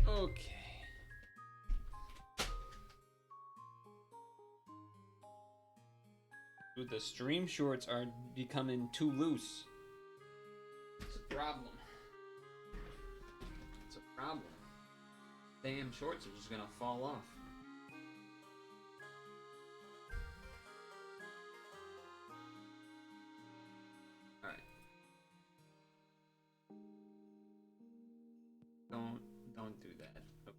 Okay. Dude, the stream shorts are becoming too loose. It's a problem. It's a problem. Damn shorts are just gonna fall off. Alright. Don't do that. Okay.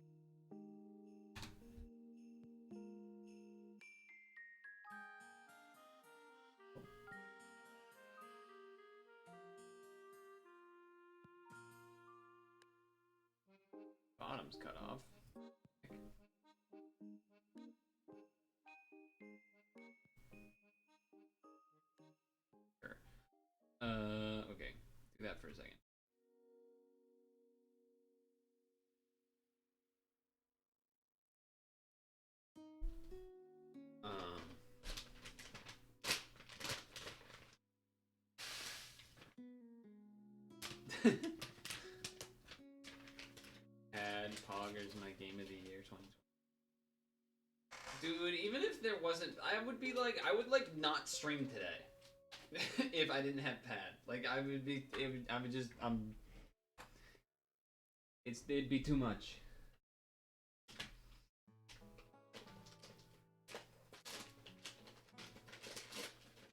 Bottom's cut off. Sure. Okay. Do that for a second. Add Poggers my game of the year 2020. Dude, even if there wasn't, I would be like, I would like not stream today if I didn't have pad. Like I would be, I would just, it'd be too much.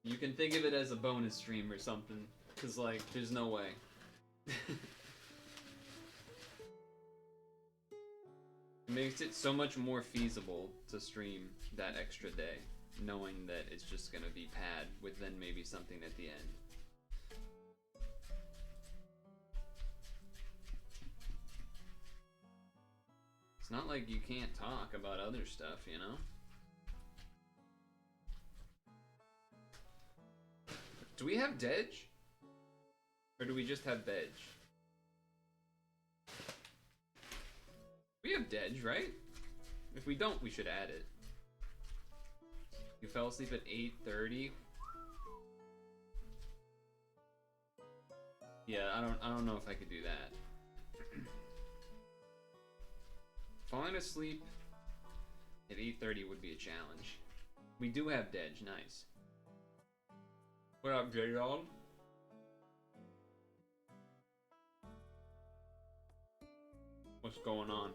You can think of it as a bonus stream or something, cause like, there's no way. It makes it so much more feasible to stream that extra day, knowing that it's just gonna be pad with then maybe something at the end. It's not like you can't talk about other stuff, you know? Do we have Dej? Or do we just have Dej? We have Dej, right? If we don't, we should add it. You fell asleep at 8:30? Yeah, I don't know if I could do that. Falling asleep at 8:30 would be a challenge. We do have Dej, nice. What up, J-Dog? What's going on?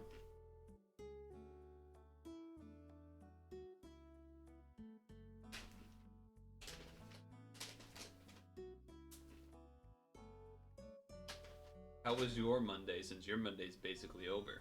How was your Monday, since your Monday's basically over?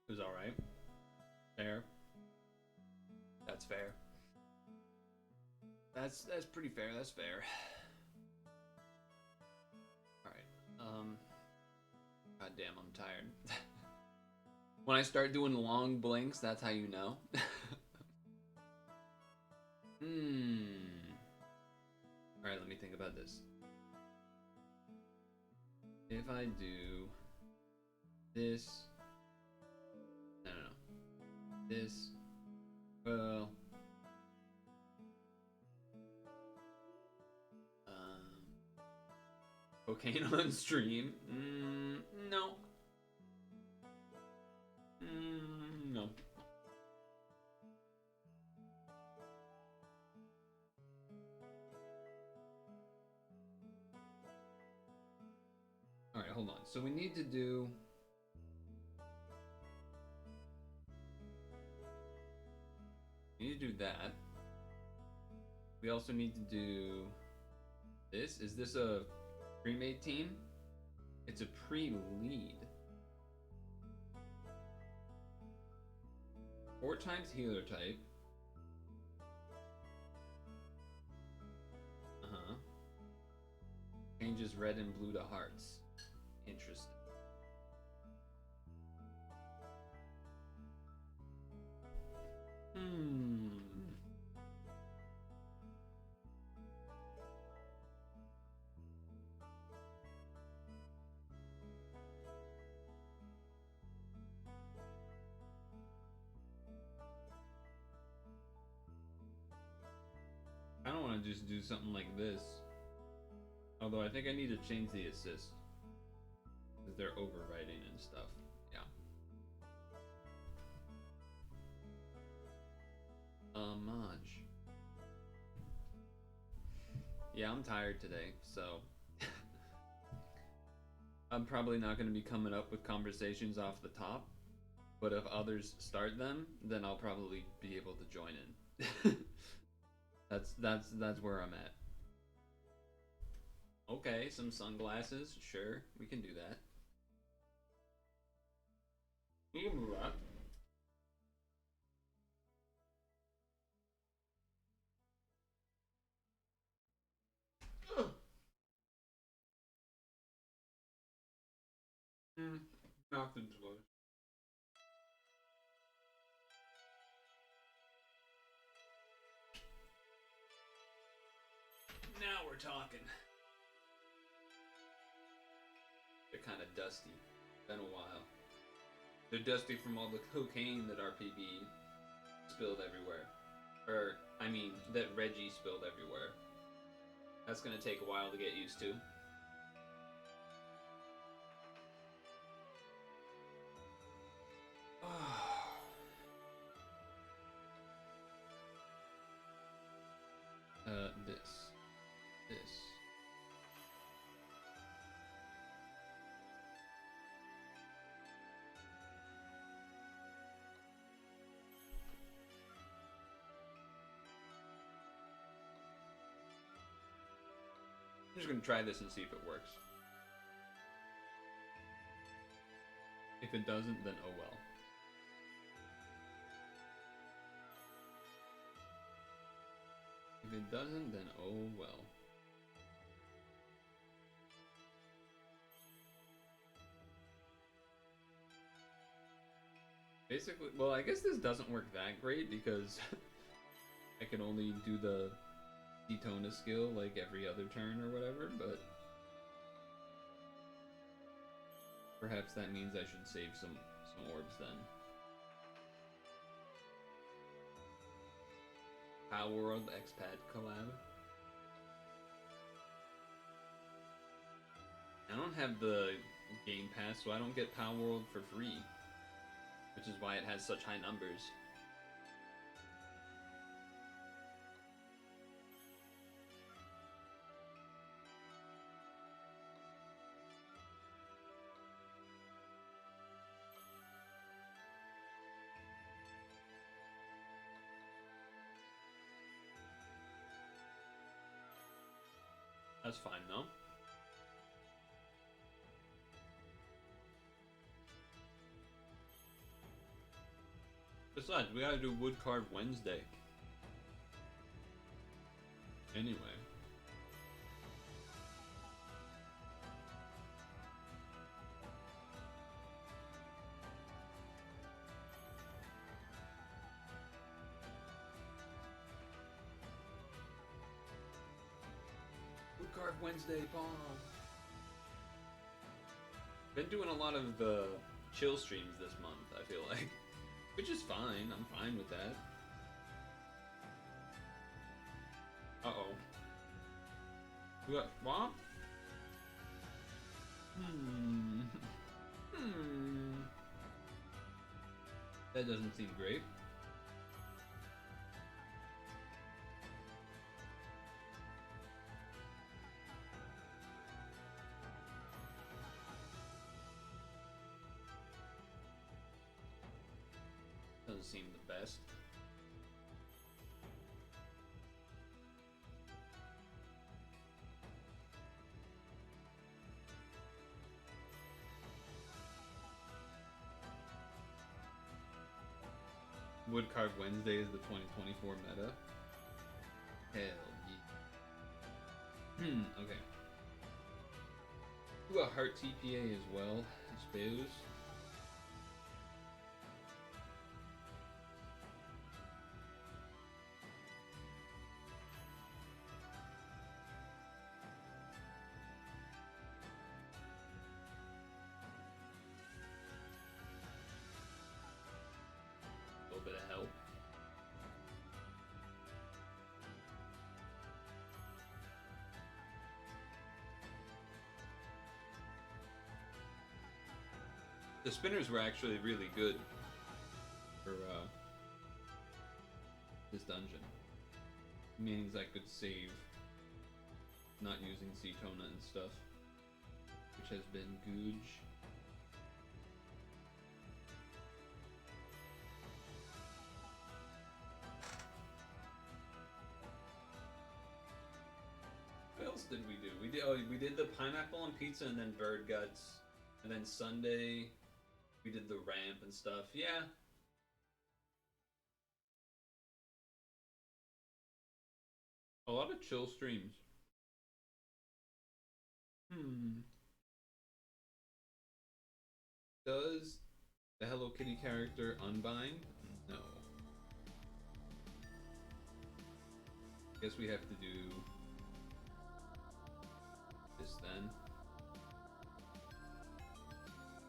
It was alright. Fair. That's fair. That's pretty fair. That's fair. All right. God damn, I'm tired. When I start doing long blinks, that's how you know. All right, let me think about this. If I do this, no. This, well, cocaine on stream? No. No. All right, hold on. So we need to do. We need to do that. We also need to do this. Is this a pre-made team? It's a pre-lead. 4 times healer type. Changes red and blue to hearts. Interesting. I don't want to just do something like this. Although I think I need to change the assist. Because they're overwriting and stuff. Yeah. Maj. Yeah, I'm tired today, so I'm probably not going to be coming up with conversations off the top. But if others start them, then I'll probably be able to join in. That's where I'm at. Okay, some sunglasses. Sure, we can do that. We can move up. Nothing's close. Now we're talking. They're kind of dusty. Been a while. They're dusty from all the cocaine that RPB spilled everywhere. Or, I mean, that Reggie spilled everywhere. That's gonna take a while to get used to. This. I'm just gonna try this and see if it works. If it doesn't, then oh well. If it doesn't, then oh well. Basically, well, I guess this doesn't work that great because I can only do the detona skill like every other turn or whatever, but perhaps that means I should save some orbs then. Power World Expat collab. I don't have the Game Pass, so I don't get Power World for free, which is why it has such high numbers. That's fine though. Besides, we gotta do Wood Carve Wednesday. Anyway. Wood Carve Wednesday, Paul. Been doing a lot of chill streams this month, I feel like. Which is fine. I'm fine with that. Uh-oh. We got swamp? That doesn't seem great. Doesn't seem the best. Wood Carve Wednesday is the 2024 meta. Hell yeah. Okay. Do a heart TPA as well, I suppose. A little bit of help. The spinners were actually really good for this dungeon. Means I could save not using Cetona and stuff, which has been good. What else did we do? We did the pineapple on pizza and then bird guts, and then Sunday we did the ramp and stuff. Yeah. A lot of chill streams. Does the Hello Kitty character unbind? No. Guess we have to do this then.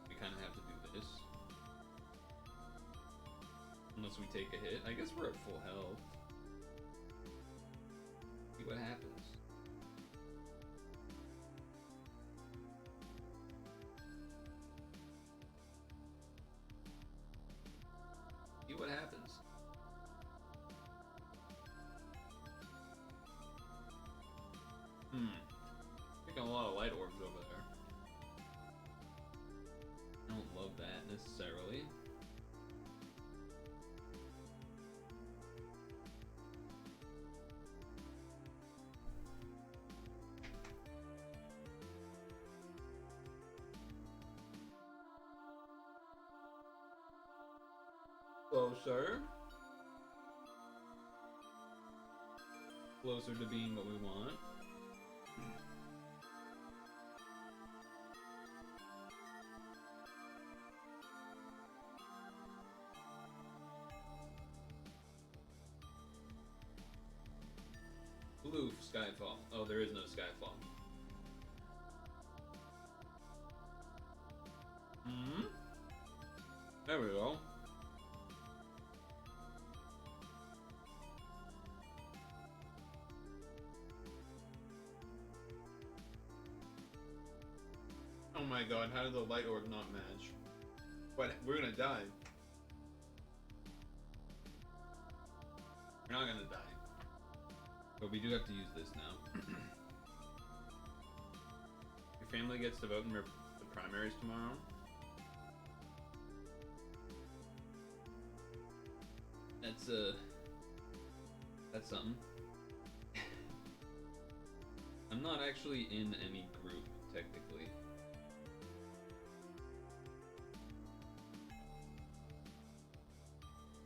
We kind of have to do this. Unless we take a hit. I guess we're at full health. See what happens. See what happens. Picking a lot of light orbs over there. I don't love that necessarily. Closer. Closer to being what we want. Blue Skyfall. Oh, there is no Skyfall. There we go. Oh my god, how did the light orb not match? But we're gonna die. We're not gonna die. But we do have to use this now. Your family gets to vote in the primaries tomorrow. That's something. I'm not actually in any group, technically.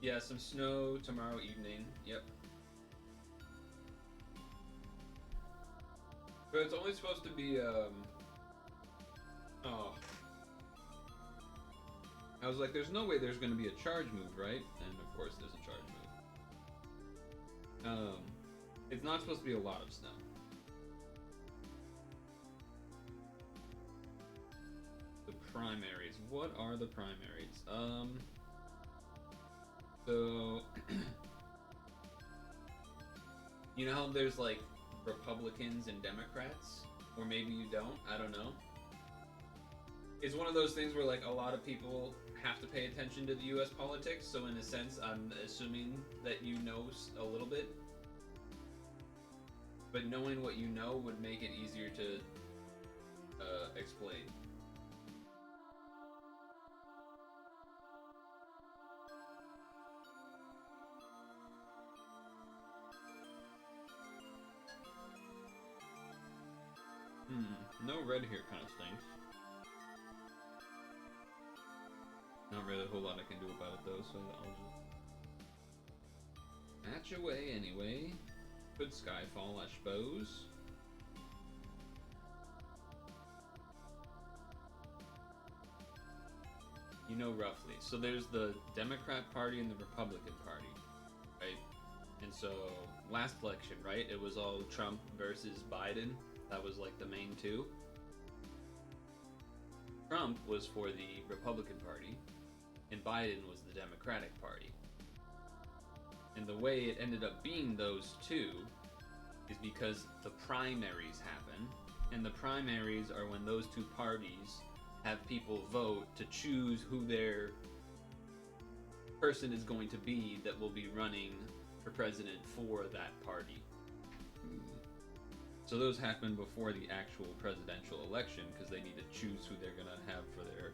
Yeah, some snow tomorrow evening. Yep. But it's only supposed to be, oh. I was like, there's no way there's gonna be a charge move, right? And of course there's a charge move. It's not supposed to be a lot of snow. The primaries. What are the primaries? So you know how there's like Republicans and Democrats? Or maybe you don't, I don't know. It's one of those things where like a lot of people have to pay attention to the US politics, so in a sense I'm assuming that you know a little bit. But knowing what you know would make it easier to explain. No red here kind of stinks. Not really a whole lot I can do about it though, so I'll just match away anyway. Good Skyfall, I suppose. You know roughly. So there's the Democrat Party and the Republican Party, right? And so last election, right? It was all Trump versus Biden. That was like the main two. Trump was for the Republican Party, and Biden was the Democratic Party. And the way it ended up being those two is because the primaries happen, and the primaries are when those two parties have people vote to choose who their person is going to be that will be running for president for that party. So those happen before the actual presidential election because they need to choose who they're going to have for their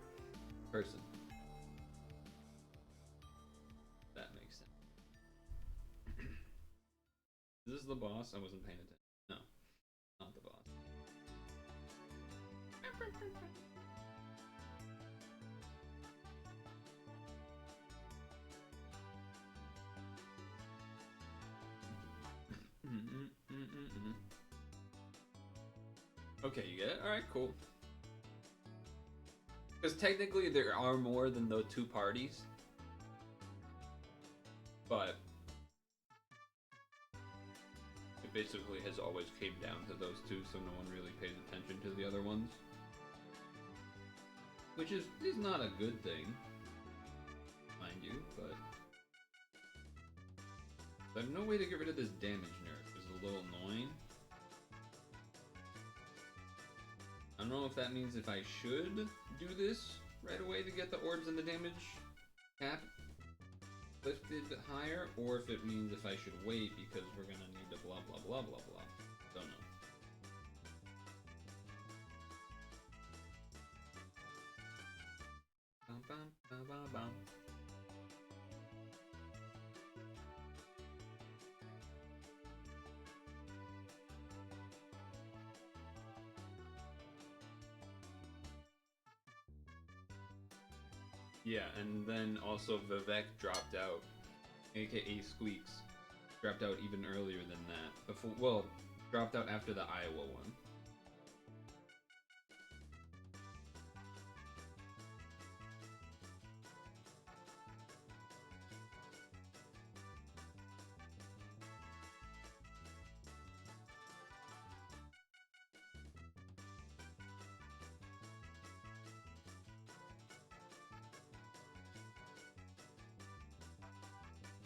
person. That makes sense. Is this the boss? I wasn't paying attention. No, not the boss. Okay, you get it? Alright, cool. Because technically there are more than those two parties. But it basically has always came down to those two, so no one really pays attention to the other ones. Which is not a good thing, mind you, but I have no way to get rid of this damage nerf. It's a little annoying. I don't know if that means if I should do this right away to get the orbs and the damage cap lifted higher, or if it means if I should wait because we're gonna need to blah blah blah blah blah. Don't know. Bum, bum, bum, bum, bum. Yeah, and then also Vivek dropped out, aka Squeaks, dropped out even earlier than that. Before, well, dropped out after the Iowa one.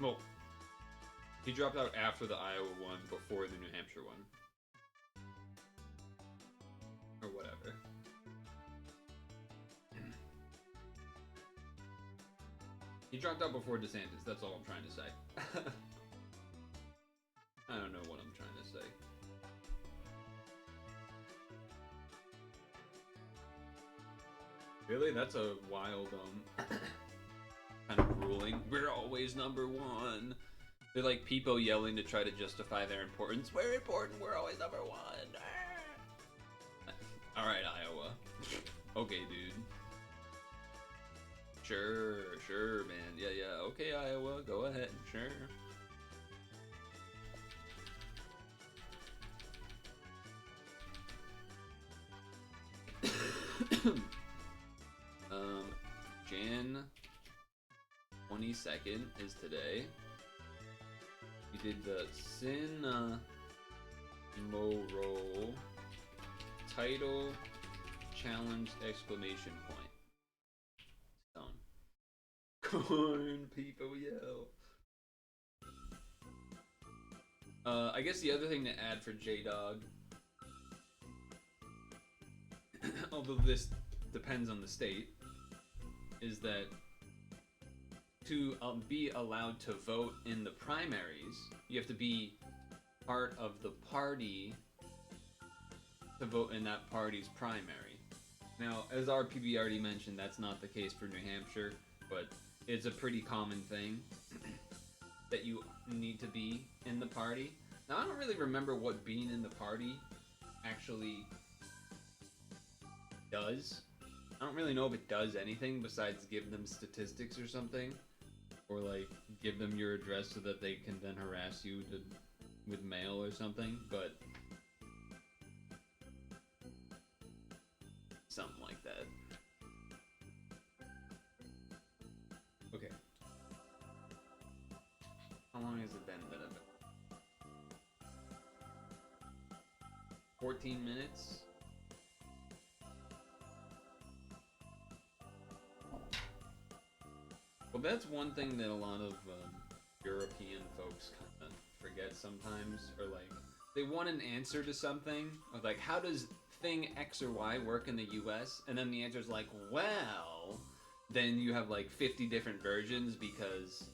Well, he dropped out after the Iowa one, before the New Hampshire one. Or whatever. He dropped out before DeSantis, that's all I'm trying to say. I don't know what I'm trying to say. Really? That's a wild, kind of ruling. We're always number one. They're like people yelling to try to justify their importance. We're important, we're always number one. Alright, Iowa. Okay, dude. Sure, man. Yeah. Okay, Iowa, go ahead. Sure. Jan 22nd is today. We did the Moro title challenge exclamation point. Corn people yell. I guess the other thing to add for J-Dog, although this depends on the state, is that to be allowed to vote in the primaries, you have to be part of the party to vote in that party's primary. Now, as RPB already mentioned, that's not the case for New Hampshire, but it's a pretty common thing that you need to be in the party. Now, I don't really remember what being in the party actually does. I don't really know if it does anything besides give them statistics or something, or like give them your address so that they can then harass you with mail or something, but something like that. Okay. How long has it been that I've been? 14 minutes? Well, that's one thing that a lot of European folks kind of forget sometimes, or like, they want an answer to something, or like, how does thing X or Y work in the US? And then the answer's like, well, then you have like 50 different versions because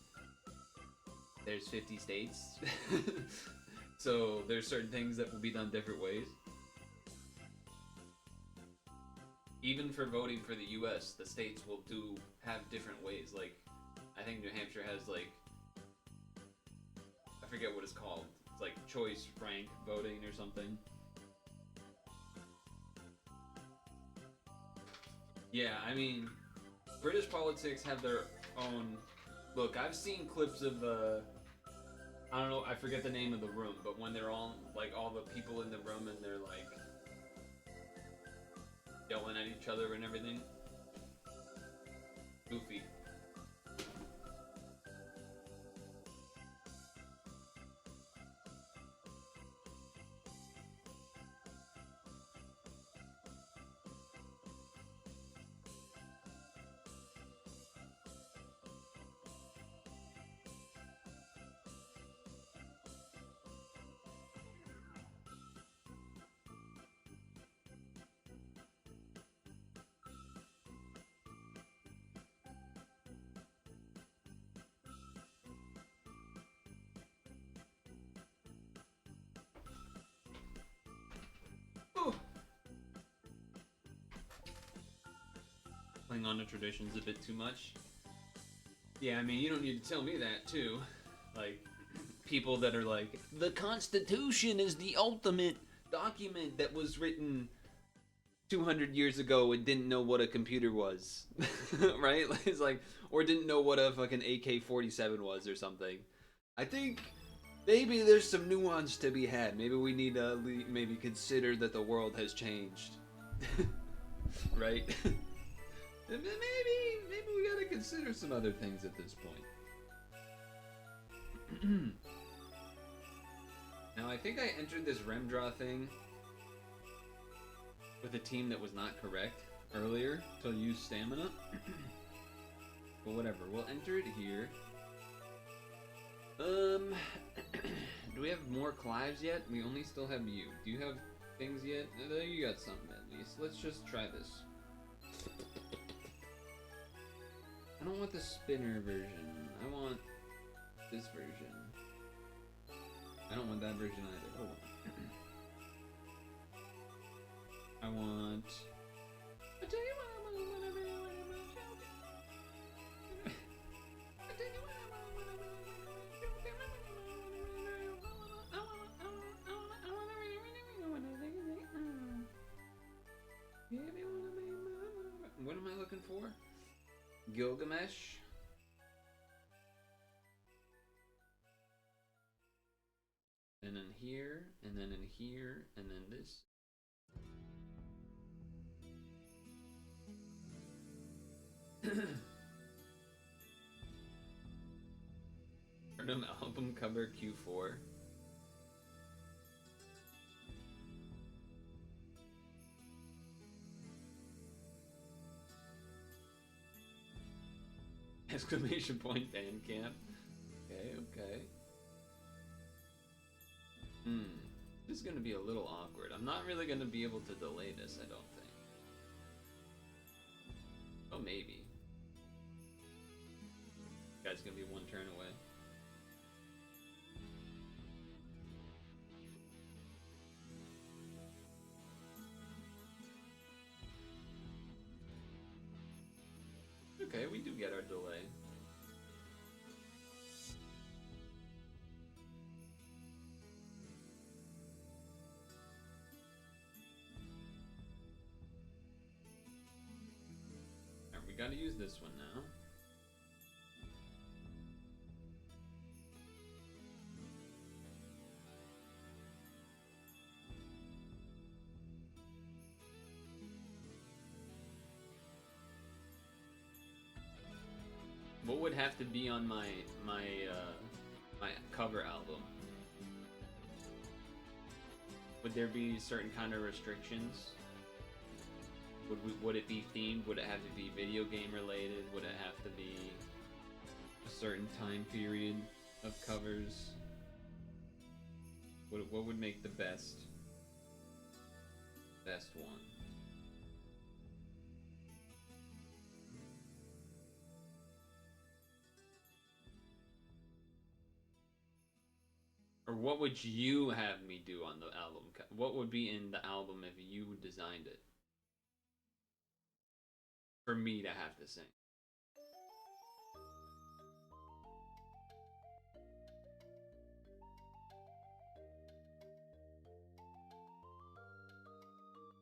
there's 50 states. So there's certain things that will be done different ways. Even for voting for the US, the states will have different ways. Like, I think New Hampshire has like, I forget what it's called. It's like choice rank voting or something. Yeah, I mean, British politics have their own. Look, I've seen clips of I don't know, I forget the name of the room, but when they're all like all the people in the room and they're like yelling at each other and everything. Goofy. Playing on to traditions a bit too much. Yeah, I mean, you don't need to tell me that, too. Like, people that are like, the Constitution is the ultimate document that was written 200 years ago and didn't know what a computer was. Right? It's like, or didn't know what a fucking AK-47 was or something. I think maybe there's some nuance to be had. Maybe we need to maybe consider that the world has changed. Right? Maybe we gotta consider some other things at this point. Now, I think I entered this Remdraw thing with a team that was not correct earlier to use stamina. But whatever, we'll enter it here. Do we have more Clives yet? We only still have you. Do you have things yet? You got something at least. Let's just try this. I don't want the spinner version. I want this version. I don't want that version either. Hold on. I want... I tell you what, I want whatever you want. I tell you what, I want whatever you want. What am I looking for? Gilgamesh. And then here, and then in here, and then this. Random album cover Q4. Exclamation point Bandcamp. Okay, okay. This is gonna be a little awkward. I'm not really gonna be able to delay this, I don't think. Oh, maybe. Guy's gonna be one turn away. Okay, we do get our delay. Alright, we gotta use this one now. What would have to be on my cover album? Would there be certain kind of restrictions? Would it be themed? Would it have to be video game related? Would it have to be a certain time period of covers? What would make the best one? Or what would you have me do on the album? What would be in the album if you designed it? For me to have to sing.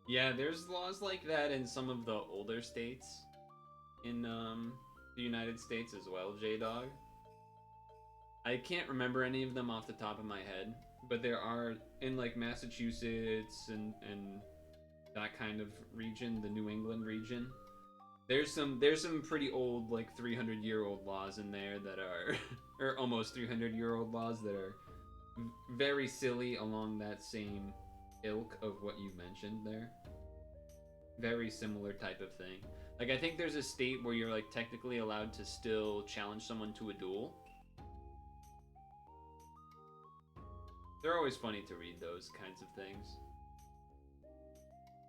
Yeah, there's laws like that in some of the older states in the United States as well, J-Dog. I can't remember any of them off the top of my head, but there are in like Massachusetts and that kind of region, the New England region. There's some pretty old, like 300-year-old laws in there that are or almost 300-year-old laws that are very silly along that same ilk of what you mentioned there. Very similar type of thing. Like I think there's a state where you're like technically allowed to still challenge someone to a duel. They're always funny to read those kinds of things.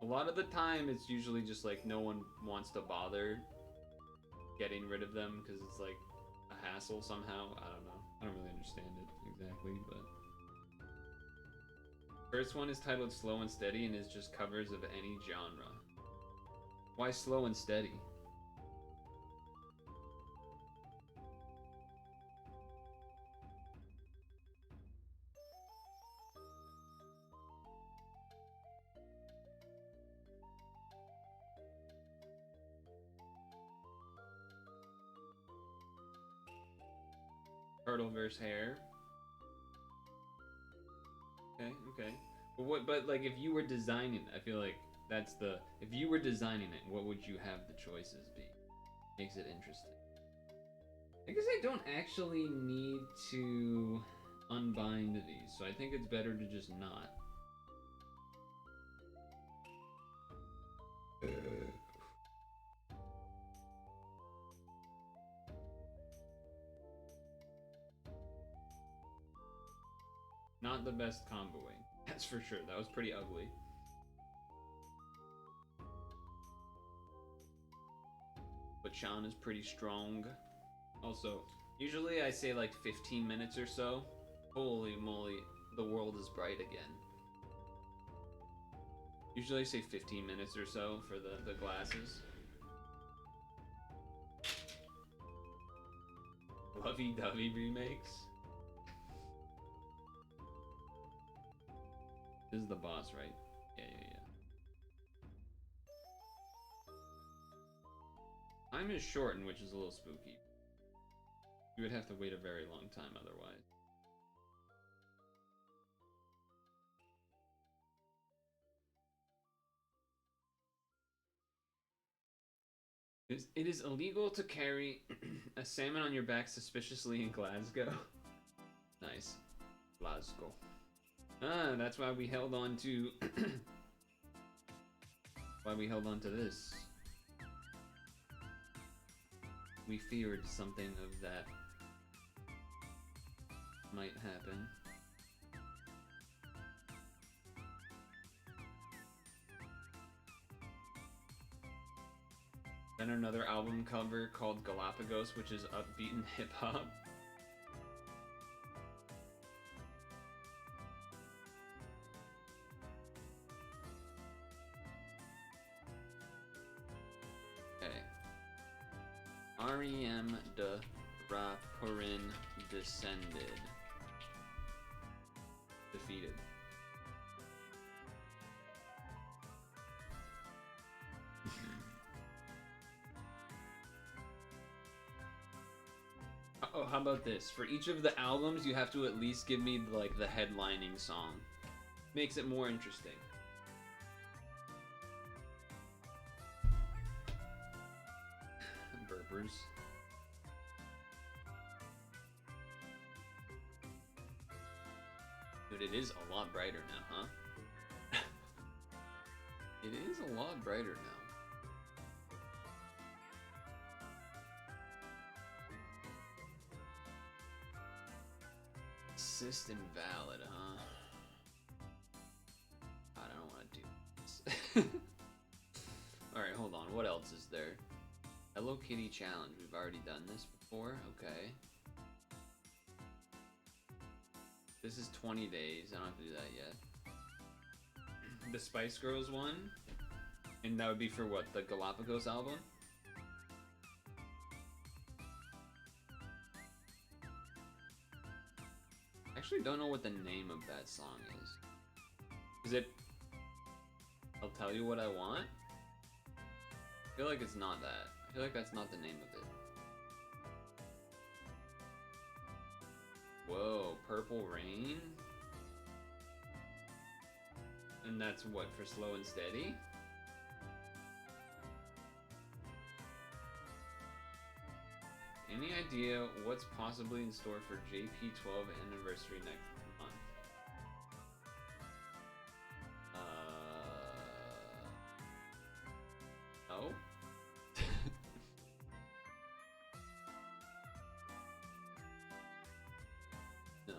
A lot of the time it's usually just like no one wants to bother getting rid of them because it's like a hassle somehow. I don't know. I don't really understand it exactly, but first one is titled Slow and Steady and is just covers of any genre. Why slow and steady? Purtle versus hair. Okay, okay. But like if you were designing, I feel like that's the if you were designing it, what would you have the choices be? Makes it interesting. I guess I don't actually need to unbind these, so I think it's better to just not. Not the best comboing, that's for sure. That was pretty ugly. But Sean is pretty strong. Also, usually I say like 15 minutes or so. Holy moly, the world is bright again. Usually I say 15 minutes or so for the glasses. Lovey-dovey remakes. This is the boss, right? Yeah. Time is shortened, which is a little spooky. You would have to wait a very long time otherwise. It is illegal to carry a salmon on your back suspiciously in Glasgow. Nice. Glasgow. Ah, that's why we held on to why we held on to this. We feared something of that might happen. Then another album cover called Galapagos, which is upbeat and hip hop. Okay. R.E.M. de Rapurin descended. Defeated. Oh, how about this? For each of the albums, you have to at least give me like the headlining song. Makes it more interesting. Burpers. Dude, it is a lot brighter now, huh? It is a lot brighter now. Assist invalid, huh? I don't want to do this. Alright, hold on. What else is there? Hello Kitty challenge. We've already done this before. Okay. This is 20 days. I don't have to do that yet. The Spice Girls one? And that would be for what? The Galapagos album? I actually don't know what the name of that song is. Is it I'll Tell You What I Want? I feel like it's not that. I feel like that's not the name of it. Whoa, Purple Rain? And that's what, for Slow and Steady? Any idea what's possibly in store for JP12 anniversary next month? Oh? No.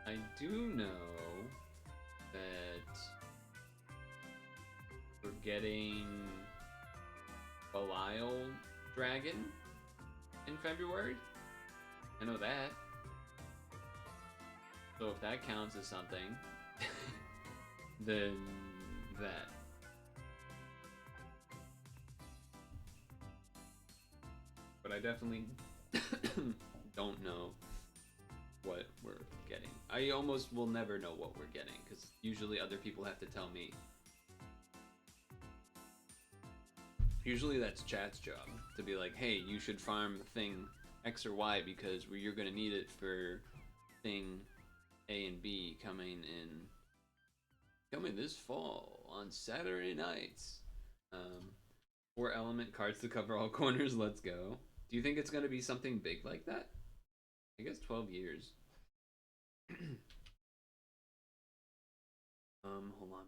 I do know that we're getting Belial Dragon in February. I know that. So if that counts as something, then that. But I definitely don't know what we're getting. I almost will never know what we're getting, because usually other people have to tell me. Usually that's chat's job, to be like, hey, you should farm thing X or Y because you're going to need it for thing A and B coming this fall on Saturday nights. 4 element cards to cover all corners, let's go. Do you think it's going to be something big like that? I guess 12 years. Hold on. Hold on.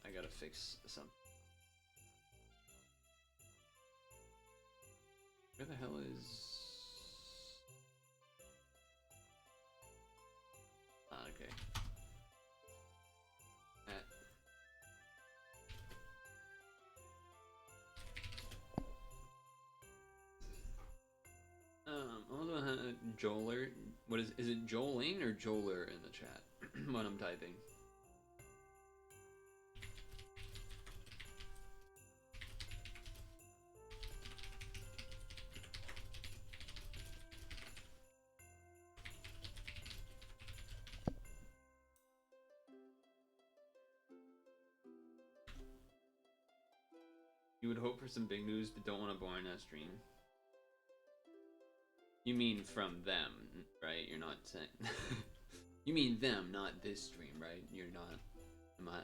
I gotta fix something. Where the hell is... okay. Joler. What is it Joling or Joler in the chat when I'm typing? You would hope for some big news, but don't want to bore in that stream. You mean from them, right? You're not saying. You mean them, not this stream, right? You're not. Am I?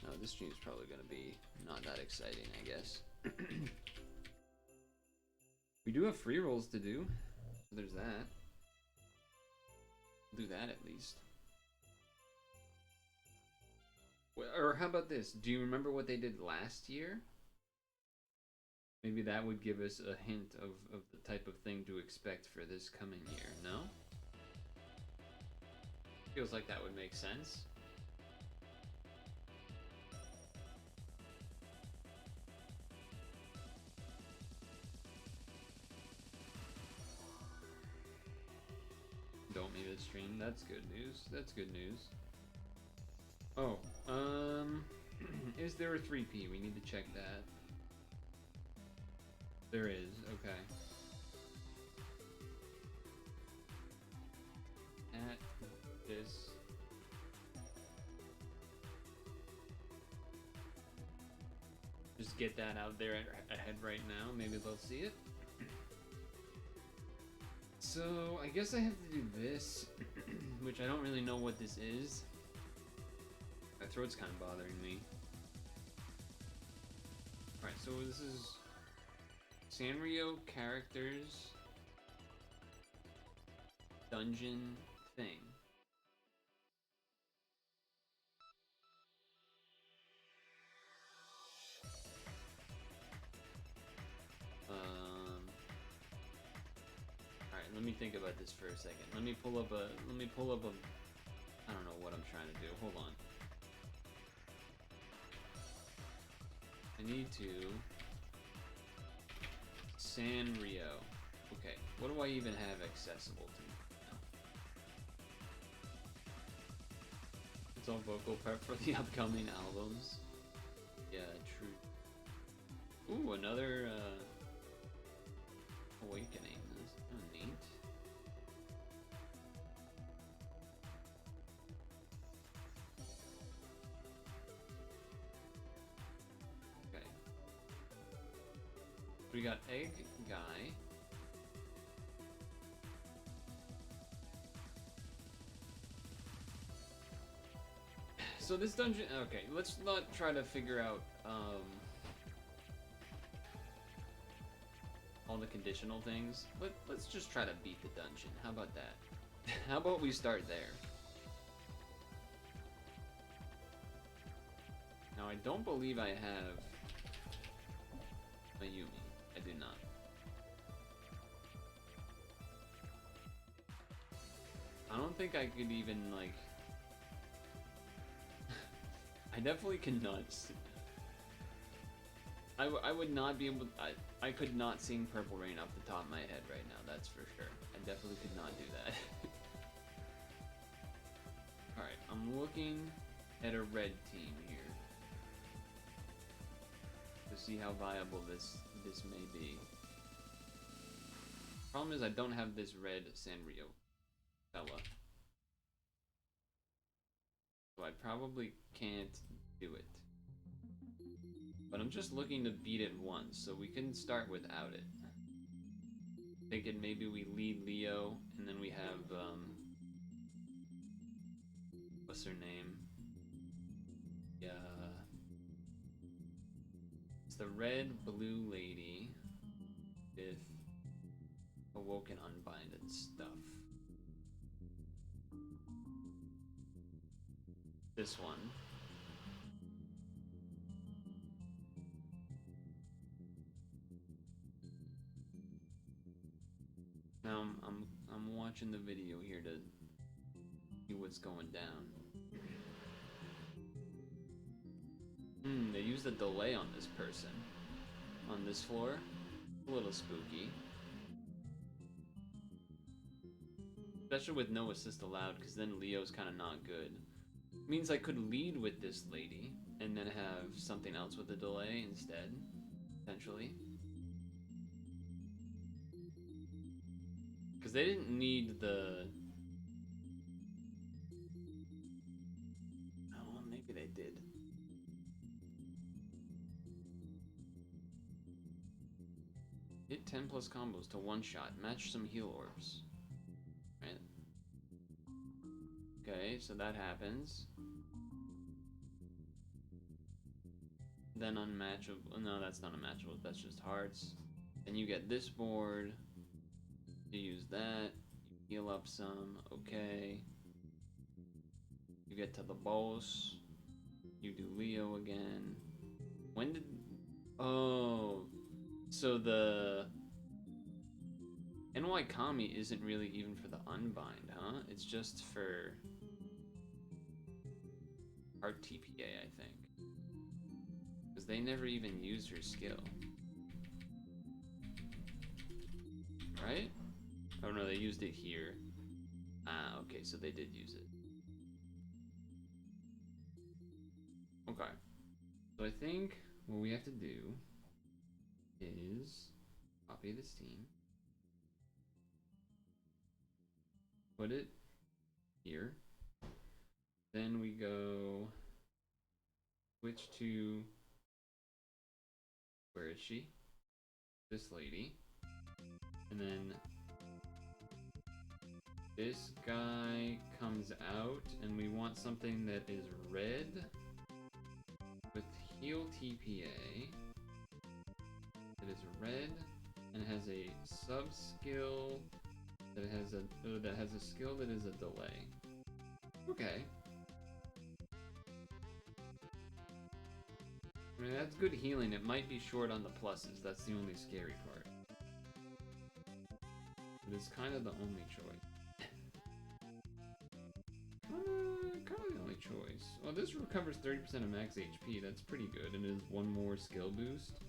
No, this stream's probably gonna be not that exciting, I guess. We do have free rolls to do. So there's that. We'll do that at least. Or how about this? Do you remember what they did last year? Maybe that would give us a hint of the type of thing to expect for this coming year, no? Feels like that would make sense. Don't need a stream. That's good news. That's good news. Oh, is there a 3P? We need to check that. There is, okay. At this. Just get that out there ahead right now. Maybe they'll see it. So, I guess I have to do this, which I don't really know what this is. My throat's kind of bothering me. Alright, so this is Sanrio characters dungeon thing. Alright, let me think about this for a second. Let me pull up a I don't know what I'm trying to do. Hold on. I need to Sanrio. Okay, what do I even have accessible to me now? It's all vocal prep for the upcoming albums. Yeah, true. Ooh, another Awakening. That's kind of neat. Okay. We got Egg Guy. So this dungeon, okay, let's not try to figure out all the conditional things. Let's just try to beat the dungeon. How about that? How about we start there? Now I don't believe I have Mayumi. I do not. I don't think I could even like I definitely cannot. I would not be able. I could not sing Purple Rain off the top of my head right now. That's for sure. I definitely could not do that. All right, I'm looking at a red team here to see how viable this may be. Problem is, I don't have this red Sanrio fella. So I probably can't do it. But I'm just looking to beat it once, so we can start without it. Thinking maybe we lead Leo, and then we have, what's her name? Yeah. It's the red blue lady with Awoken Unbinded stuff. This one. Now I'm watching the video here to see what's going down. They used a delay on this person. On this floor. A little spooky. Especially with no assist allowed, because then Leo's kind of not good. Means I could lead with this lady, and then have something else with a delay instead, potentially. Because they didn't need the... Oh, well, maybe they did. Hit 10 plus combos to one shot. Match some heal orbs. Right? Okay, so that happens. Then unmatchable. No, that's not unmatchable. That's just hearts. And you get this board. You use that. You heal up some. Okay. You get to the boss. You do Leo again. When did... Oh. So the... NY Kami isn't really even for the Unbind, huh? It's just for... Art TPA, I think. Because they never even used her skill. Right? Oh no, they used it here. Ah, okay, so they did use it. Okay. So I think what we have to do is copy this team. Put it here. Then we go switch to, where is she? This lady. And then this guy comes out, and we want something that is red with heal TPA. That is red and has a sub skill that has a skill that is a delay. Okay. I mean, that's good healing. It might be short on the pluses. That's the only scary part. But it's kind of the only choice. Kind of the only choice. Well, this recovers 30% of max HP. That's pretty good. And it is one more skill boost.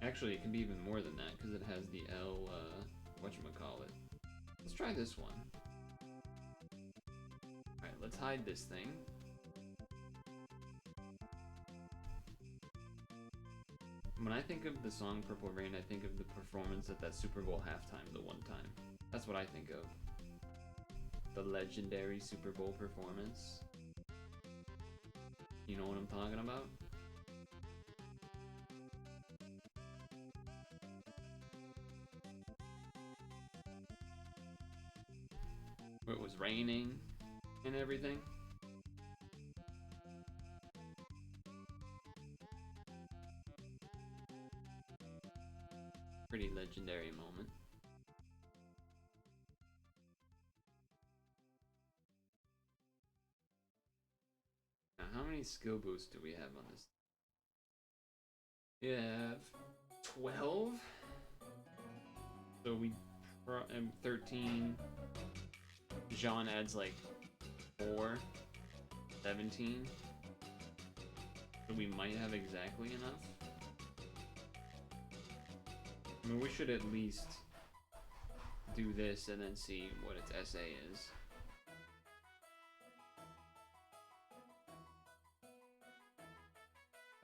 Actually, it can be even more than that because it has the L, whatchamacallit. Let's try this one. Alright, let's hide this thing. When I think of the song Purple Rain, I think of the performance at that Super Bowl halftime the one time. That's what I think of. The legendary Super Bowl performance. You know what I'm talking about? Where it was raining and everything. Pretty legendary moment. Now, how many skill boosts do we have on this? We have 12. So we 13. Jean adds like 4. 17. So we might have exactly enough. I mean, we should at least do this and then see what its SA is.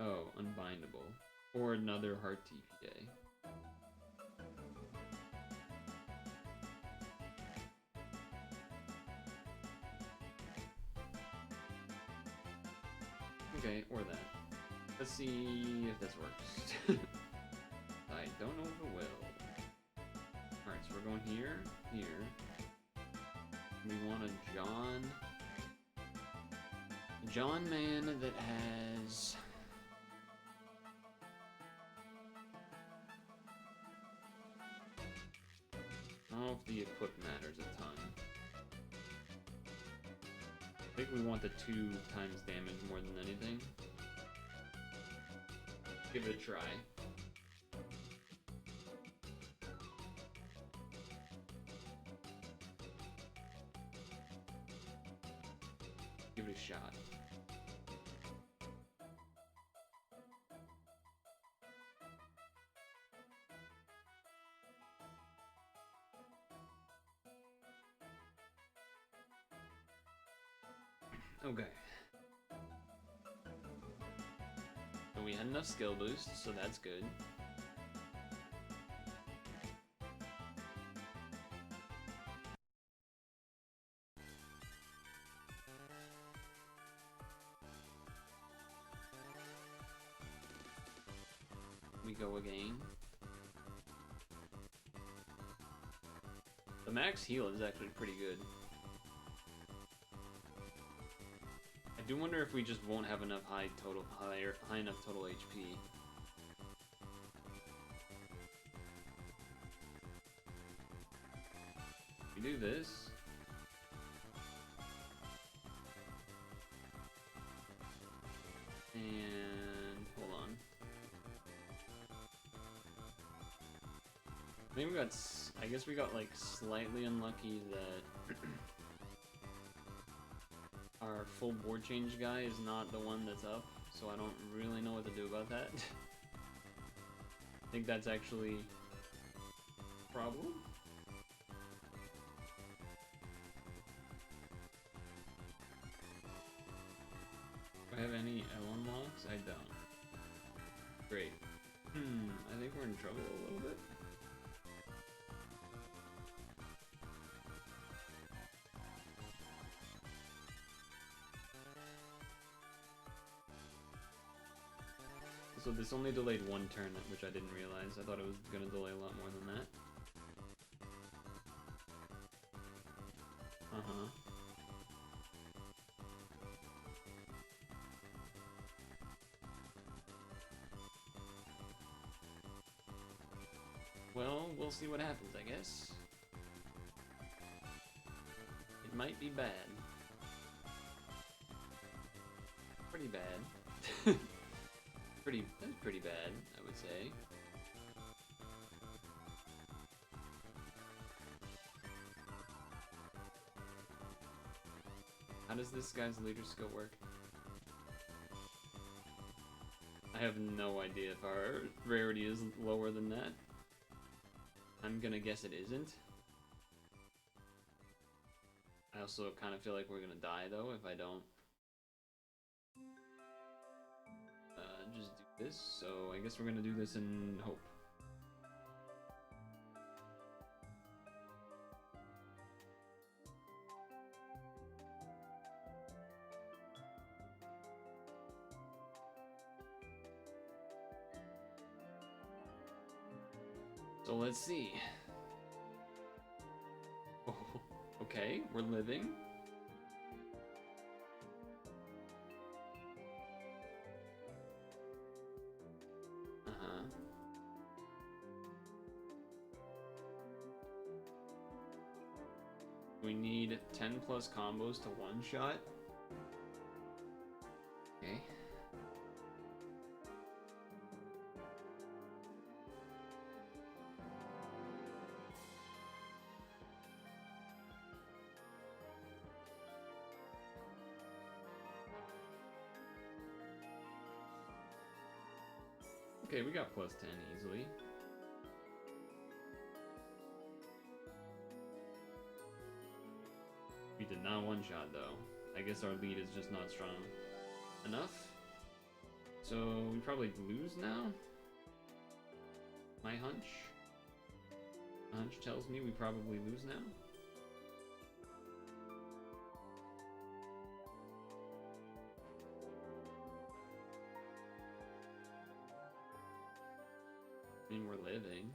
Oh, unbindable. Or another heart TPA. Okay, or that. Let's see if this works. I don't know if it will. Alright, so we're going here, here. We want a John man that has... I don't know if the equip matters a ton. I think we want the 2 times damage more than anything. Give it a try. Give it a shot. Okay. So we had enough skill boosts, so that's good. We go again. The max heal is actually pretty good. I do wonder if we just won't have enough high enough total HP. We do this. And hold on. I think we got. I guess we got like slightly unlucky that our full board change guy is not the one that's up, so I don't really know what to do about that. I think that's actually a problem. Do I have any L1 locks? I don't. Great. I think we're in trouble a little bit. So this only delayed one turn, which I didn't realize. I thought it was going to delay a lot more than that. Uh-huh. Well, we'll see what happens, I guess. It might be bad. Pretty bad. That's pretty bad, I would say. How does this guy's leader skill work? I have no idea if our rarity is lower than that. I'm gonna guess it isn't. I also kind of feel like we're gonna die though if I don't just do this, so I guess we're gonna do this in hope. So let's see. Oh, okay, we're living. We need 10 plus combos to one shot. Okay. Okay, we got plus 10 easily. We did not one-shot though. I guess our lead is just not strong enough. So we probably lose now? My hunch? My hunch tells me we probably lose now. I mean, we're living.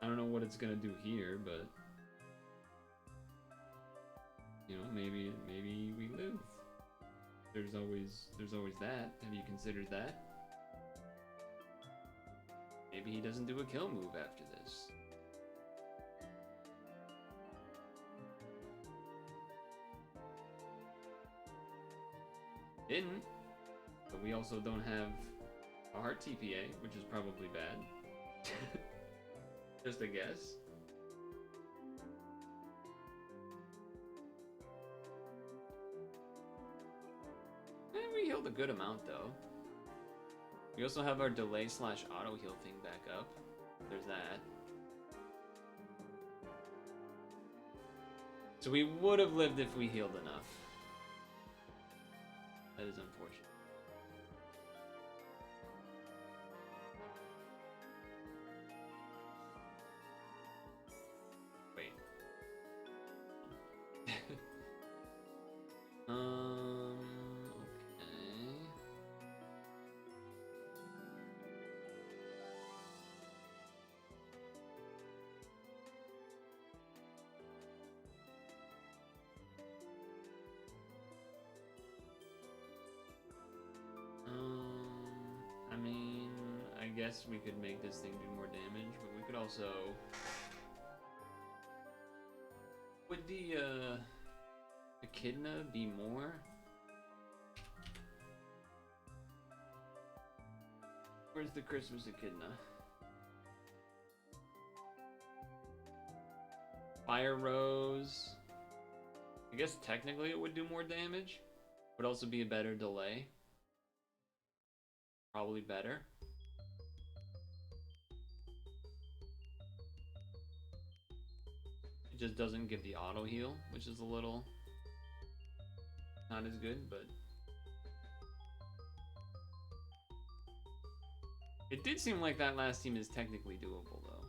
I don't know what it's gonna do here, but you know, maybe we live. There's always that. Have you considered that? Maybe he doesn't do a kill move after this. Didn't. But we also don't have a heart TPA, which is probably bad. Just a guess. We healed a good amount though. We also have our delay / auto heal thing back up. There's that. So we would have lived if we healed enough. That is unfortunate. Wait. guess we could make this thing do more damage, but we could also... Would the Echidna be more? Where's the Christmas Echidna? Fire Rose. I guess technically it would do more damage. Would also be a better delay. Probably better. It just doesn't give the auto heal, which is a little not as good, but it did seem like that last team is technically doable though.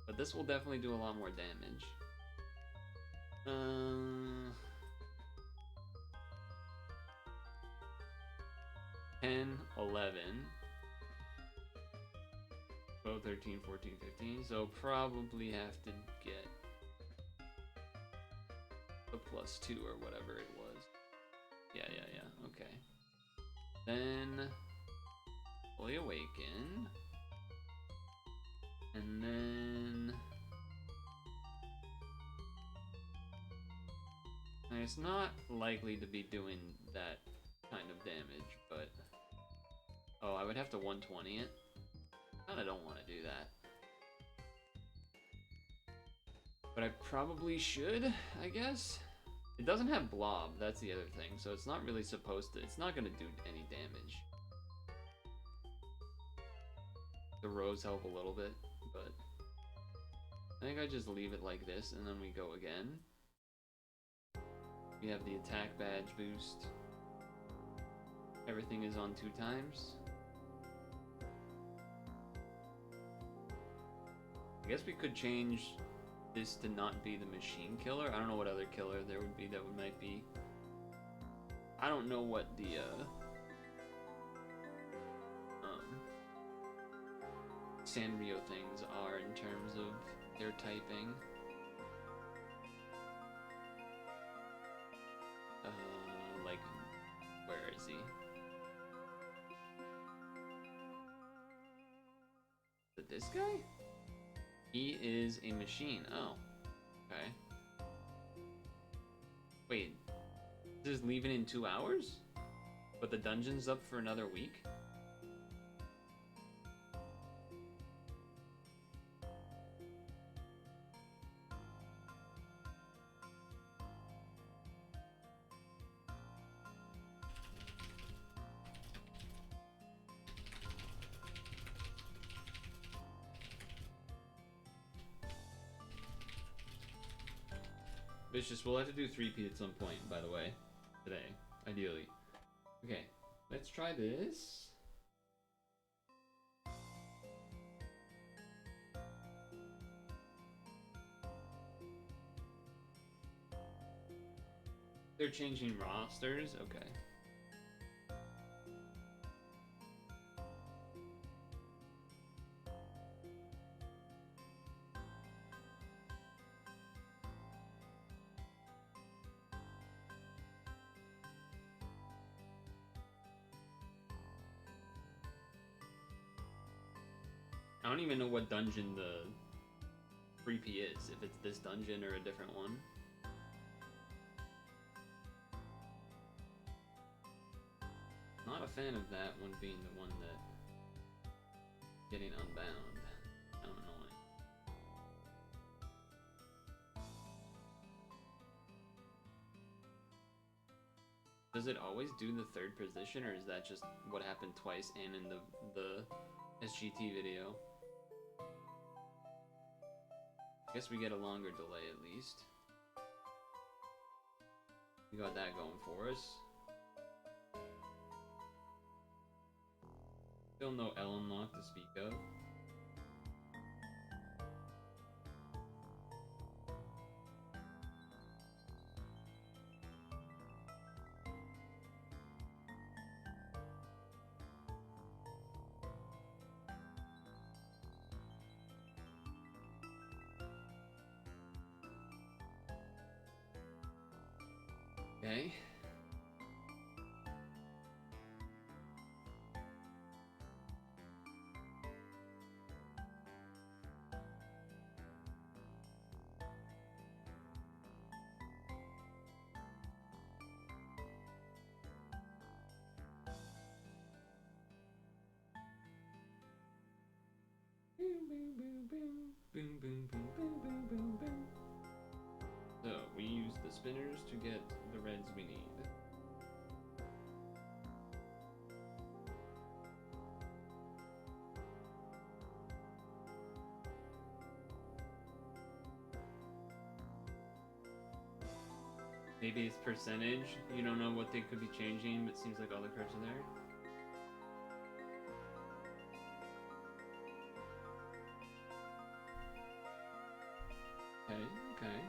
But this will definitely do a lot more damage. 10, 11, 12, 13, 14, 15. So probably have to get a +2 or whatever it was. Yeah. Okay. Then fully awaken. And then it's not likely to be doing that kind of damage, but oh, I would have to 120 it. Kinda don't want to do that. But I probably should, I guess. It doesn't have blob, that's the other thing, so it's not really supposed to, it's not gonna do any damage. The rows help a little bit, but I think I just leave it like this and then we go again. We have the attack badge boost. Everything is on 2 times. I guess we could change this to not be the machine killer. I don't know what other killer there would be that might be. I don't know what the Sanrio things are in terms of their typing. Like, where is he? Is it this guy? He is a machine. Oh, okay. Wait, this is leaving in 2 hours? But the dungeon's up for another week? Vicious, we'll have to do 3P at some point, by the way. Today, ideally. Okay, let's try this. They're changing rosters? Okay. I don't even know what dungeon the 3P is, if it's this dungeon or a different one. Not a fan of that one being the one that getting unbound. Kind of annoying. Does it always do the 3rd position, or is that just what happened twice and in the SGT video? I guess we get a longer delay at least. We got that going for us. Still no L unlock to speak of. Okay. sinners to get the reds we need. Maybe it's percentage. You don't know what they could be changing, but it seems like all the cards are there. Okay, okay.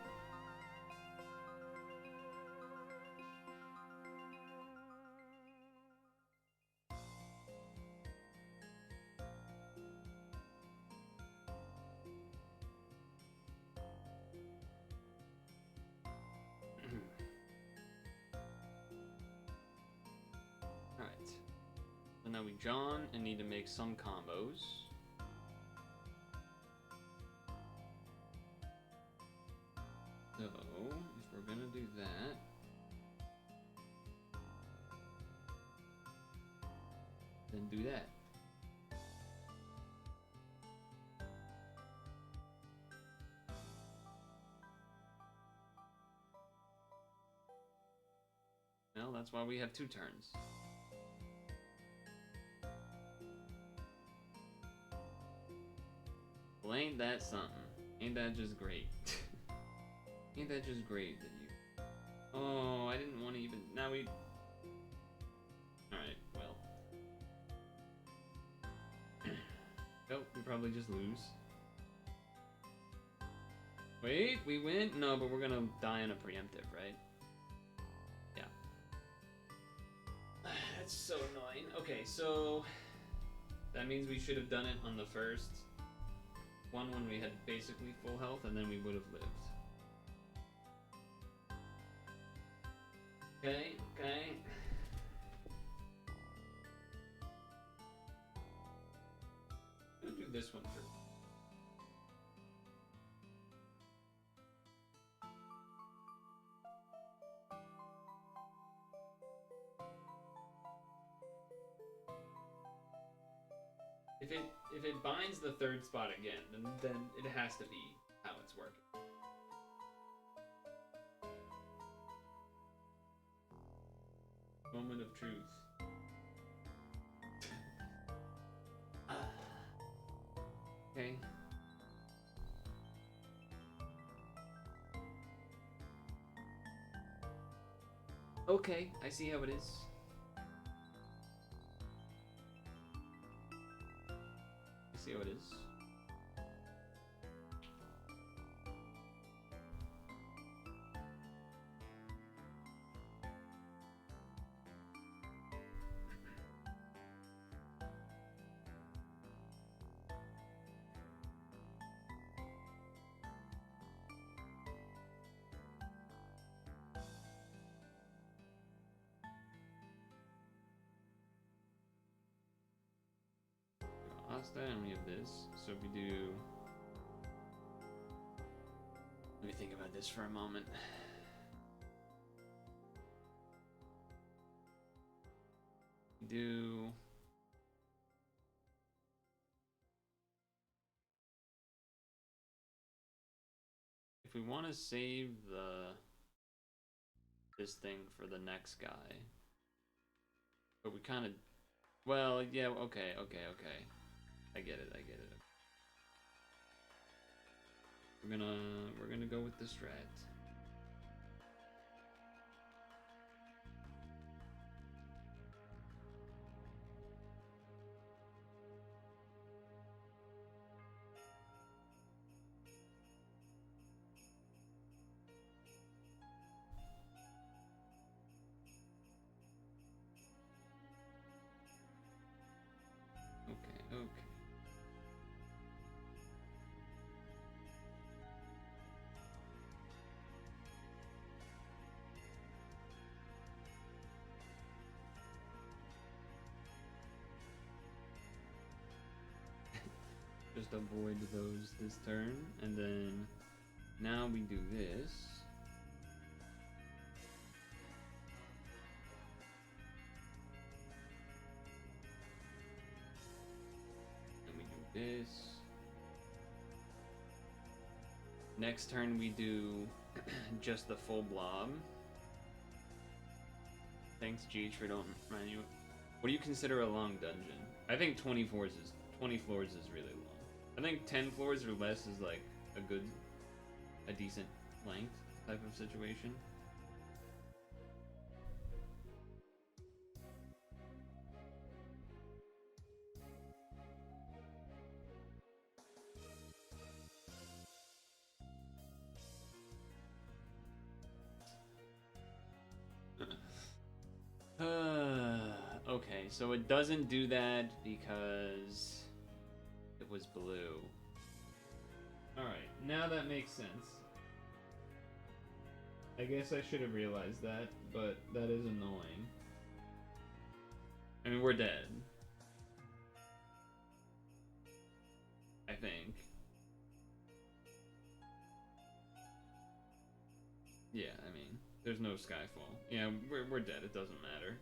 Alright. So now we John and need to make some combos. So, if we're gonna do that, then do that. Well, that's why we have 2 turns. Well, ain't that something? Ain't that just great? Ain't that just great that you... Oh, I didn't want to even... Now we... Alright, well. Nope, we probably just lose. Wait, we win? No, but we're gonna die in a preemptive, right? Yeah. That's so annoying. Okay, so... That means we should have done it on the first one when we had basically full health, and then we would have lived. Okay, okay. I'm gonna do this one first. If it binds the 3rd spot again, then it has to be how it's working. Moment of truth. Okay. Okay, I see how it is. I see how it is. Asta, and we have this. So we do... Let me think about this for a moment. We do... If we want to save this thing for the next guy, but we kind of... Well, yeah, okay. I get it. We're gonna go with the strat. Okay. Just avoid those this turn, and then now we do this. And we do this. Next turn we do just the full blob. Thanks, Geech, for don't mind you. What do you consider a long dungeon? I think 20 floors is really long. I think 10 floors or less is like a decent length type of situation. Okay, so it doesn't do that because it was blue. Alright, now that makes sense. I guess I should have realized that, but that is annoying. I mean, we're dead. I think. Yeah, I mean, there's no Skyfall. Yeah, we're dead, it doesn't matter.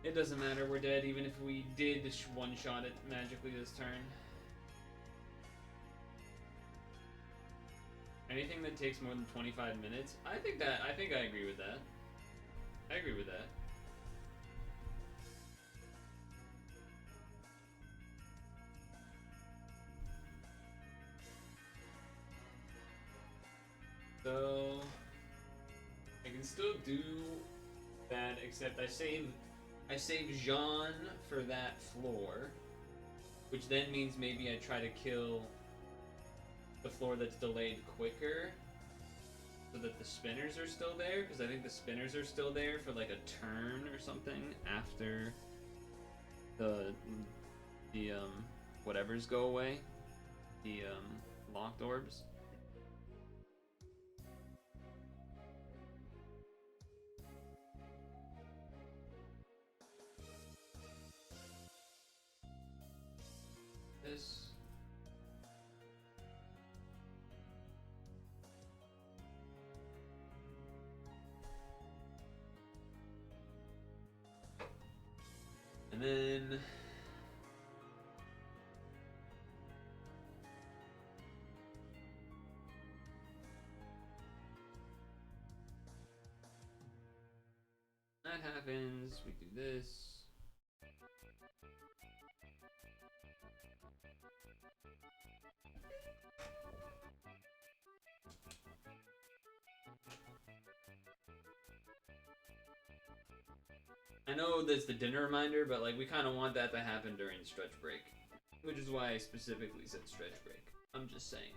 It doesn't matter, we're dead even if we did one-shot it magically this turn. Anything that takes more than 25 minutes, I think I agree with that. I agree with that. So I can still do that, except I save Jean for that floor, which then means maybe I try to kill the floor that's delayed quicker, so that the spinners are still there, because I think the spinners are still there for like a turn or something after the whatevers go away, the locked orbs. This. And then that happens, we do this. I know that's the dinner reminder, but like we kind of want that to happen during stretch break, which is why I specifically said stretch break. I'm just saying.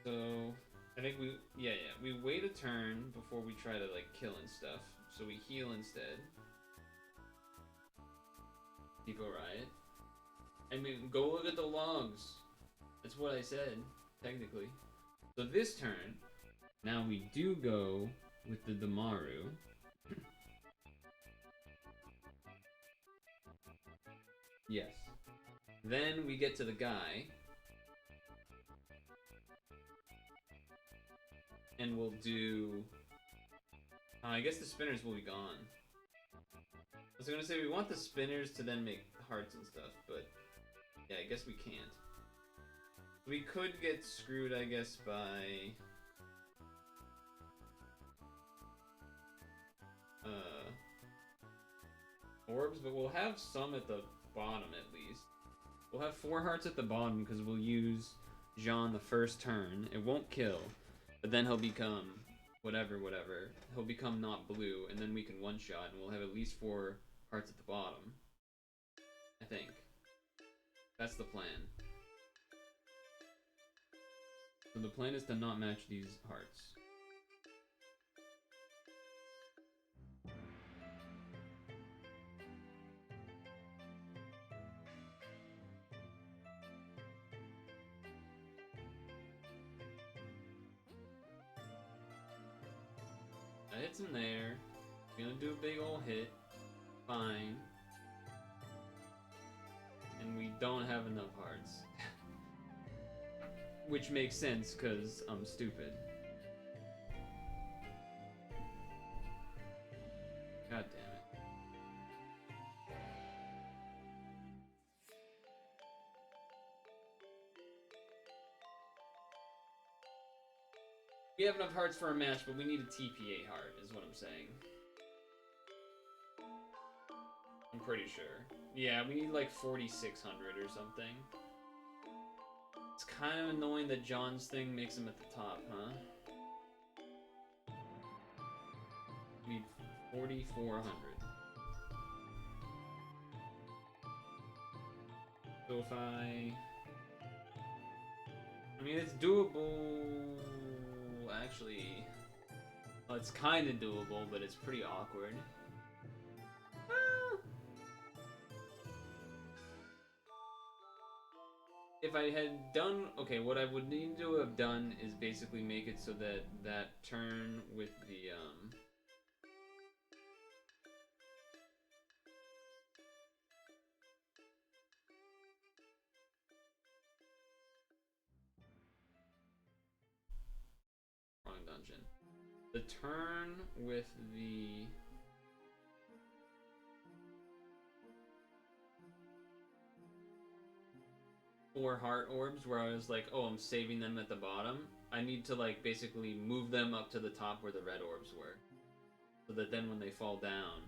So I think we wait a turn before we try to like kill and stuff. So we heal instead. Depot Riot. I mean, go look at the logs. That's what I said. Technically. So this turn, now we do go with the Damaru. Yes. Then we get to the guy. And we'll do... I guess the spinners will be gone. I was gonna say we want the spinners to then make hearts and stuff, but... yeah, I guess we can't. We could get screwed, I guess, by... orbs, but we'll have some at the bottom, at least. We'll have 4 hearts at the bottom, because we'll use Jean the first turn. It won't kill, but then he'll become whatever. He'll become not blue, and then we can one-shot, and we'll have at least 4 hearts at the bottom. I think. That's the plan. So the plan is to not match these hearts. That hits him there. Gonna do a big ol' hit. Fine. And we don't have enough hearts. Which makes sense, because I'm stupid. God damn it. We have enough hearts for a match, but we need a TPA heart, is what I'm saying. I'm pretty sure. Yeah, we need like 4,600 or something. It's kind of annoying that John's thing makes him at the top, huh? We need 4,400. So if I mean, it's doable. Actually, well, it's kind of doable, but it's pretty awkward. If I had done... Okay, what I would need to have done is basically make it so that that turn with the, wrong dungeon. The turn with the... four heart orbs where I was like, oh, I'm saving them at the bottom. I need to, like, basically move them up to the top where the red orbs were. So that then when they fall down,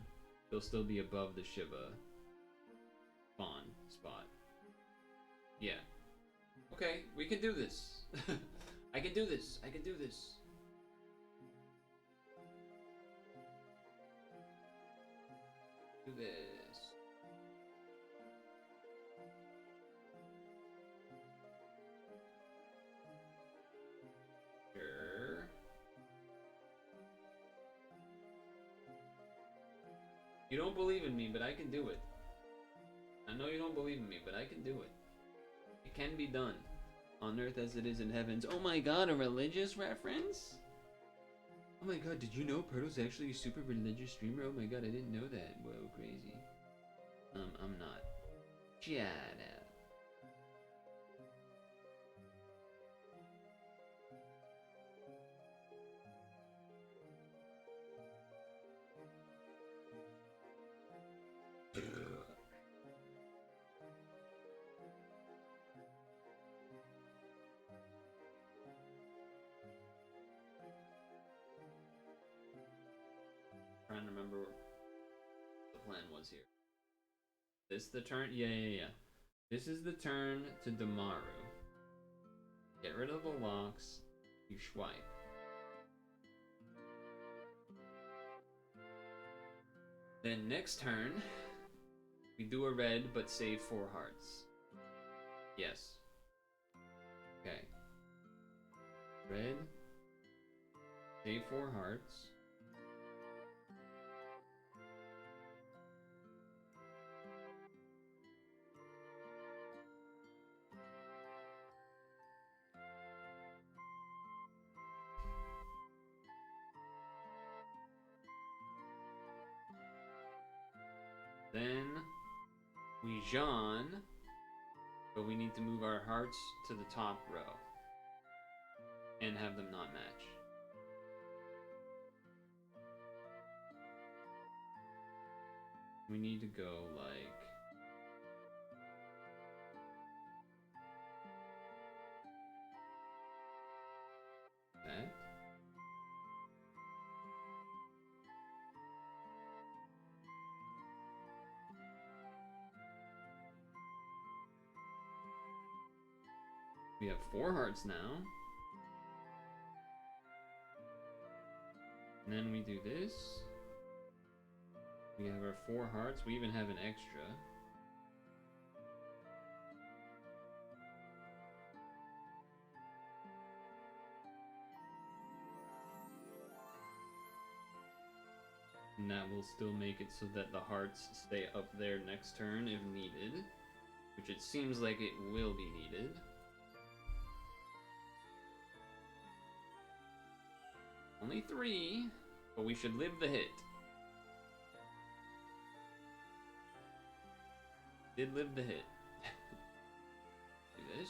they'll still be above the Shiva spawn spot. Yeah. Okay, we can do this. I can do this. I can do this. Do this. Sure. You don't believe in me, but I can do it. I know you don't believe in me, but I can do it. It can be done. On earth as it is in heavens. Oh my god, a religious reference? Oh my god, did you know Purtle's actually a super religious streamer? Oh my god, I didn't know that. Whoa, crazy. I'm not. Shut up. Trying to remember what the plan was here. This the turn? Yeah. This is the turn to Damaru. Get rid of the locks. You swipe. Then next turn, we do a red but save 4 hearts. Yes. Okay. Red. Save 4 hearts. Then we Jean, but we need to move our hearts to the top row and have them not match. We need to go like that. We have 4 hearts now. And then we do this. We have our 4 hearts. We even have an extra. And that will still make it so that the hearts stay up there next turn if needed. Which it seems like it will be needed. Only 3, but we should live the hit. Did live the hit. Do this.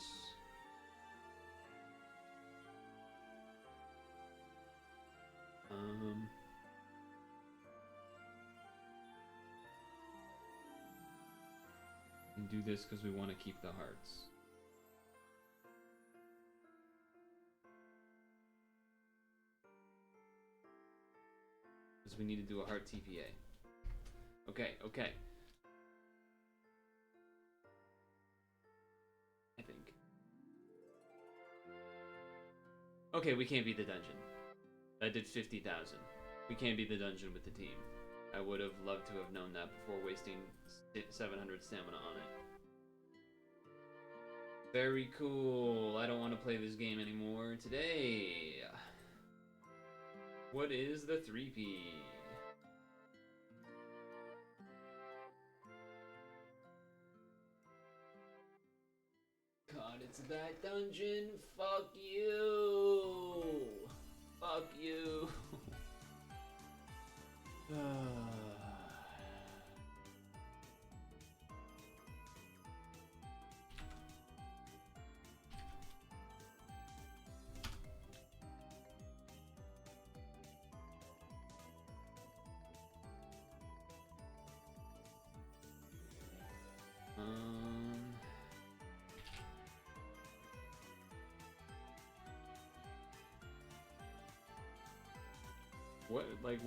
And do this because we want to keep the hearts. because we need to do a heart TPA. Okay, okay. I think. Okay, we can't beat the dungeon. I did 50,000. We can't beat the dungeon with the team. I would have loved to have known that before wasting 700 stamina on it. Very cool. I don't want to play this game anymore today. What is the 3P? God, it's that dungeon. Fuck you. Fuck you.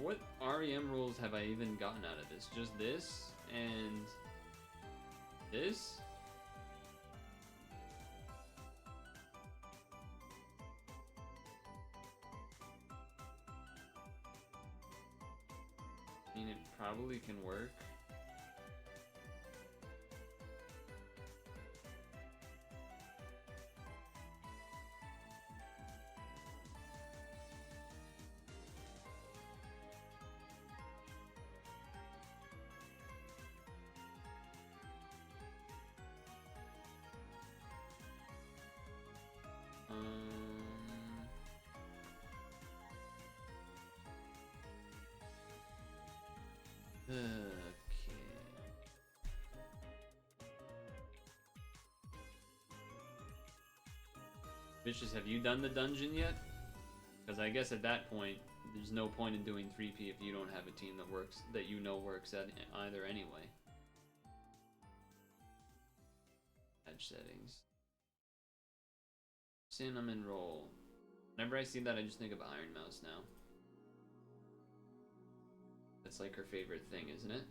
What REM rules have I even gotten out of this? Just this and this? I mean, it probably can work. Okay. Vicious, have you done the dungeon yet? Because I guess at that point, there's no point in doing 3P if you don't have a team that works, that you know works at either anyway. Edge settings. Cinnamon roll. Whenever I see that, I just think of Iron Mouse now. That's like her favorite thing, isn't it?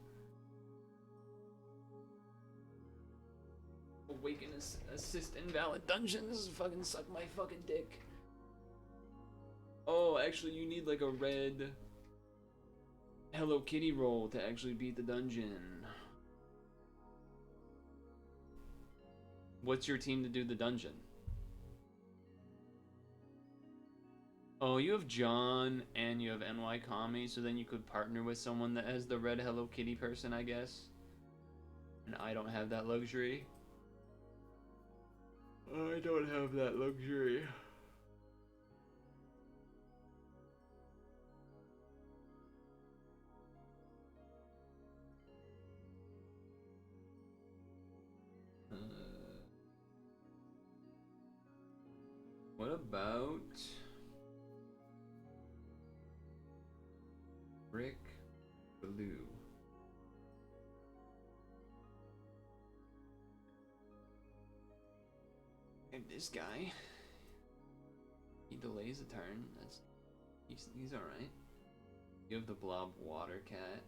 Awaken assist invalid dungeons. Fucking suck my fucking dick. Oh, actually, you need like a red Hello Kitty roll to actually beat the dungeon. What's your team to do the dungeon? Oh, you have John and you have NY Kami, so then you could partner with someone that has the red Hello Kitty person, I guess. And I don't have that luxury. I don't have that luxury. What about Brick Blue? And this guy, he delays a turn. He's all right. You have the Blob Water Cat.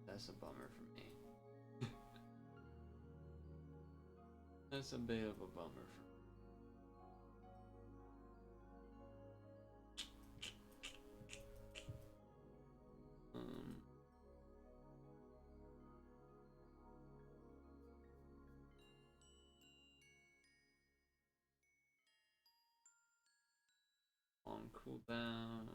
That's a bummer for me. That's a bit of a bummer for me. Long cooldown.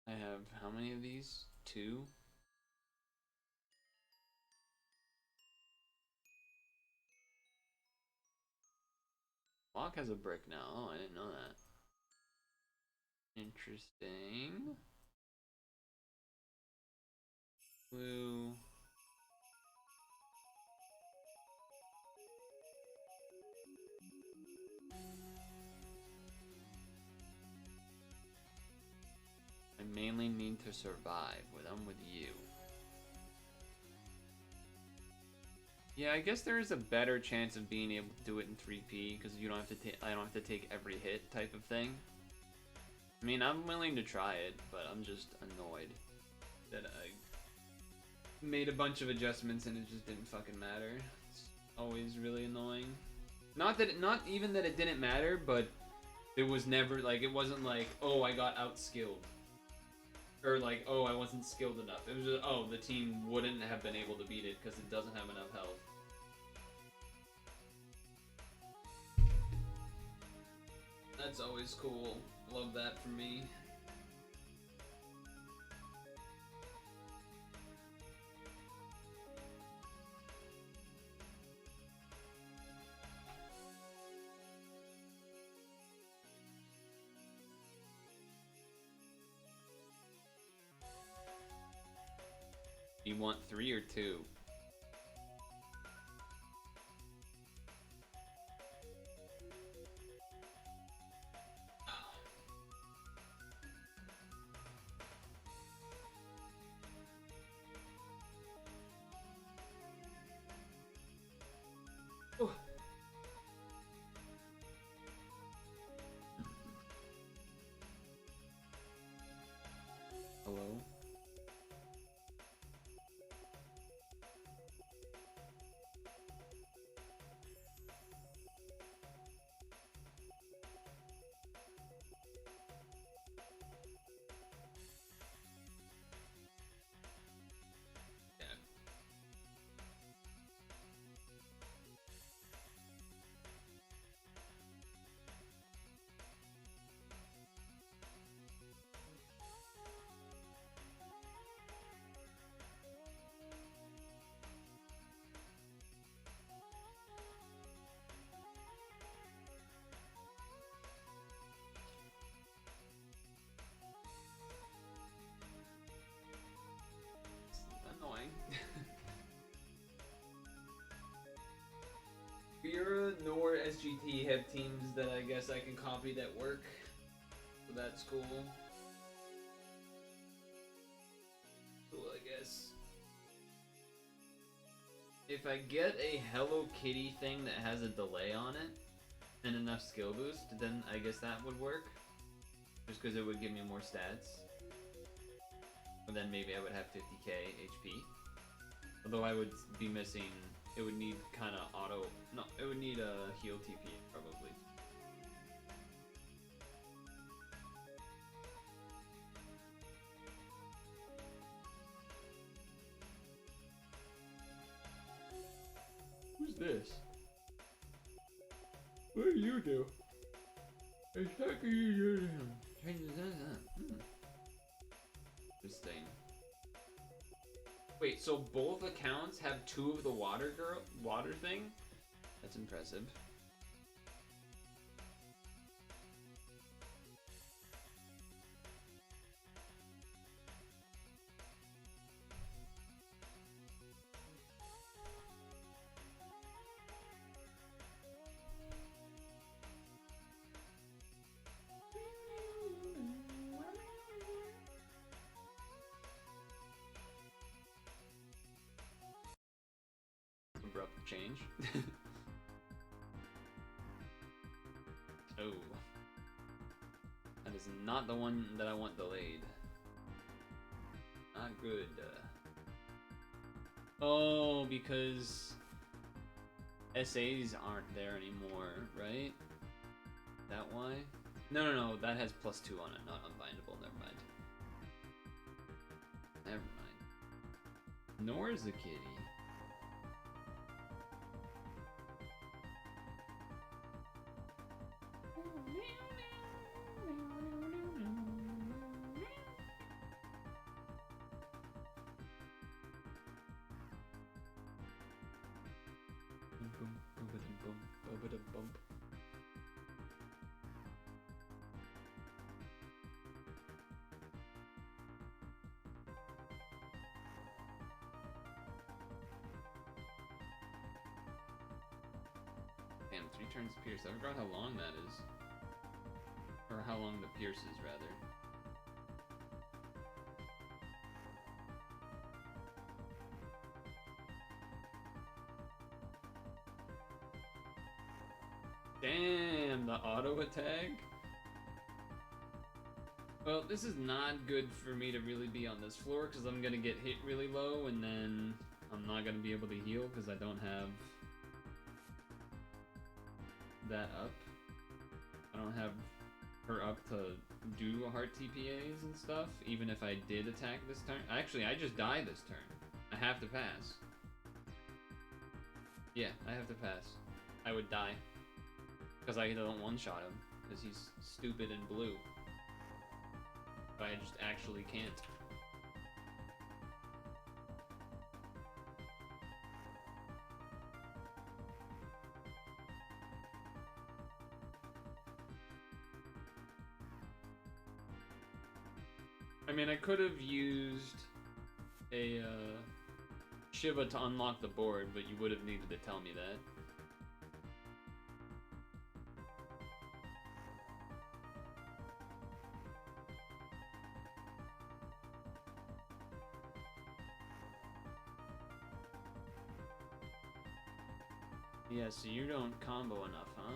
I have how many of these? 2? Lock has a brick now. Oh, I didn't know that. Interesting. Blue. I mainly need to survive when I'm with you. Yeah, I guess there is a better chance of being able to do it in 3P because you don't have to take. I don't have to take every hit type of thing. I mean, I'm willing to try it, but I'm just annoyed that I made a bunch of adjustments and it just didn't fucking matter. It's always really annoying. Not even that it didn't matter, but it was never like it wasn't like, oh, I got outskilled, or like, oh, I wasn't skilled enough. It was just, oh, the team wouldn't have been able to beat it because it doesn't have enough health. That's always cool. Love that for me. You want 3 or 2? Oh. Hello? Yeah. Annoying. Vera nor SGT have teams that I guess I can copy that work, so that's cool. Cool, I guess. If I get a Hello Kitty thing that has a delay on it and enough skill boost, then I guess that would work. Just because it would give me more stats. And then maybe I would have 50k HP. Although I would be missing, it would need kind of auto, no, it would need a heal TP probably. Who's this? What do you do? Exactly you do. Interesting. Wait, so both accounts have 2 of the water thing? That's impressive. Abrupt change. Oh. That is not the one that I want delayed. Not good. Oh, because SAs aren't there anymore, right? That why? No, that has +2 on it, not unbindable, never mind. Never mind. Nor is the kitty. Bump. Damn, 3 turns pierce. I forgot how long that is. Or how long the pierce is, rather. Damn, the auto attack. Well, this is not good for me to really be on this floor because I'm gonna get hit really low and then I'm not gonna be able to heal because I don't have that up. I don't have her up to do heart TPAs and stuff, even if I did attack this turn. Actually, I just die this turn. I have to pass. Yeah, I have to pass. I would die. Because I don't one-shot him, because he's stupid and blue. But I just actually can't. I mean, I could have used a Shiva to unlock the board, but you would have needed to tell me that. Yeah, so you don't combo enough, huh?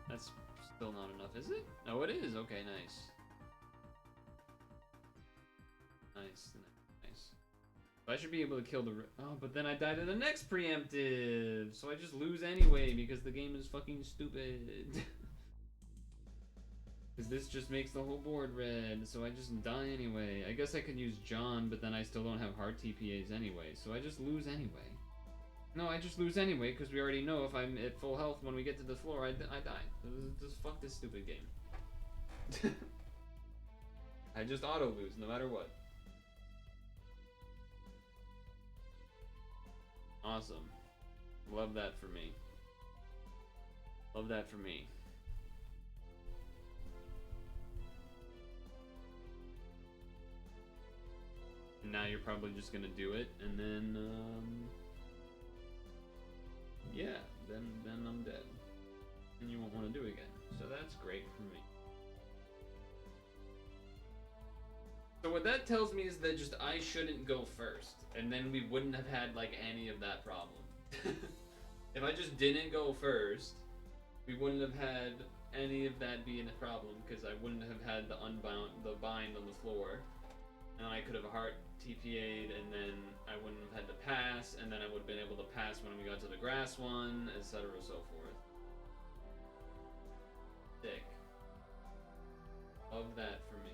That's still not enough, is it? Oh, it is. Okay, nice. Nice. So I should be able to kill the... Oh, but then I die to the next preemptive! So I just lose anyway because the game is fucking stupid. Because this just makes the whole board red, so I just die anyway. I guess I could use John, but then I still don't have hard TPAs anyway, so I just lose anyway. No, I just lose anyway, because we already know if I'm at full health when we get to the floor, I die. Just fuck this stupid game. I just auto-lose, no matter what. Awesome. Love that for me. Love that for me. And now you're probably just gonna do it, and then, yeah, then I'm dead. And you won't want to do it again. So that's great for me. So what that tells me is that just I shouldn't go first, and then we wouldn't have had like any of that problem. If I just didn't go first, we wouldn't have had any of that being a problem because I wouldn't have had the bind on the floor, and I could have heart TPA'd, and then I wouldn't have had to pass, and then I would have been able to pass when we got to the grass one, etc. so forth. Sick. Love that for me.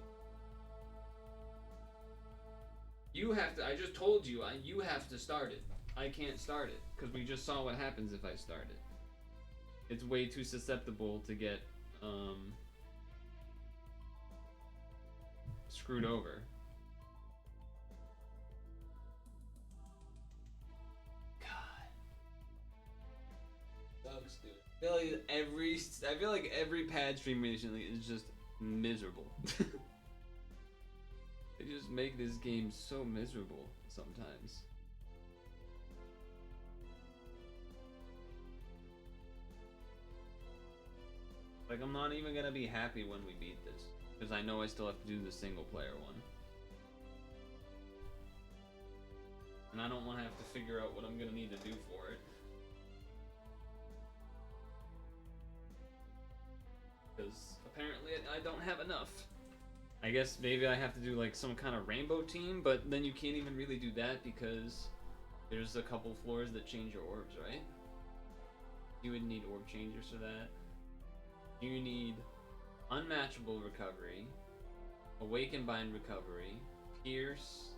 You have to, I just told you, you have to start it. I can't start it, because we just saw what happens if I start it. It's way too susceptible to get, screwed over. Sucks, dude. I feel like every pad stream recently is just miserable. They just make this game so miserable sometimes. Like, I'm not even gonna be happy when we beat this, because I know I still have to do the single player one. And I don't want to have to figure out what I'm gonna need to do for it. Because apparently I don't have enough. I guess maybe I have to do like some kind of rainbow team, but then you can't even really do that because there's a couple floors that change your orbs, right? You would need orb changers for that. You need unmatchable recovery, awaken bind recovery, pierce,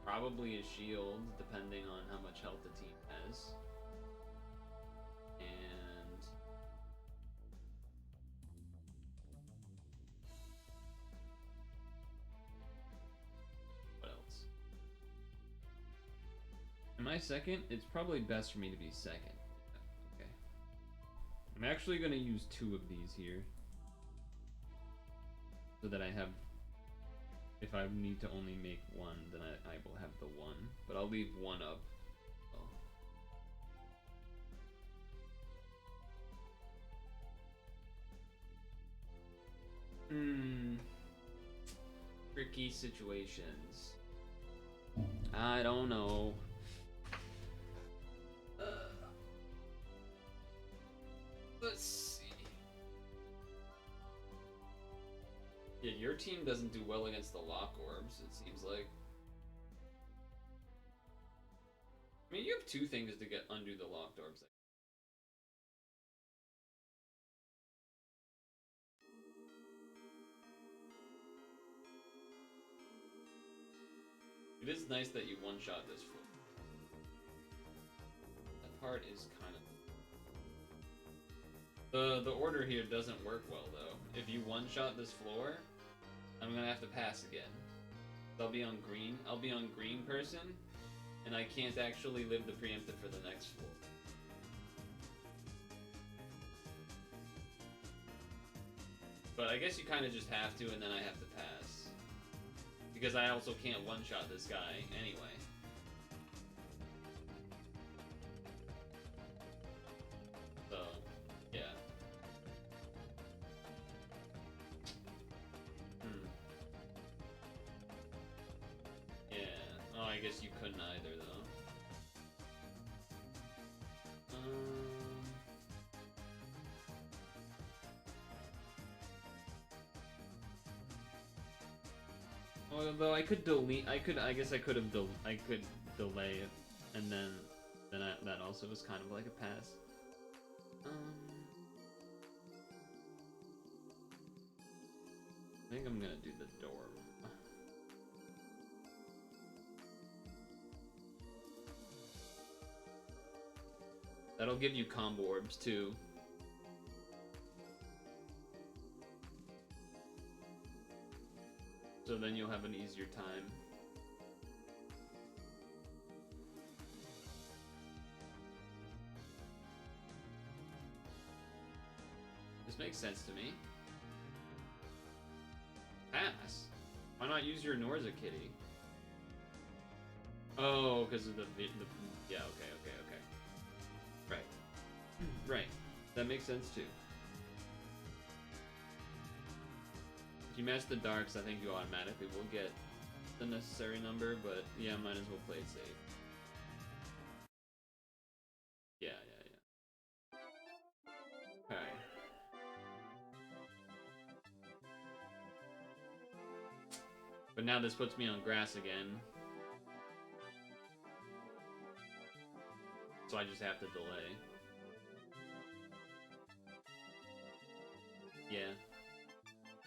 probably a shield depending on how much health the team has. And what else? Am I second? It's probably best for me to be second. Okay. I'm actually going to use 2 of these here so that I have, if I need to only make 1, then I will have the 1, but I'll leave 1 up. Tricky situations. I don't know. Let's see. Yeah, your team doesn't do well against the lock orbs, it seems like. I mean, you have 2 things to get under the locked orbs. It is nice that you one-shot this floor. That part is kind of... The order here doesn't work well, though. If you one-shot this floor, I'm gonna have to pass again. I'll be on green. I'll be on green person, and I can't actually live the preemptive for the next floor. But I guess you kind of just have to, and then I have to pass. Because I also can't one-shot this guy anyway. So, yeah. Yeah. Oh, I guess you couldn't either, though. Although I could delete, I guess I could have delay it, and then that also was kind of like a pass. I think I'm gonna do the door. That'll give you combo orbs too. So then you'll have an easier time. This makes sense to me. Pass. Why not use your Norza kitty? Oh, because of the yeah. Okay. Right. Right. That makes sense too. If you match the darks, I think you automatically will get the necessary number, but yeah, might as well play it safe. Yeah. Alright. But now this puts me on grass again. So I just have to delay. Yeah.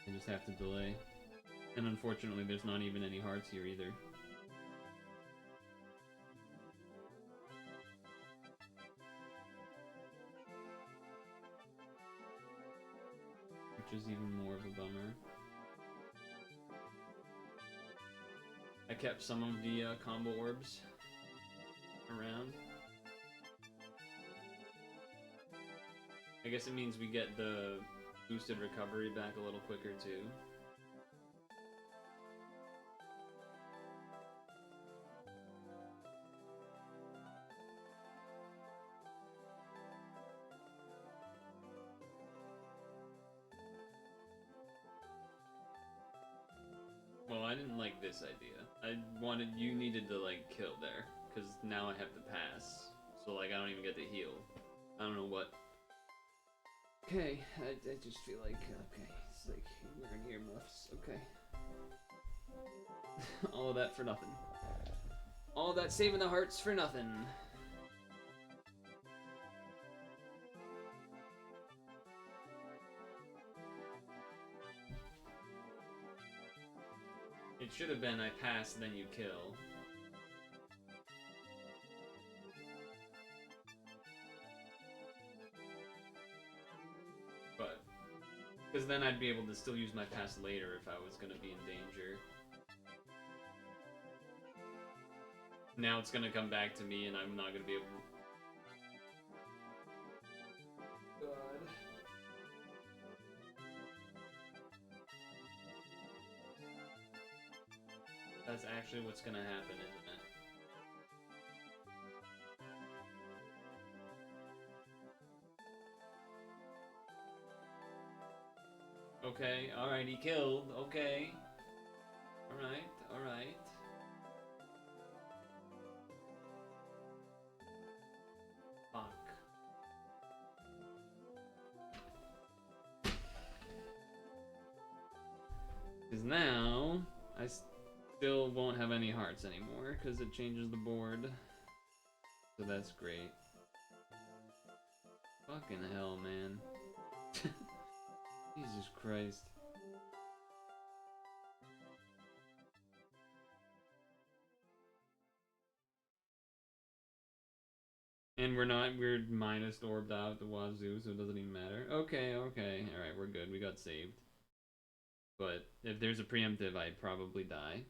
I just have to delay. And unfortunately, there's not even any hearts here either. Which is even more of a bummer. I kept some of the combo orbs around. I guess it means we get the boosted recovery back a little quicker too. Well, I didn't like this idea. You needed to like kill there, because now I have to pass. So like I don't even get to heal. I don't know what. Okay, I just feel like, okay, it's like wearing earmuffs, okay. All of that for nothing. All of that saving the hearts for nothing. It should have been I pass, then you kill. But, because then I'd be able to still use my pass later if I was going to be in danger. Now it's going to come back to me and I'm not going to be able to... God. That's actually what's going to happen, isn't it? Okay, alright, he killed, okay. Alright. Because now, I still won't have any hearts anymore, because it changes the board. So that's great. Fucking hell, man. Jesus Christ. And we're minus orbed out the wazoo, so it doesn't even matter. Okay. Alright, we're good. We got saved. But if there's a preemptive, I'd probably die.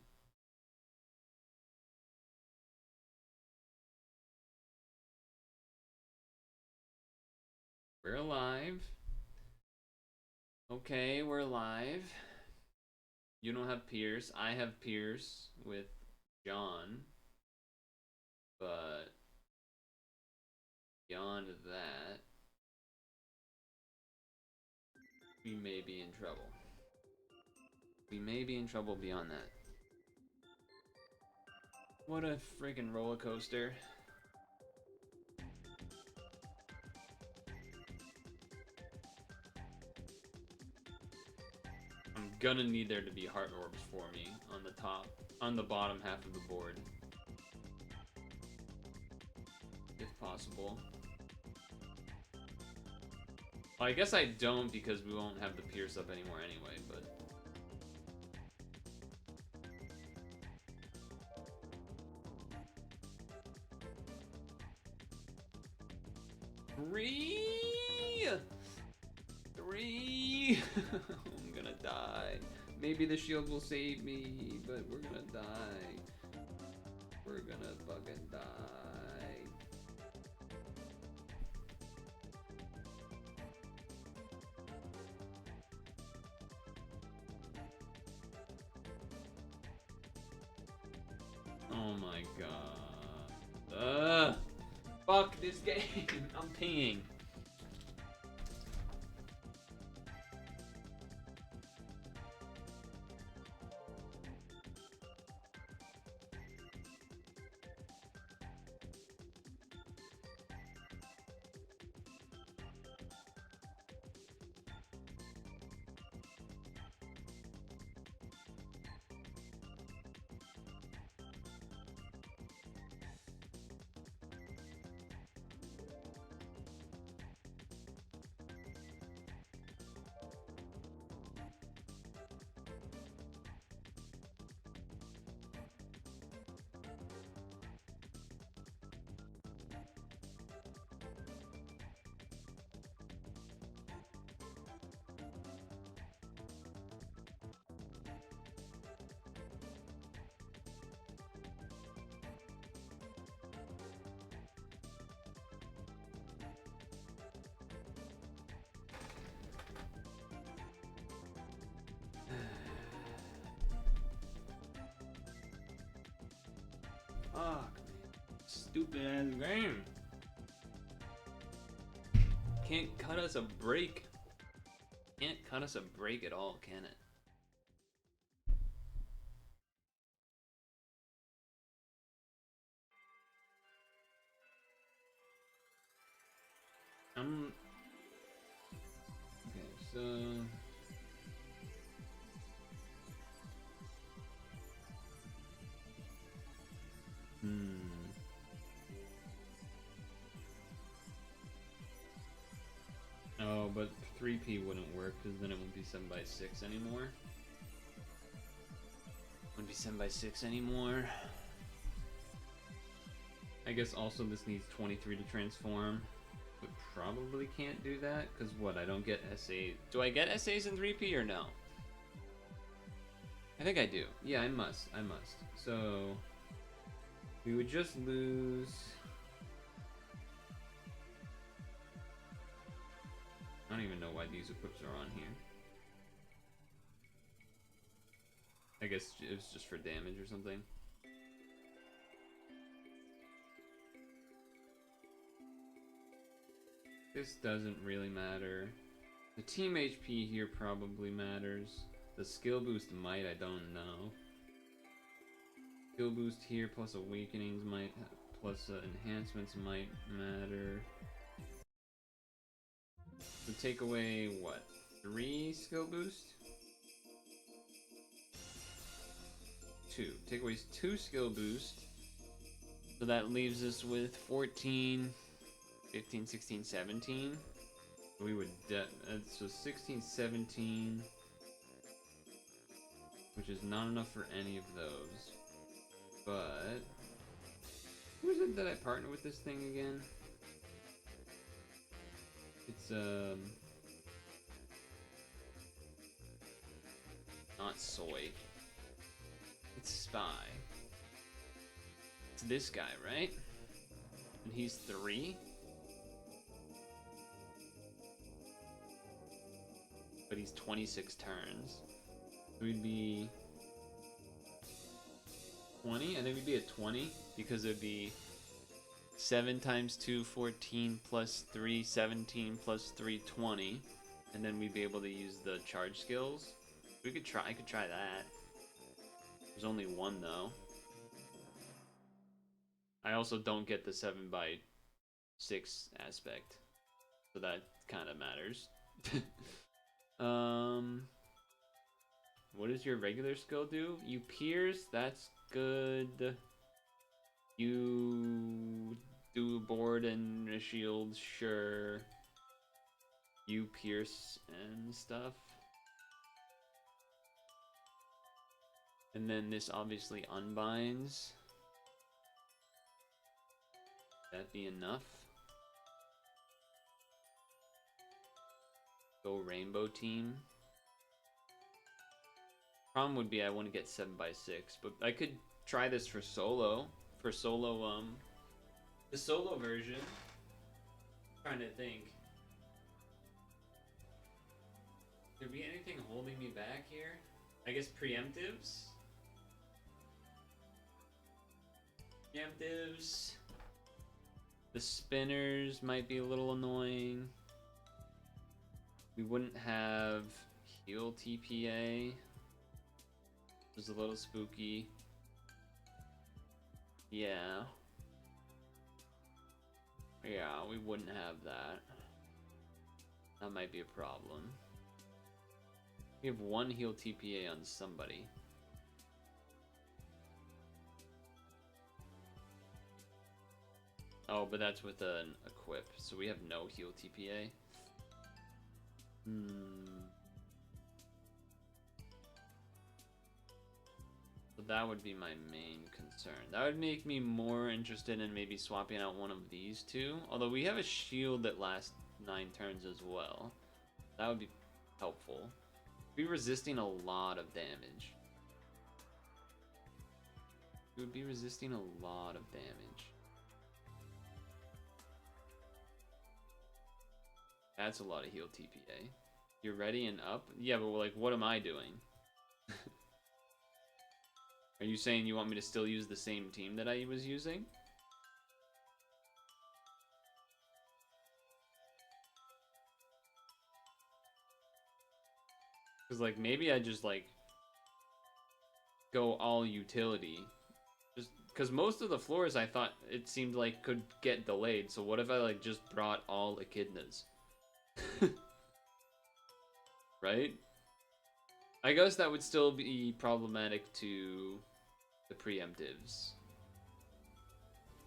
We're alive. Okay, we're alive. You don't have Pierce. I have Pierce with John. But beyond that, we may be in trouble. We may be in trouble beyond that. What a freaking roller coaster. I'm gonna need there to be heart orbs for me on the bottom half of the board. If possible. Well, I guess I don't because we won't have the Pierce up anymore anyway, but... Three! I'm gonna die. Maybe the shield will save me, but we're gonna die. We're gonna fucking die. Oh my god. Fuck this game. I'm peeing. Fuck, stupid ass game. Can't cut us a break. Can't cut us a break at all, can it? Okay, so oh, but 3P wouldn't work because then it won't be 7x6 anymore. Wouldn't be 7x6 anymore. I guess also this needs 23 to transform. But probably can't do that because what? I don't get SA. Do I get SAs in 3P or no? I think I do. Yeah, I must. So we would just lose. I don't even know why these equips are on here. I guess it was just for damage or something. This doesn't really matter. The team HP here probably matters. The skill boost might, I don't know. Skill boost here plus awakenings might, plus enhancements might matter. So take away, what, 3 skill boost? 2. Take away 2 skill boost. So that leaves us with 14, 15, 16, 17. We would so 16, 17, which is not enough for any of those. But who is it that I partner with this thing again? It's not soy. It's spy. It's this guy, right? And he's 3. But he's 26 turns. So we'd be 20? I think we'd be at 20 because it'd be 7 times 2, 14 plus 3, 17 plus 3, 20. And then we'd be able to use the charge skills. I could try that. There's only 1 though. I also don't get the 7x6 aspect. So that kind of matters. What does your regular skill do? You pierce, that's good. You do a board and a shield, sure. You pierce and stuff. And then this obviously unbinds. That be enough? Go rainbow team. Problem would be I want to get 7x6, but I could try this for solo. For solo, the solo version. I'm trying to think. Could there be anything holding me back here? I guess preemptives. Preemptives. The spinners might be a little annoying. We wouldn't have heal TPA. It was a little spooky. Yeah. Yeah, we wouldn't have that. That might be a problem. We have 1 heal TPA on somebody. Oh, but that's with an equip, so we have no heal TPA. So that would be my main concern. That would make me more interested in maybe swapping out one of these two. Although we have a shield that lasts 9 turns as well. That would be helpful. We'd be resisting a lot of damage. We would be resisting a lot of damage. That's a lot of heal TPA. You're ready and up? Yeah, but like, what am I doing? Are you saying you want me to still use the same team that I was using? Because like, maybe I just like go all utility. Just because most of the floors I thought it seemed like could get delayed. So what if I like just brought all echidnas? Right? I guess that would still be problematic to the preemptives.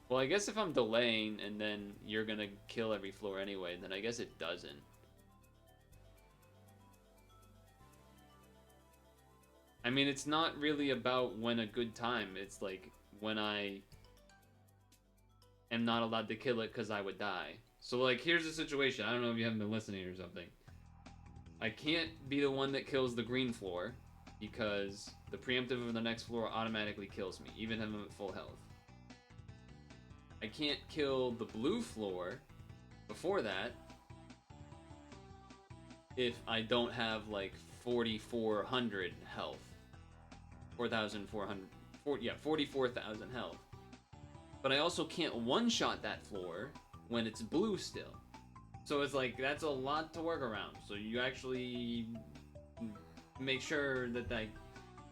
Well, I guess if I'm delaying and then you're gonna kill every floor anyway, then I guess it doesn't. I mean, it's not really about when a good time. It's like when I am not allowed to kill it because I would die. So like, here's the situation. I don't know if you haven't been listening or something. I can't be the one that kills the green floor because the preemptive of the next floor automatically kills me, even if I'm at full health. I can't kill the blue floor before that if I don't have like 4,400 health. 4,400, 44,000 health. But I also can't one-shot that floor when it's blue still. So it's like, that's a lot to work around. So you actually make sure that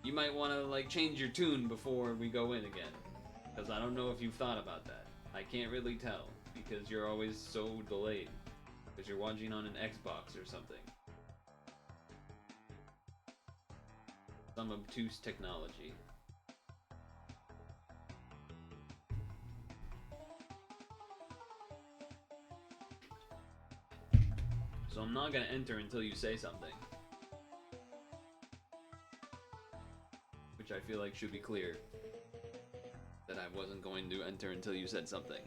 you might want to like change your tune before we go in again. Because I don't know if you've thought about that. I can't really tell because you're always so delayed. Because you're watching on an Xbox or something. Some obtuse technology. So I'm not gonna enter until you say something. Which I feel like should be clear. That I wasn't going to enter until you said something.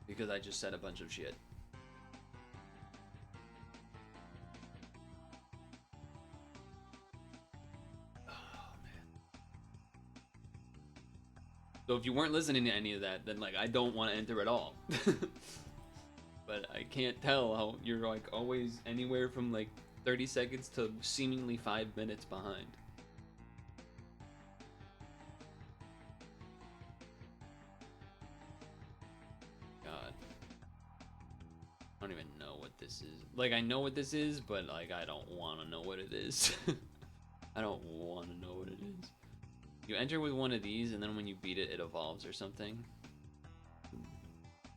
Because I just said a bunch of shit. Oh, man. So if you weren't listening to any of that, then like I don't want to enter at all. But I can't tell how you're like always anywhere from like 30 seconds to seemingly 5 minutes behind. God. I don't even know what this is. Like, I know what this is, but like I don't want to know what it is. I don't want to know what it is. You enter with one of these, and then when you beat it, it evolves or something.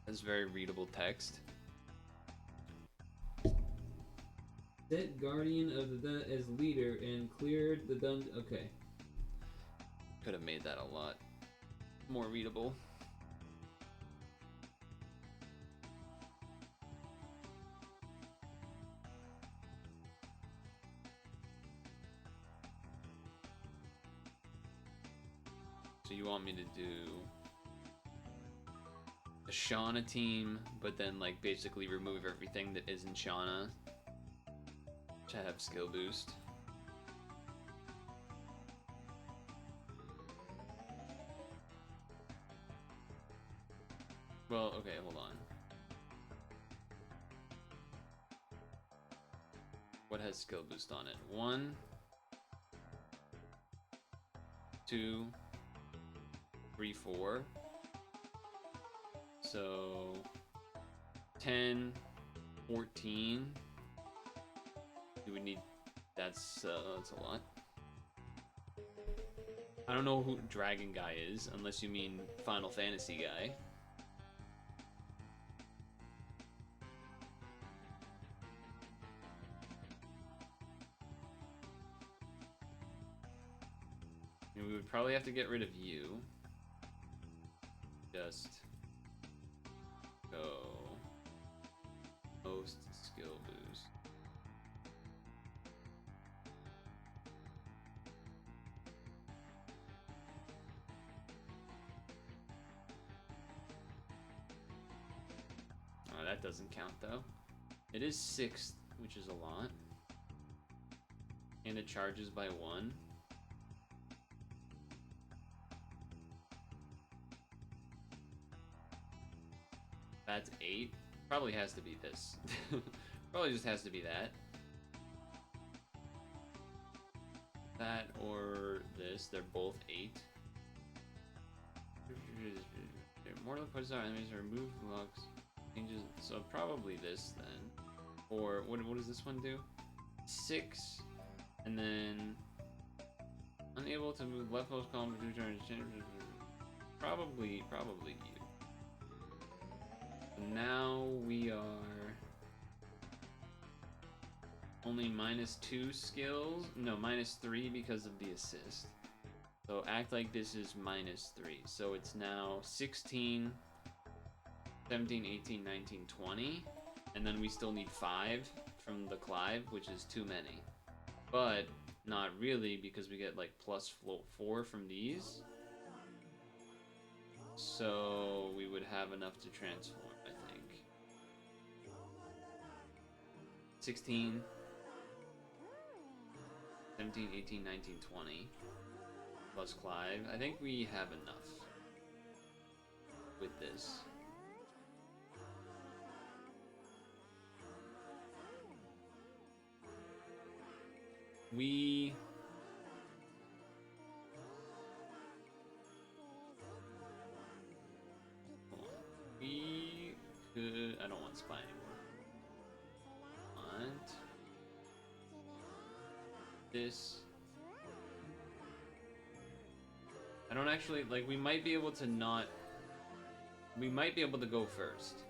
That's very readable text. Set Guardian of the Dungeon as leader and cleared the dungeon. Okay. Could have made that a lot more readable. So you want me to do a Shauna team, but then like basically remove everything that isn't Shauna to have skill boost. Well, okay, hold on. What has skill boost on it? 1, 2, 3, 4. So 10, 14. Do we need? That's a lot. I don't know who Dragon Guy is, unless you mean Final Fantasy guy. And we would probably have to get rid of you. Just go most skill boost. Oh, that doesn't count though. It is 6th, which is a lot. And it charges by 1. That's 8. Probably has to be this. Probably just has to be that. That or this. They're both 8. Mortal puts our enemies or remove blocks. Changes. So probably this then. Or what does this one do? 6. And then unable to move left most column for 2 turns. Probably you. Now we are only -2 skills. No, -3 because of the assist. So act like this is -3. So it's now 16, 17, 18, 19, 20. And then we still need 5 from the Clive, which is too many. But not really, because we get like +4 from these. So we would have enough to transform, I think. 16, 17, 18, 19, 20. Plus Clive. I think we have enough with this. We could. I don't want spy anymore. Want this. I don't actually like. We might be able to not. We might be able to go first.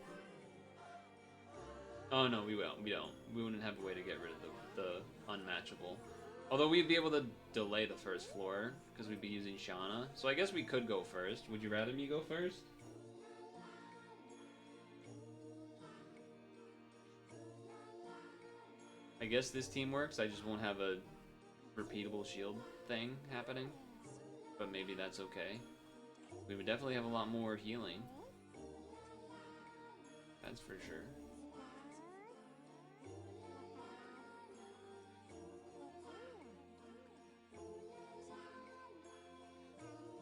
Oh no, we won't. We don't. We wouldn't have a way to get rid of the unmatchable. Although we'd be able to delay the first floor because we'd be using Shauna. So I guess we could go first. Would you rather me go first? I guess this team works. I just won't have a repeatable shield thing happening. But maybe that's okay. We would definitely have a lot more healing. That's for sure.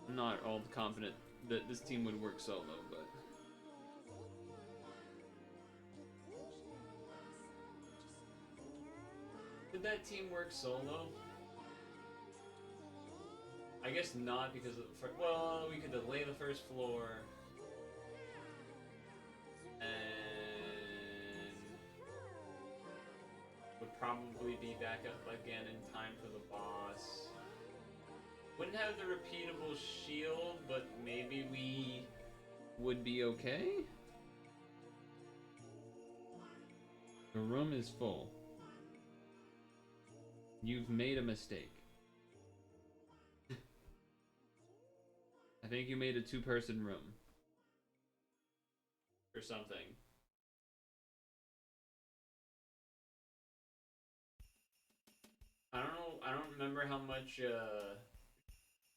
I'm not all confident that this team would work solo, but... Did that team work solo? I guess not because of the well, we could delay the first floor. And would probably be back up again in time for the boss. Wouldn't have the repeatable shield, but maybe we would be okay? The room is full. You've made a mistake. I think you made a two-person room. Or something. I don't know, I don't remember how much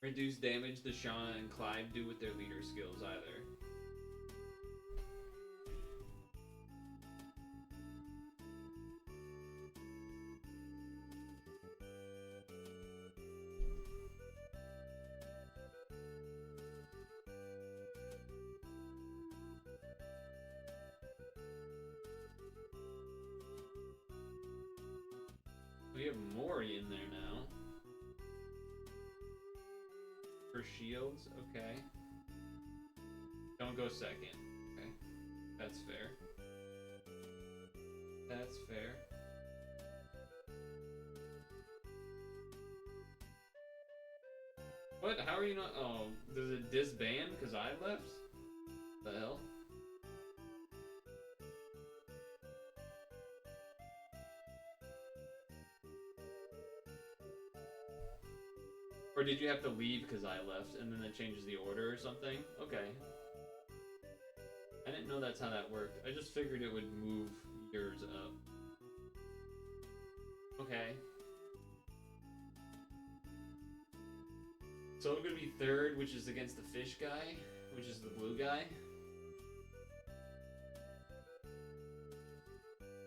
reduced damage the Shauna and Clive do with their leader skills either. We have Mori in there now. For shields, okay. Don't go second. Okay. That's fair. That's fair. What? How are you not? Oh, does it disband because I left? The hell? Or did you have to leave because I left and then it changes the order or something? Okay. I didn't know that's how that worked. I just figured it would move yours up. Okay. So I'm gonna be third, which is against the fish guy, which is the blue guy.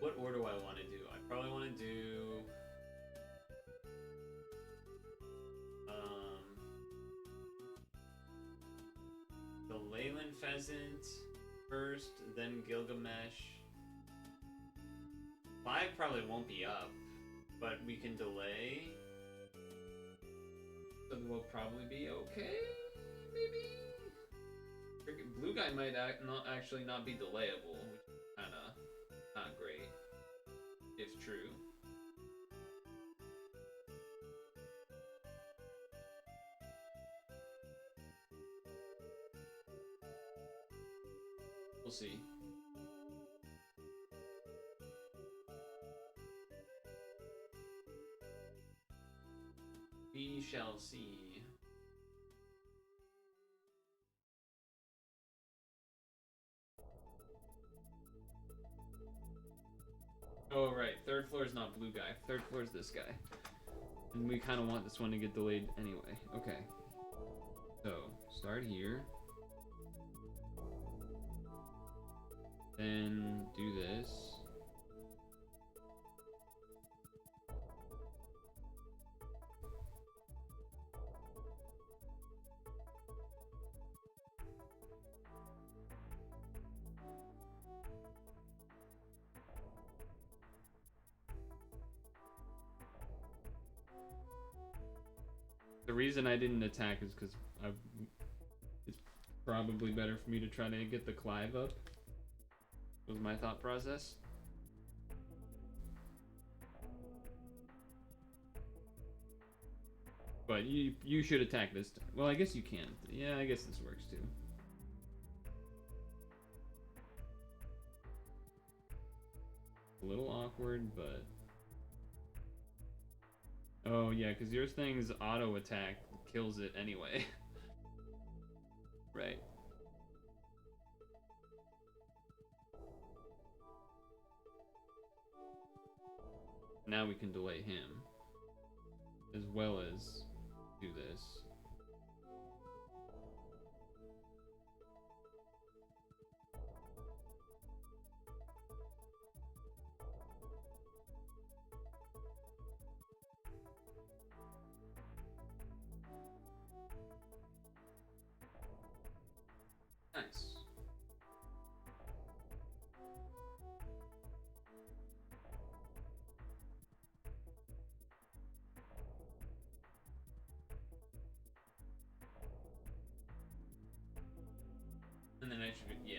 What order do I want to do? I probably want to do... the Leyland Pheasant first, then Gilgamesh. 5 probably won't be up, but we can delay. So we'll probably be okay, maybe? Freaking blue guy might actually not be delayable, which is kinda not great, if true. We'll see. We shall see. Oh, right. Third floor is not blue guy. Third floor is this guy. And we kind of want this one to get delayed anyway. Okay. So, start here. Then do this. The reason I didn't attack is because it's probably better for me to try to get the Clive up. Was my thought process. But you should attack this time. Well, I guess you can. Yeah, I guess this works too. A little awkward, but... Oh, yeah, because your thing's auto attack kills it anyway. Right. Now we can delay him, as well as do this. Nice. And then I should, yeah.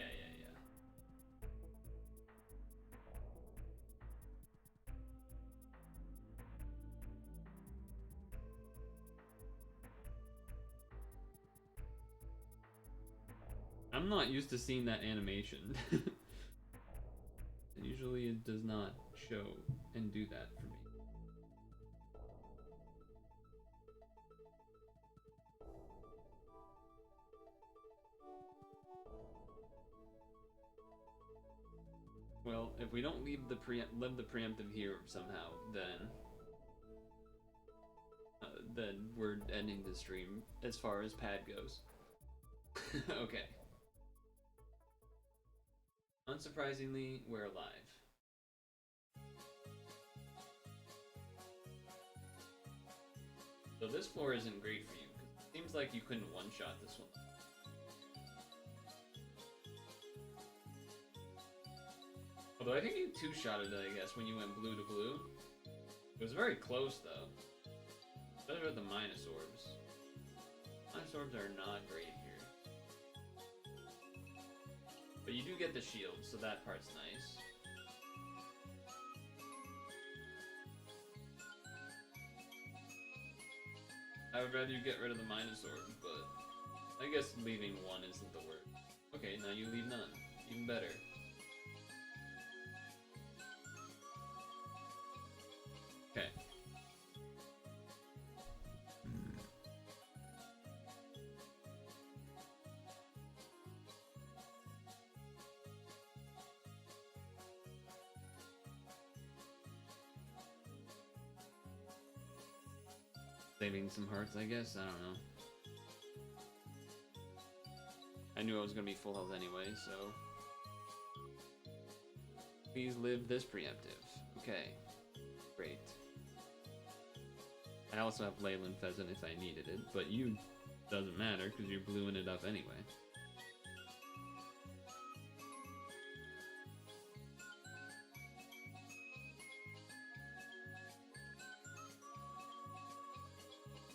I'm not used to seeing that animation. Usually it does not show and do that for me. Well, if we don't leave the preemptive here somehow, then we're ending the stream as far as pad goes. Okay. Unsurprisingly, we're alive. So this floor isn't great for you, because it seems like you couldn't one-shot this one. Although I think you two-shotted it, I guess, when you went blue to blue. It was very close, though. Better with the minus orbs. Minus orbs are not great here. But you do get the shield, so that part's nice. I would rather you get rid of the minus orbs, but I guess leaving one isn't the worst. Okay, now you leave none. Even better. Okay. Saving some hearts, I guess? I don't know. I knew I was gonna be full health anyway, so... Please live this preemptive. Okay. Great. I also have Leyland Pheasant if I needed it, but you... doesn't matter, because you're bluing it up anyway.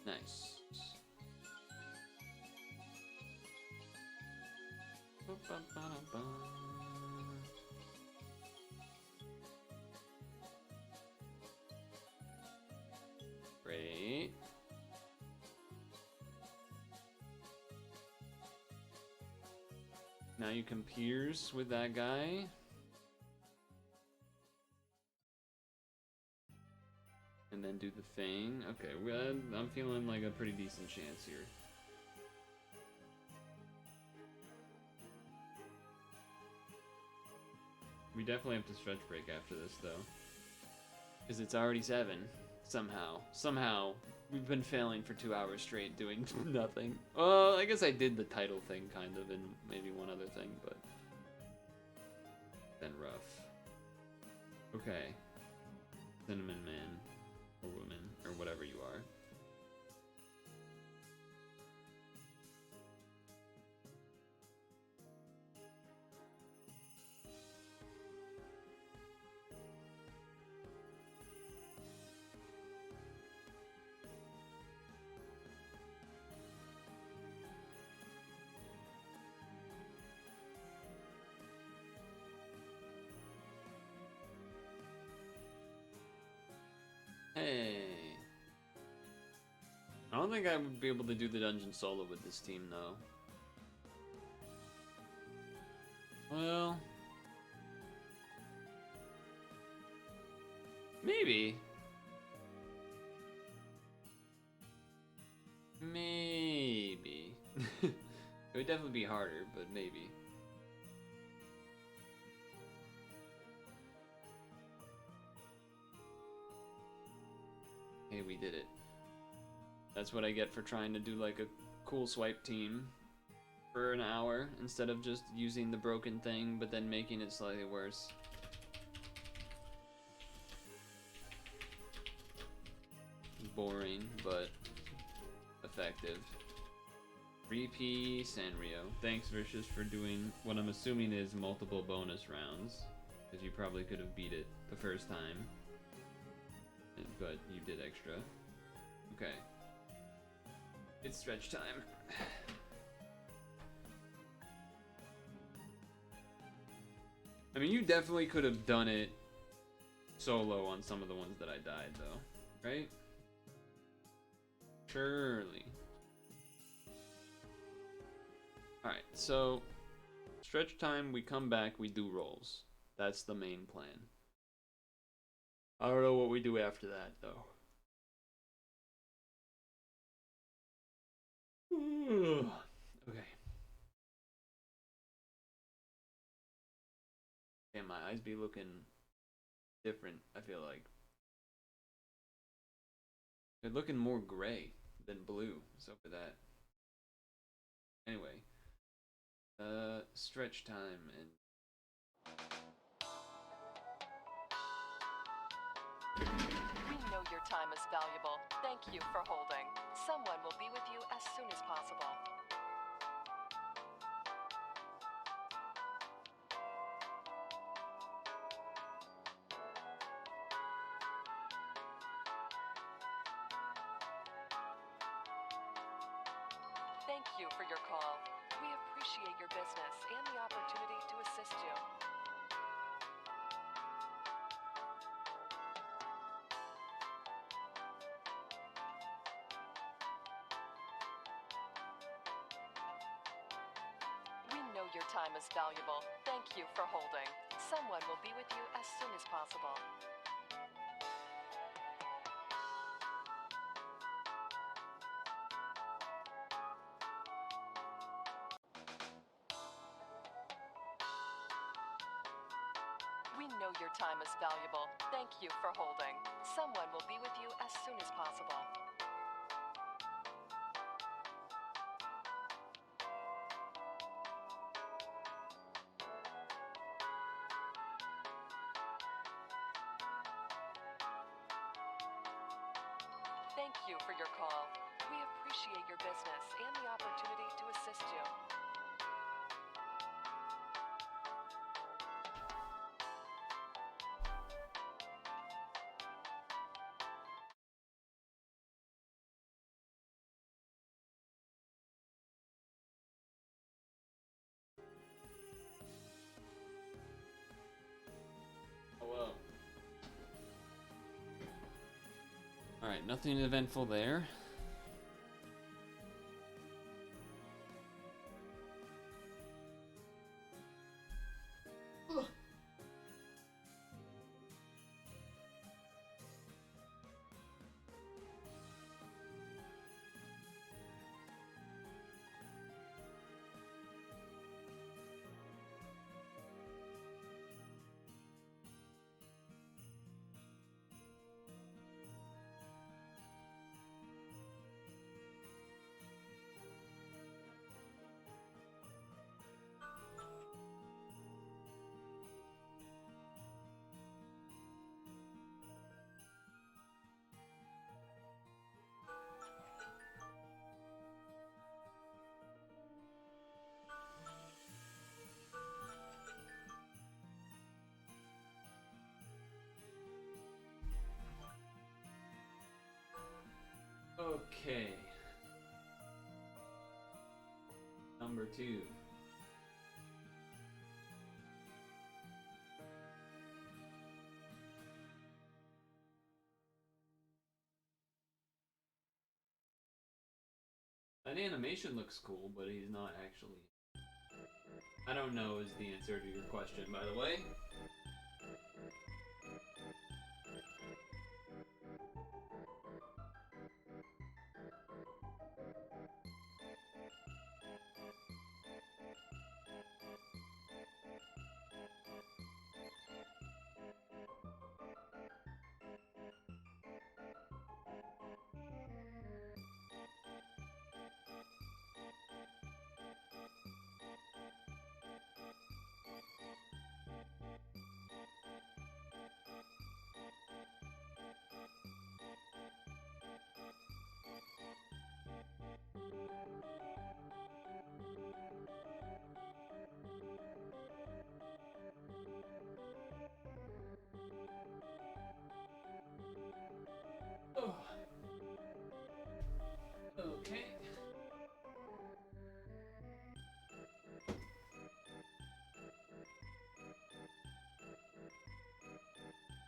Nice. Great. Now you can pierce with that guy. And then do the thing. Okay, I'm feeling like a pretty decent chance here. We definitely have to stretch break after this, though. Because it's already 7. Somehow, we've been failing for 2 hours straight doing nothing. Well, I guess I did the title thing, kind of, and maybe one other thing, but... then rough. Okay. Cinnamon Man. Or woman, or whatever you are. Hey. I don't think I would be able to do the dungeon solo with this team, though. Well... maybe. Maybe. It would definitely be harder, but maybe. we did it. That's what I get for trying to do like a cool swipe team for an hour instead of just using the broken thing but then making it slightly worse. Boring, but effective. 3P Sanrio. Thanks, Vicious, for doing what I'm assuming is multiple bonus rounds, because you probably could have beat it the first time, but you did extra. Okay. It's stretch time. I mean, you definitely could have done it solo on some of the ones that I died, though, right? Surely. Alright, so stretch time, we come back, we do rolls. That's the main plan. I don't know what we do after that, though. Okay. Damn, my eyes be looking different, I feel like. They're looking more gray than blue. What's up with that? Anyway. Stretch time and... We know your time is valuable. Thank you for holding. Someone will be with you as soon as possible. Thank you for your call. We appreciate your business and the opportunity to assist you. We know your time is valuable. Thank you for holding. Someone will be with you as soon as possible. We know your time is valuable. Thank you for holding. Someone will be with you as soon as possible. Thank you for your call. We appreciate your business and the opportunity to assist you. Hello. Alright, nothing eventful there. Okay. Number 2. That animation looks cool, but he's not actually. I don't know is the answer to your question, by the way.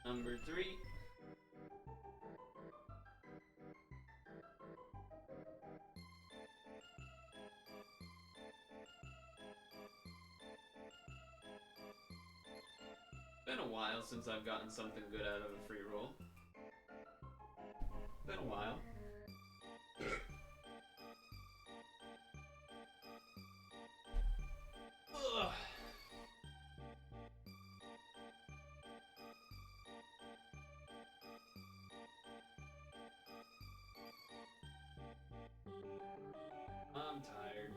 Number 3. Been a while since I've gotten something good out of a free roll. Been a while. Ugh. I'm tired.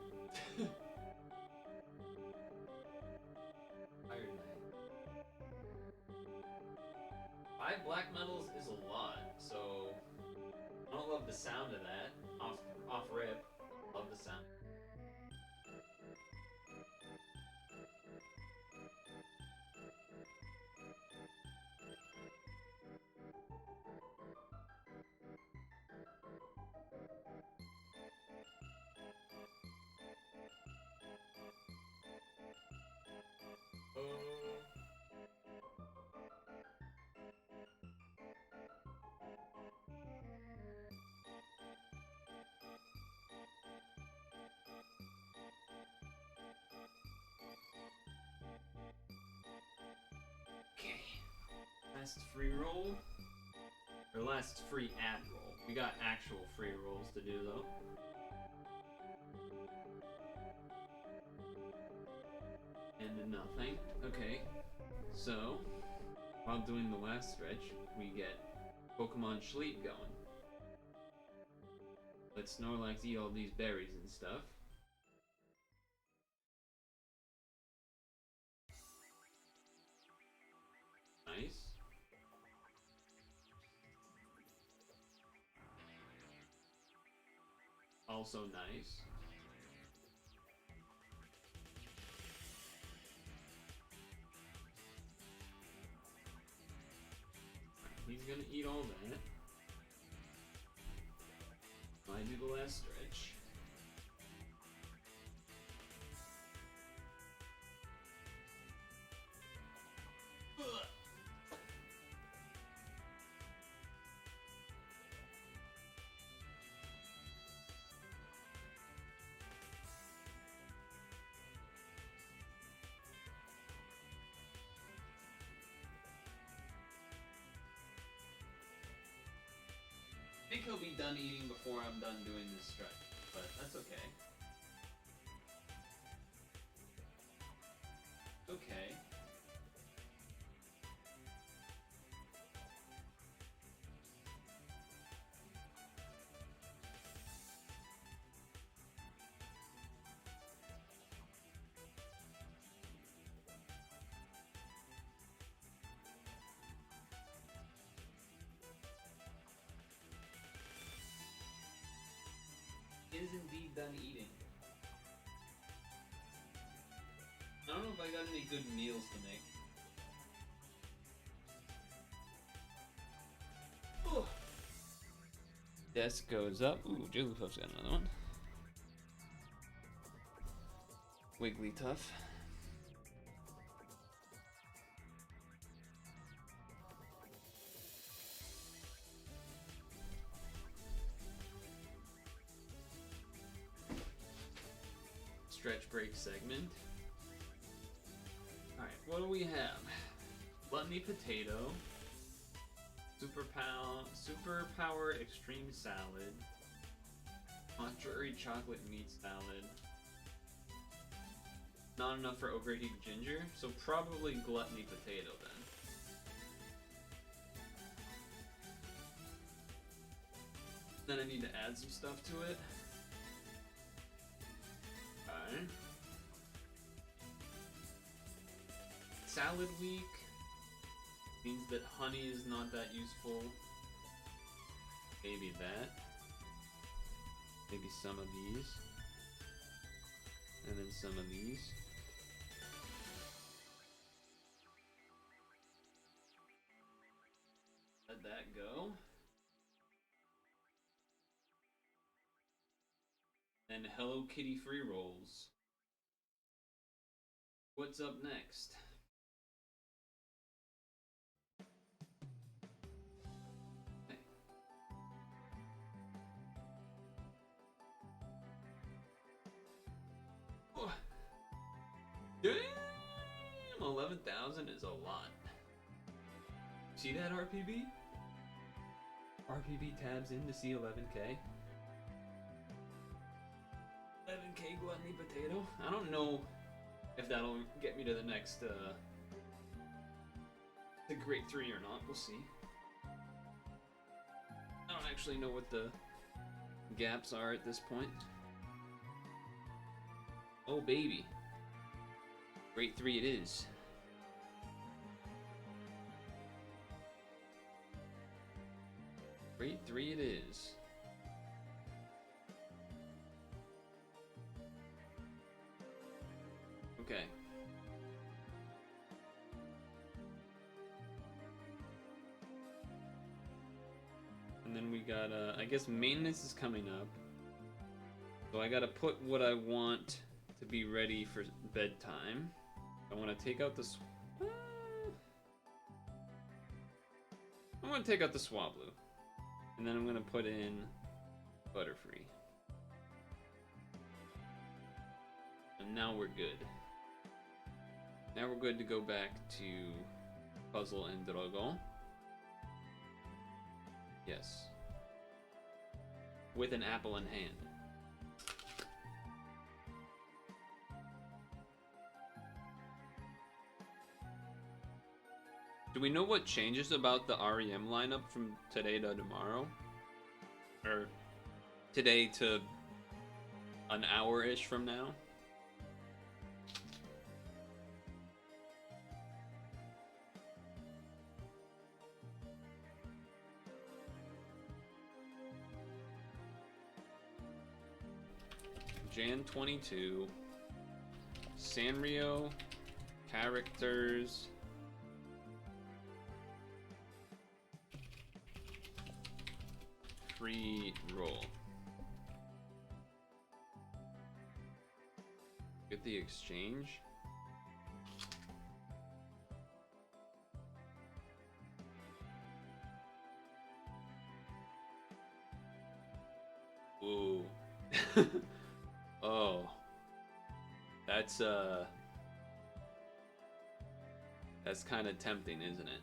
Tired man. 5 black medals is a lot, so I don't love the sound of that. Off rip. Love the sound. Okay. Last free roll. Or last free ad roll. We got actual free rolls to do though. And nothing. Okay. So, while doing the last stretch, we get Pokemon Sleep going. Let Snorlax eat all these berries and stuff. Nice. Also nice. He's gonna eat all that. I do the last stretch. Ugh. I think he'll be done eating before I'm done doing this stretch, but that's okay. Okay. Is indeed done eating. I don't know if I got any good meals to make. Ooh. Desk goes up. Ooh, Jigglypuff's got another one. Wigglytuff. Stretch break segment. Alright, what do we have? Gluttony Potato. Superpower Extreme Salad. Contrary Chocolate Meat Salad. Not enough for overheated ginger, so probably Gluttony Potato then. Then I need to add some stuff to it. Okay. Salad week means that honey is not that useful. Maybe that. Maybe some of these. And then some of these. Let that go. And Hello Kitty free rolls. What's up next? 11,000 is a lot. See that RPB? RPB tabs in to see 11k. 11k gluttony potato. I don't know if that'll get me to the next, the grade 3 or not. We'll see. I don't actually know what the gaps are at this point. Oh baby. Grade 3 it is. Grade 3 it is. Okay. And then we got, I guess maintenance is coming up. So I gotta put what I want to be ready for bedtime. I want to take out the I want to take out the Swablu. And then I'm going to put in Butterfree. And now we're good. Now we're good to go back to Puzzle and Drogo. Yes. With an apple in hand. Do we know what changes about the REM lineup from today to tomorrow? Or today to an hour-ish from now? Jan 22. Sanrio. Characters. Free roll. Get the exchange. Ooh. Oh. That's kind of tempting, isn't it?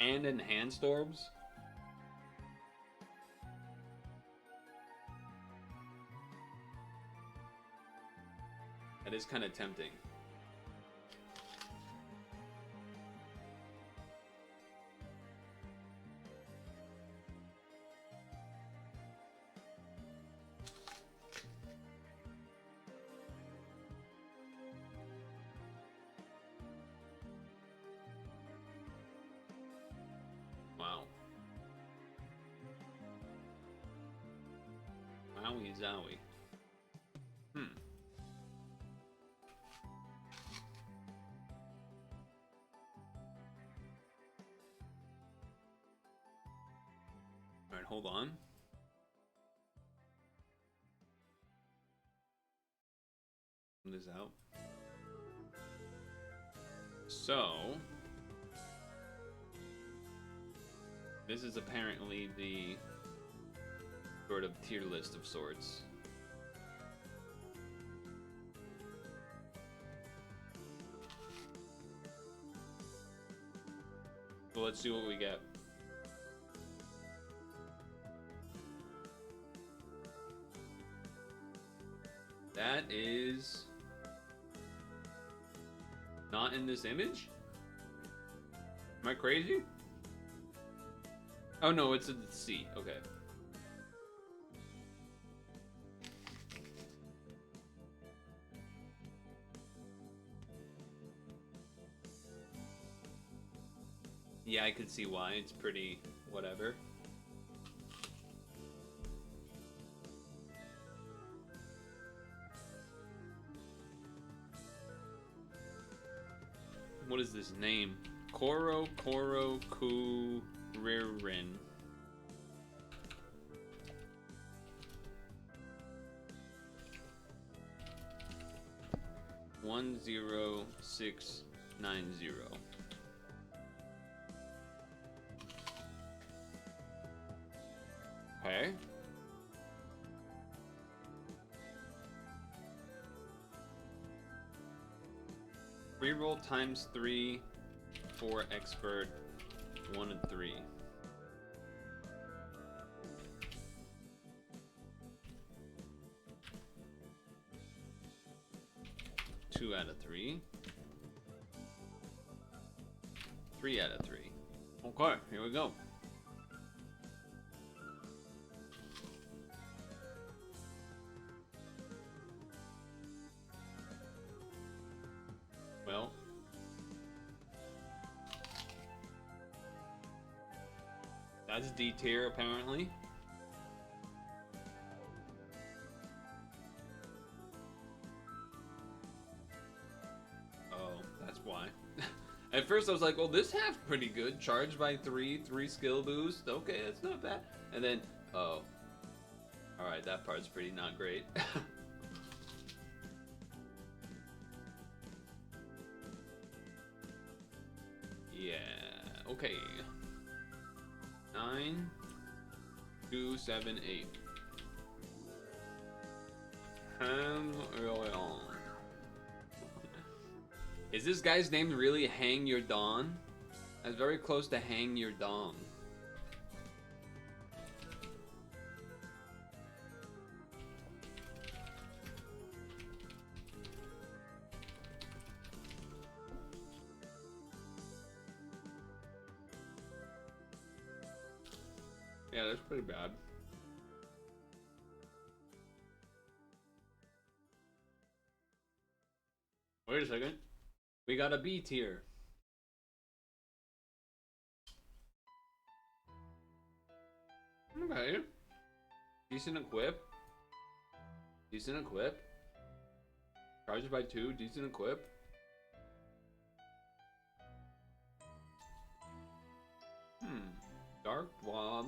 And enhanced orbs? That is kind of tempting. Wow. Wowie zowie. Alright, hold on. This out. So, this is apparently the sort of tier list of sorts. So let's see what we get. That is not in this image? Am I crazy? Oh no, it's a C. Okay. Yeah, I could see why. It's pretty whatever. What is this name? Koro Kuririn. 10690. Okay. Reroll times 3 for expert 1 and 3. Two out of 3. 3 out of 3. Okay, here we go. Well, that's D tier apparently. Oh, that's why. At first I was like, well, this half pretty good. Charged by 3, 3 skill boost. Okay, that's not bad. And then, oh. Alright, that part's pretty not great. Yeah, okay. 9, 2, 7, 8. Hands early on. Is this guy's name really Hang Your Dawn? That's very close to Hang Your Dong. Yeah, that's pretty bad. Wait a second. We got a B tier. Okay. Decent equip. Decent equip. Charged by 2. Decent equip. Dark Blob.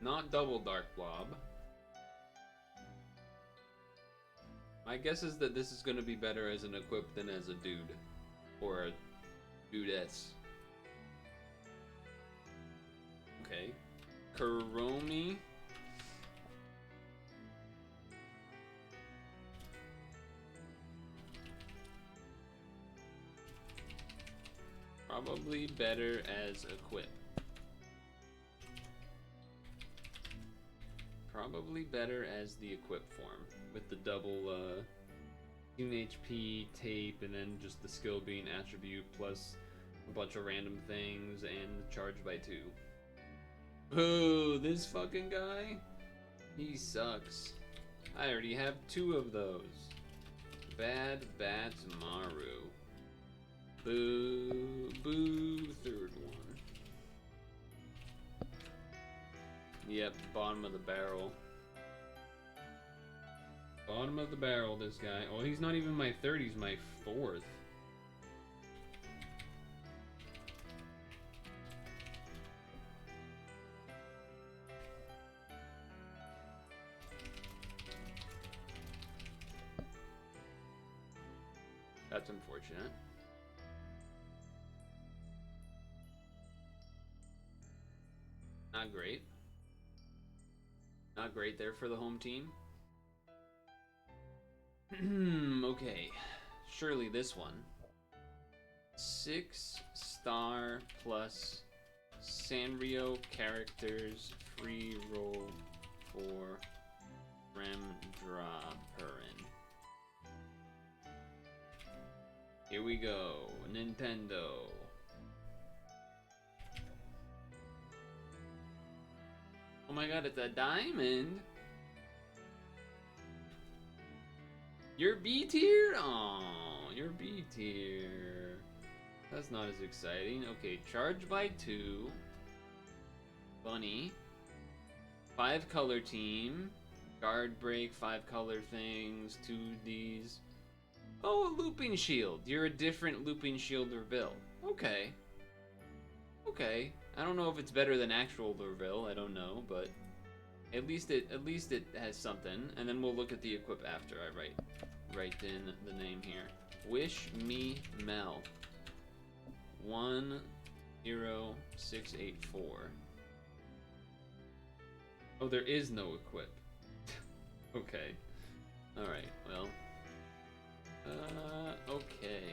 Not double Dark Blob. My guess is that this is going to be better as an equip than as a dude. Or a dudess. Okay. Kuromi. Probably better as equip. Probably better as the equip form. With the double Hewn HP, tape, and then just the skill being attribute plus a bunch of random things and charge by 2. Ooh, this fucking guy? He sucks. I already have 2 of those. Bad Bat Maru. Boo, boo, third one. Yep, bottom of the barrel. Bottom of the barrel, this guy. Oh, he's not even my third, he's my 4th. That's unfortunate. Not great. Not great there for the home team. Okay. Surely this one. 6-star plus Sanrio characters free roll for Remdra Purin. Here we go. Nintendo. Oh my god, it's a diamond. You're B tier? Oh, you're B tier. That's not as exciting. Okay, charge by 2. Bunny. 5 color team. Guard break, 5 color things, 2Ds. Oh, a looping shield. You're a different looping shield Reveal. Okay. Okay. I don't know if it's better than actual Reveal, I don't know, but at least it has something. And then we'll look at the equip after I write in the name here. Wish Me Mel. 10684. Oh, there is no equip. Okay. Alright, well. Okay.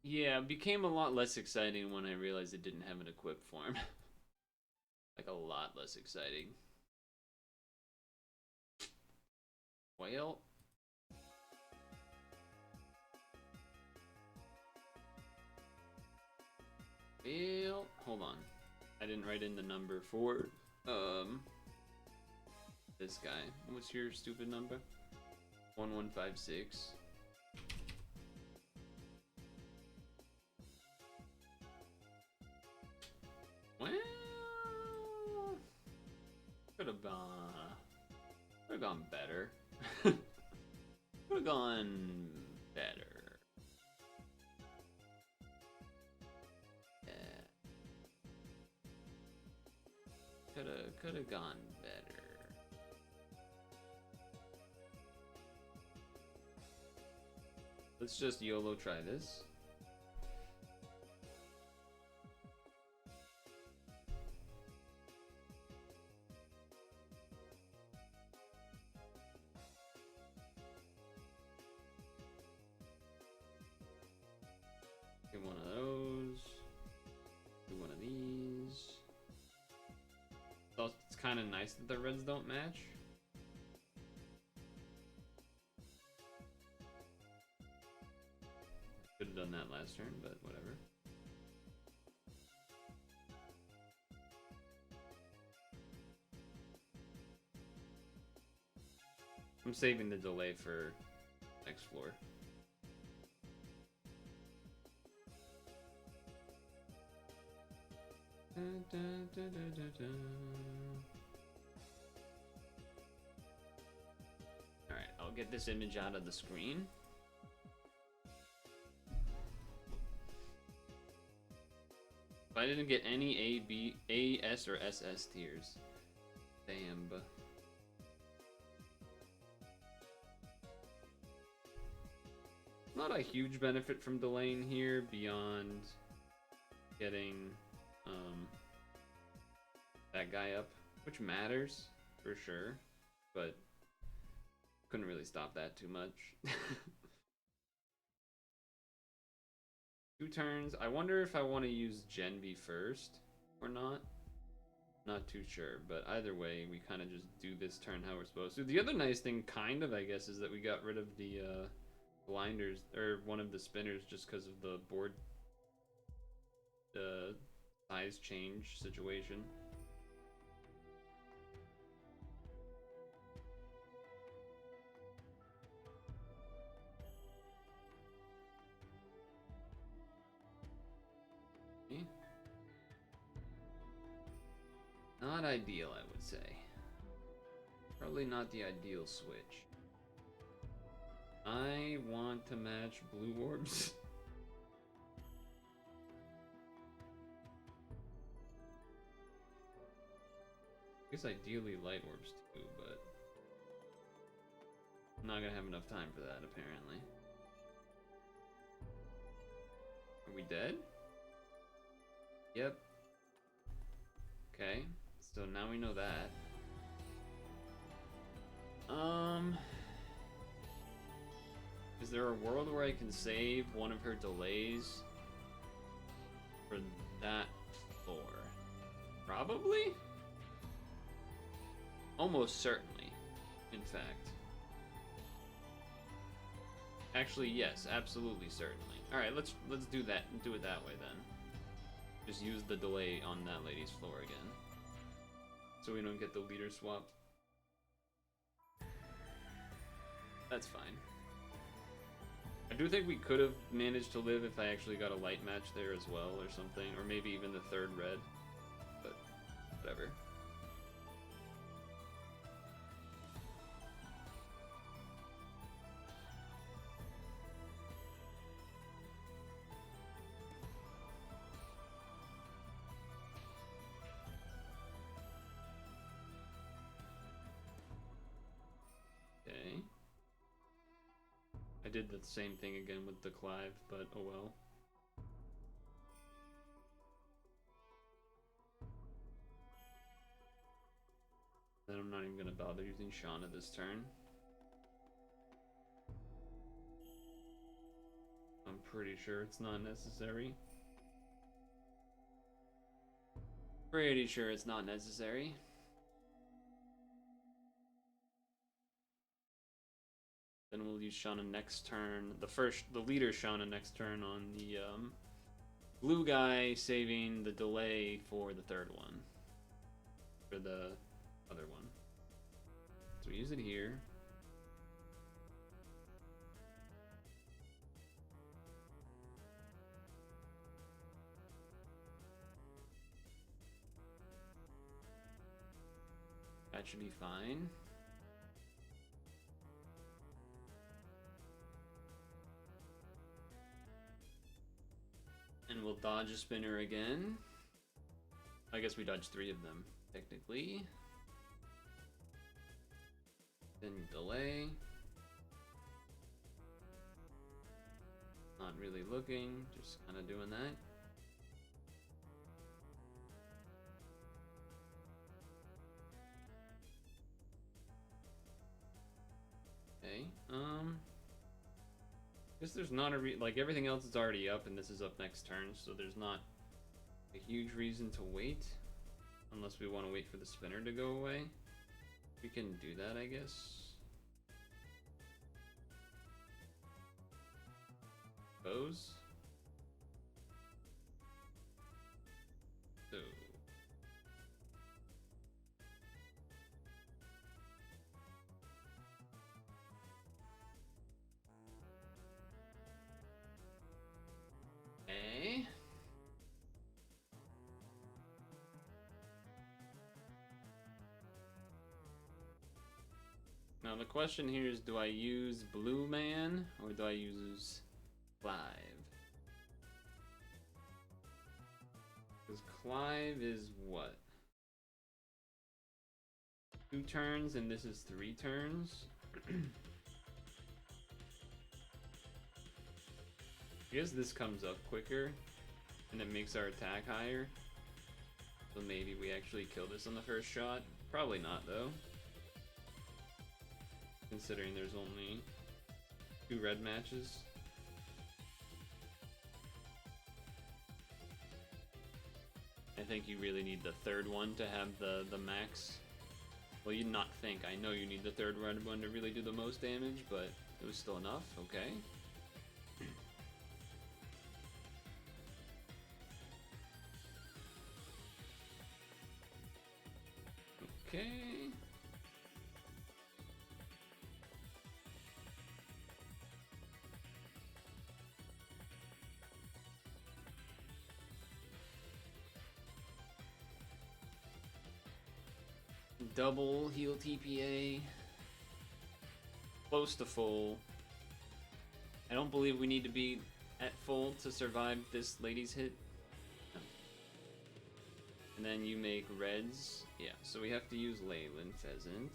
Yeah, it became a lot less exciting when I realized it didn't have an equip form. Like, a lot less exciting. Well... Well... Hold on. I didn't write in the number for, this guy. What's your stupid number? 1156. Well, could have gone better. Could have gone better. Yeah. Could have gone better. Let's just YOLO try this. Get one of those. Do one of these. So it's kind of nice that the reds don't match. Could have done that last turn, but whatever. I'm saving the delay for next floor. Alright, I'll get this image out of the screen. If I didn't get any A, B, A, S, or SS tiers. Damn. Not a huge benefit from delaying here beyond getting that guy up, which matters for sure, but couldn't really stop that too much. 2 turns. I wonder if I want to use Gen V first or not. Not too sure, but either way, we kind of just do this turn how we're supposed to. The other nice thing, kind of, I guess, is that we got rid of the blinders, or one of the spinners, just because of the board size change situation. Not ideal, I would say. Probably not the ideal switch. I want to match blue orbs. I guess ideally light orbs too, but I'm not gonna have enough time for that, apparently. Are we dead? Yep. Okay, so now we know that. Is there a world where I can save one of her delays for that floor? Probably? Almost certainly, in fact. Actually, yes, absolutely certainly. Alright, let's do that. Do it that way then. Just use the delay on that lady's floor again. So we don't get the leader swap. That's fine. I do think we could have managed to live if I actually got a light match there as well or something. Or maybe even the third red. But whatever. did the same thing again with the Clive, but oh well. Then I'm not even gonna bother using Shauna this turn. I'm pretty sure it's not necessary. Pretty sure it's not necessary. Then we'll use Shauna next turn. The leader Shauna next turn on the blue guy, saving the delay for the third one. For the other one. So we use it here. That should be fine. And we'll dodge a spinner again. I guess we dodged 3 of them, technically. Then delay. Not really looking, just kind of doing that. Okay, guess there's not a like everything else is already up and this is up next turn, so there's not a huge reason to wait. Unless we want to wait for the spinner to go away. We can do that, I guess. Suppose. So. Okay. Now the question here is, do I use Blue Man or do I use Clive? Because Clive is what? 2 turns and this is 3 turns? I guess this comes up quicker and it makes our attack higher. So maybe we actually kill this on the first shot. Probably not though. Considering there's only 2 red matches. I think you really need the third one to have the max. Well, you not think. I know you need the third red one to really do the most damage, but it was still enough. Okay. Okay. Double heal TPA. Close to full. I don't believe we need to be at full to survive this lady's hit. And then you make reds. Yeah, so we have to use Leyland Pheasant.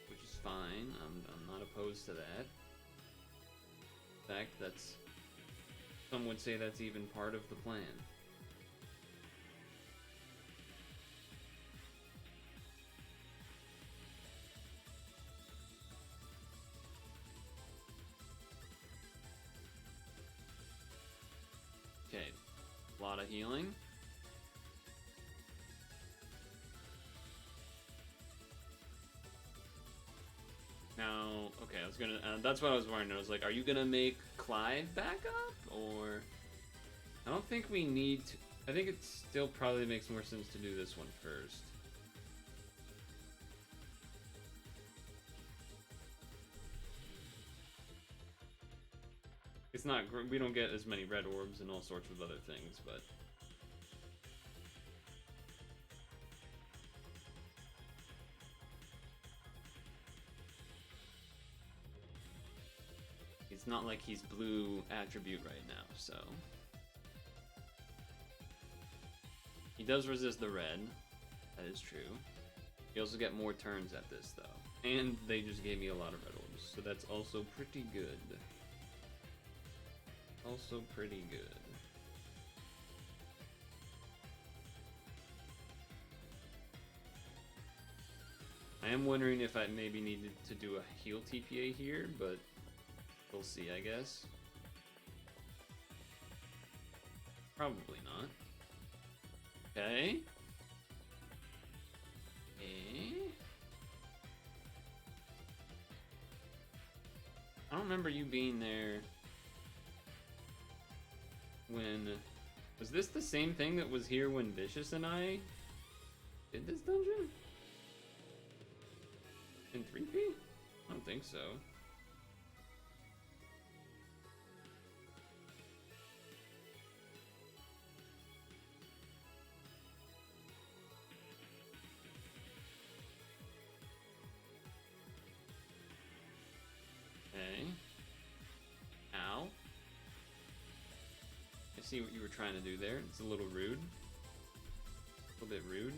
Which is fine. I'm not opposed to that. In fact, that's... some would say that's even part of the plan. Okay, a lot of healing. Now, okay, I was gonna, that's what I was wondering. I was like, are you gonna make Clive back up? Or, I don't think we need to, I think it still probably makes more sense to do this one first. It's not, we don't get as many red orbs and all sorts of other things, but... it's not like he's blue attribute right now, so... he does resist the red, that is true. You also get more turns at this, though, And they just gave me a lot of red orbs, so that's also pretty good. Also pretty good. I am wondering if I maybe needed to do a heal TPA here, but we'll see, I guess. Probably not. Okay. I don't remember you being there when... Was this the same thing that was here when Vicious and I did this dungeon? In 3P? I don't think so. Okay. Ow. I see what you were trying to do there. It's a little rude. A little bit rude.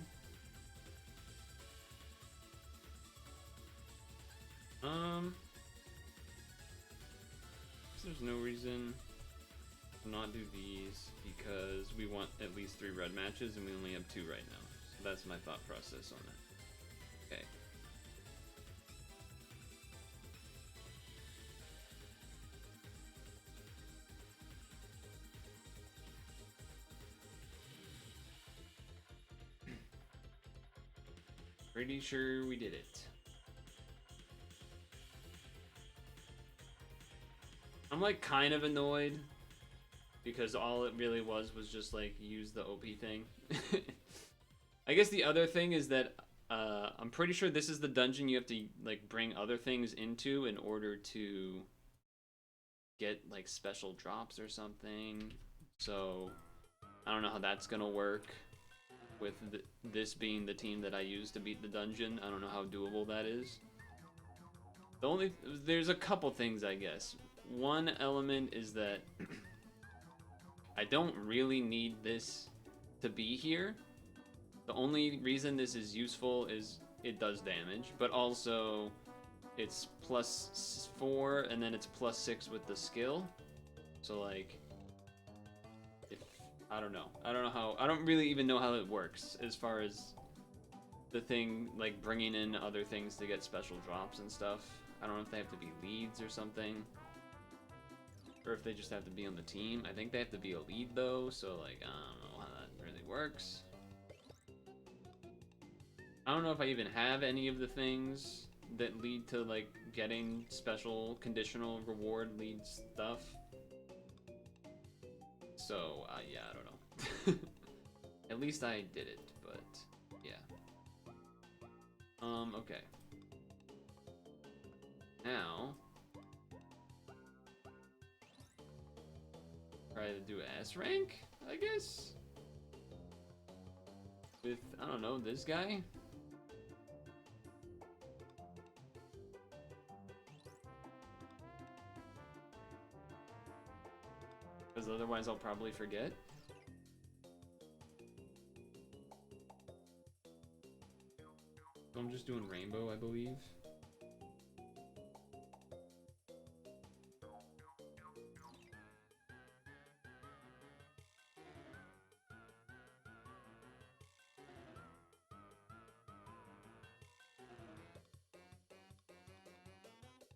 There's no reason to not do these because we want at least 3 red matches and we only have 2 right now. So that's my thought process on that. Okay. Pretty sure we did it. I'm like kind of annoyed because all it really was just like use the OP thing. I guess the other thing is that I'm pretty sure this is the dungeon you have to like bring other things into in order to get like special drops or something. So I don't know how that's gonna work with this being the team that I use to beat the dungeon. I don't know how doable that is. There's a couple things, I guess. One element is that I don't really need this to be here. The only reason this is useful is it does damage, but also it's +4 and then it's +6 with the skill. So like, I don't know how, I don't really even know how it works as far as the thing, like bringing in other things to get special drops and stuff. I don't know if they have to be leads or something. Or if they just have to be on the team. I think they have to be a lead though, so like, I don't know how that really works. I don't know if I even have any of the things that lead to like getting special conditional reward lead stuff. So, yeah, I don't know. At least I did it, but yeah. Okay. Now, try to do S rank, I guess? With, I don't know, this guy? Because otherwise I'll probably forget. So I'm just doing rainbow, I believe.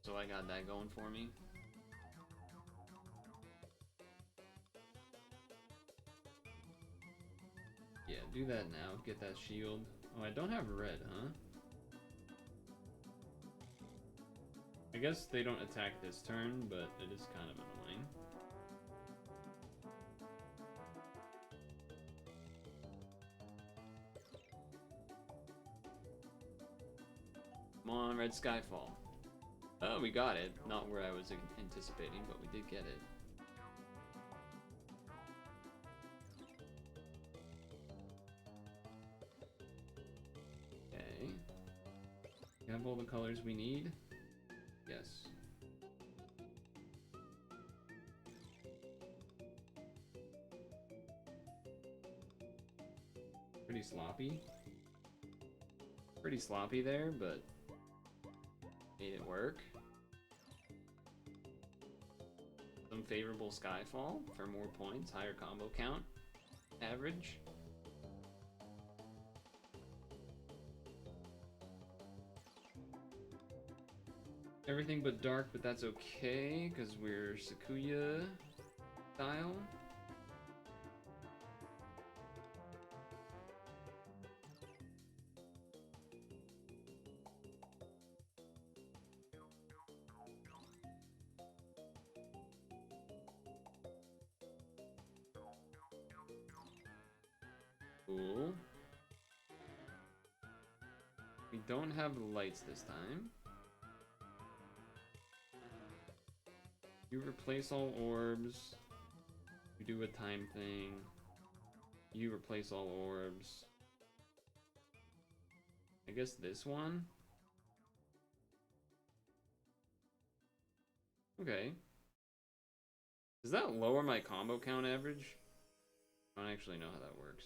So I got that going for me. Yeah, do that now. Get that shield. Oh, I don't have red, huh? I guess they don't attack this turn, but it is kind of annoying. Come on, Red Skyfall. Oh, we got it. Not where I was anticipating, but we did get it. Okay. We have all the colors we need? Yes. Pretty sloppy. Pretty sloppy there, but Made it work. Some favorable Skyfall for more points, higher combo count, average. Everything but dark, but that's okay, because we're Sakuya style. Cool. We don't have lights this time. You replace all orbs. You do a time thing. You replace all orbs. I guess this one? Okay. Does that lower my combo count average? I don't actually know how that works.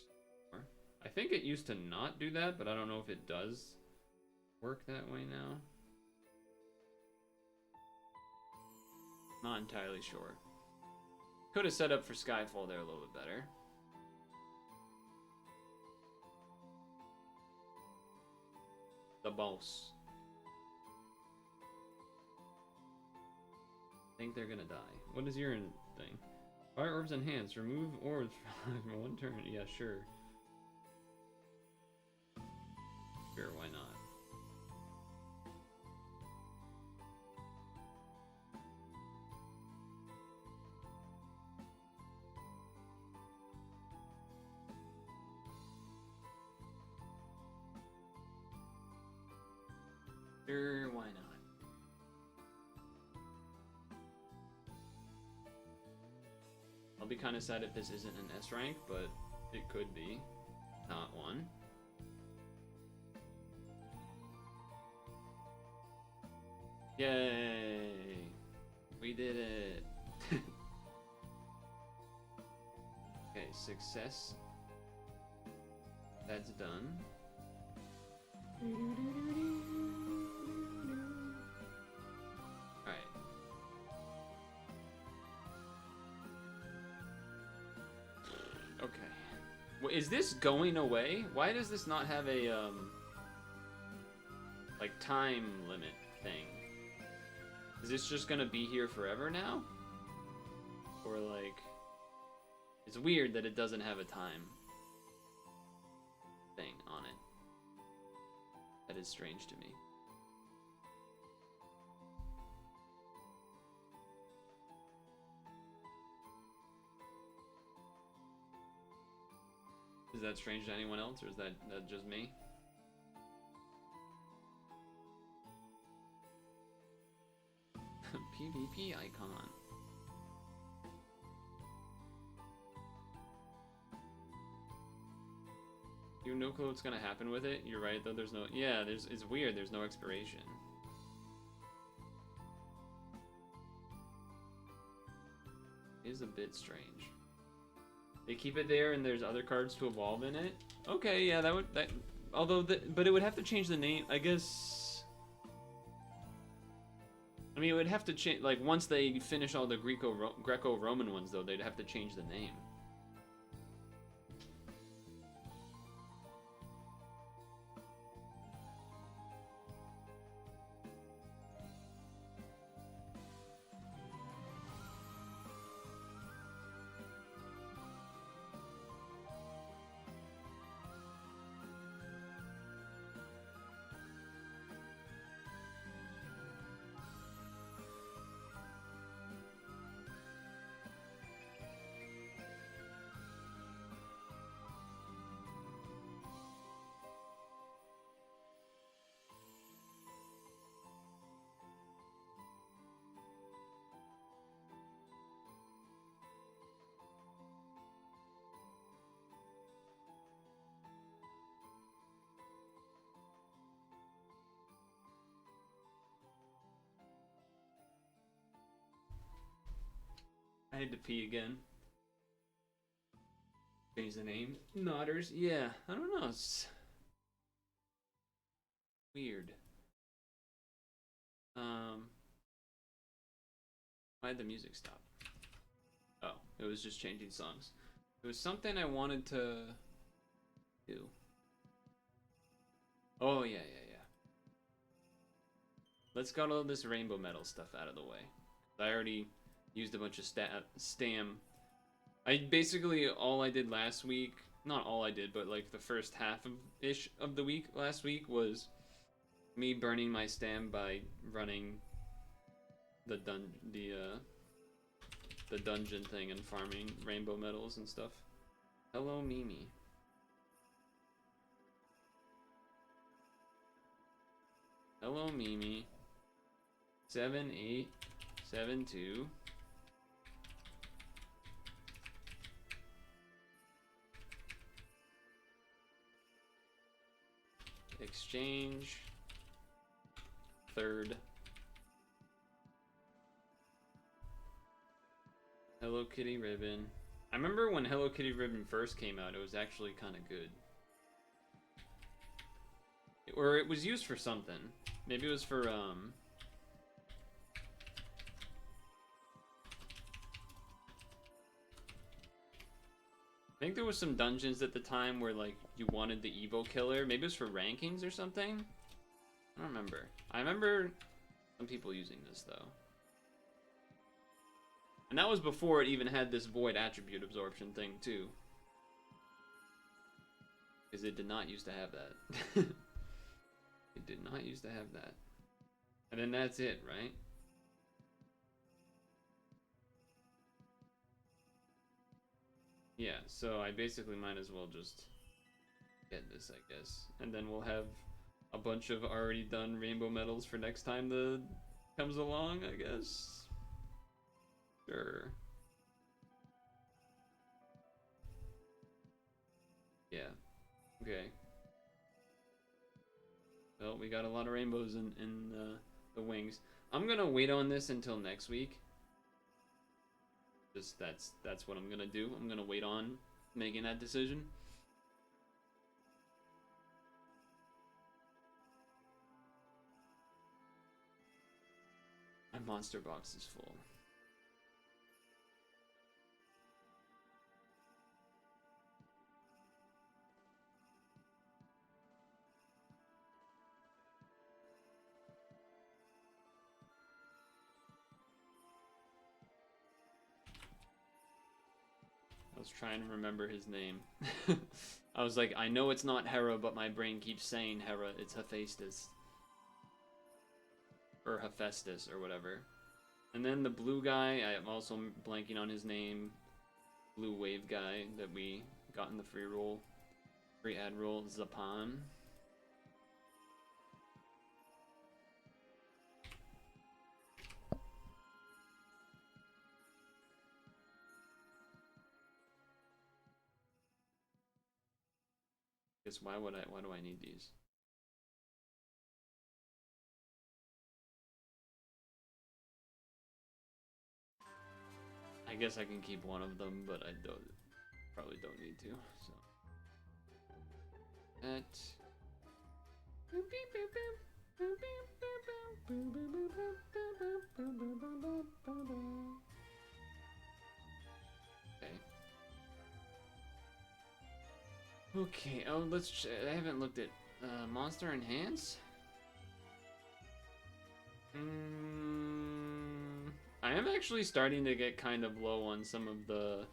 I think it used to not do that, but I don't know if it does work that way now. Not entirely sure. Could have set up for Skyfall there a little bit better. The boss. I think they're gonna die. What is your thing? Fire orbs enhanced. Remove orbs for one turn. Yeah, sure. Sure, why not? Sure, why not? I'll be kind of sad if this isn't an S rank, but it could be. Not one. Yay! We did it! Okay, success. That's done. Alright. Okay. Well, is this going away? Why does this not have a, like, time limit thing? Is this just gonna be here forever now? Or, like... It's weird that it doesn't have a time thing on it. That is strange to me. Is that strange to anyone else, or is that just me? PvP icon. You have no clue what's gonna happen with it? You're right, though. There's no... Yeah, it's weird. There's no expiration. It is a bit strange. They keep it there, and there's other cards to evolve in it. Okay, yeah, that would... but it would have to change the name, I guess... I mean, it would have to change... Like, once they finish all the Greco-Roman ones, though, they'd have to change the name. I had to pee again. Change the name. Nodders. Yeah, I don't know. It's weird. Why did the music stop? Oh, it was just changing songs. It was something I wanted to do. Oh, yeah. Let's get all this rainbow metal stuff out of the way. I already used a bunch of stam. Basically, all I did last week, not all I did, but like the first half of the week last week was me burning my stam by running the dungeon thing and farming rainbow metals and stuff. Hello, Mimi. Hello, Mimi. 7872. Exchange. Third. Hello Kitty Ribbon. I remember when Hello Kitty Ribbon first came out, it was actually kind of good. Or it was used for something. Maybe it was for, I think there was some dungeons at the time where, like, you wanted the Evo killer. Maybe it was for rankings or something? I don't remember. I remember some people using this, though. And that was before it even had this void attribute absorption thing, too. Because it did not used to have that. It did not used to have that. And then that's it, right? Yeah, so I basically might as well just get this, I guess. And then we'll have a bunch of already done rainbow medals for next time the comes along, I guess. Sure. Yeah. Okay. Well, we got a lot of rainbows in the wings. I'm gonna wait on this until next week. Just that's what I'm gonna do. I'm gonna wait on making that decision. My monster box is full. I was trying to remember his name. I was like, I know it's not Hera, but my brain keeps saying Hera. It's Hephaestus. Or Hephaestus, or whatever. And then the blue guy, I'm also blanking on his name. Blue wave guy that we got in the free roll. Free ad roll, Zapan. Guess why do I need these? I guess I can keep one of them, but I probably don't need to, so. Okay, oh, I haven't looked at Monster Enhance? I am actually starting to get kind of low on some of the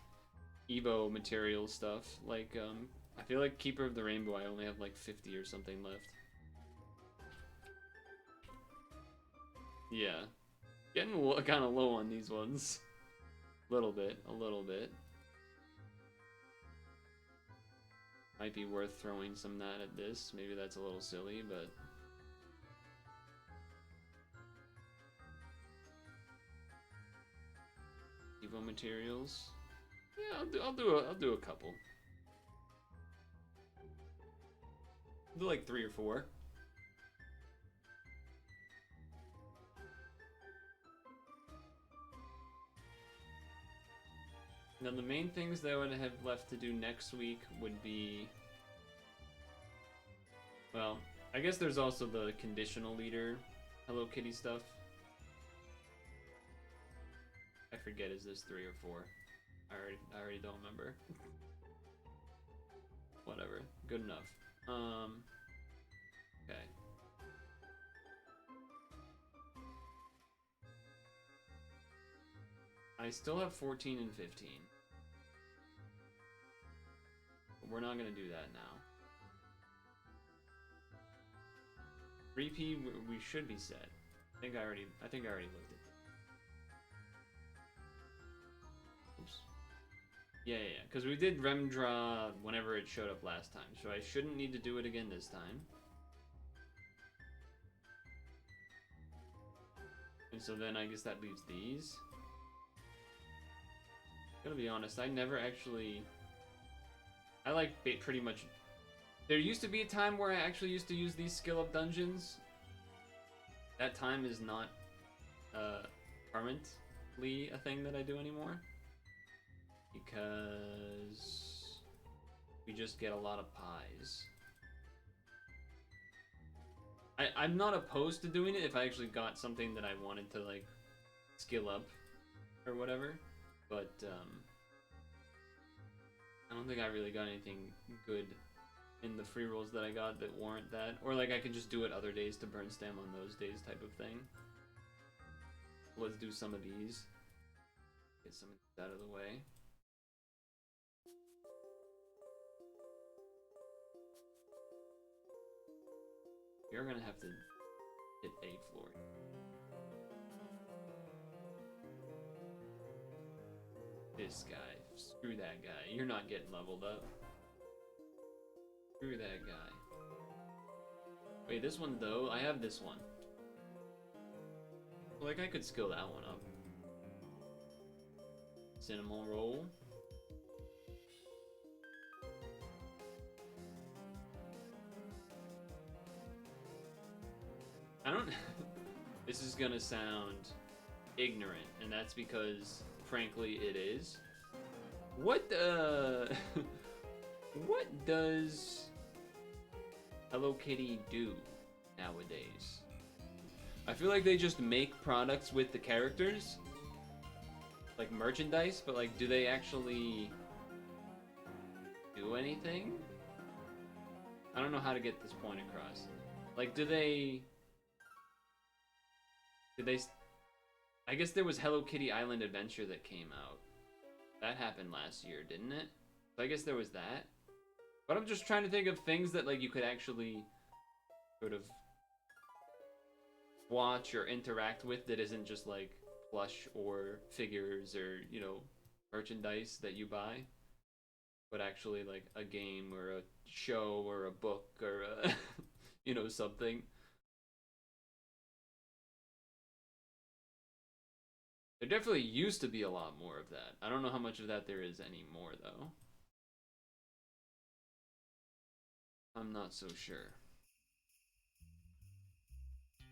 Evo material stuff. Like, I feel like Keeper of the Rainbow, I only have like 50 or something left. Yeah. Getting kind of low on these ones. A little bit. Might be worth throwing some of that at this. Maybe that's a little silly, but... Evo materials. Yeah, I'll do a couple. I'll do like 3 or 4. Now the main things that I would have left to do next week would be... Well, I guess there's also the conditional leader Hello Kitty stuff. I forget, is this 3 or 4? I already don't remember. Whatever, good enough. Okay. I still have 14 and 15. But we're not gonna do that now. 3P, we should be set. I think I already looked at it. Oops. Yeah, because we did Remdraw whenever it showed up last time, so I shouldn't need to do it again this time. And so then I guess that leaves these. Gonna be honest, I never actually... I like pretty much... There used to be a time where I actually used to use these skill-up dungeons. That time is not permanently a thing that I do anymore. Because we just get a lot of pies. I'm not opposed to doing it if I actually got something that I wanted to, like, skill up or whatever. But, I don't think I really got anything good in the free rolls that I got that warrant that. Or, like, I could just do it other days to burn stam on those days type of thing. Let's do some of these. Get some of these out of the way. You're gonna have to hit a floor. This guy. Screw that guy. You're not getting leveled up. Screw that guy. Wait, this one though? I have this one. Like, I could skill that one up. Cinnamon roll. I don't... This is gonna sound ignorant, and that's because, frankly, it is. What what does Hello Kitty do nowadays? I feel like they just make products with the characters, like merchandise, but like, do they actually do anything? I don't know how to get this point across. Like, do they... I guess there was Hello Kitty Island Adventure that came out. That happened last year, didn't it? So I guess there was that. But I'm just trying to think of things that, like, you could actually sort of watch or interact with that isn't just, like, plush or figures or, you know, merchandise that you buy. But actually, like, a game or a show or a book or a, you know, something. There definitely used to be a lot more of that. I don't know how much of that there is anymore, though. I'm not so sure.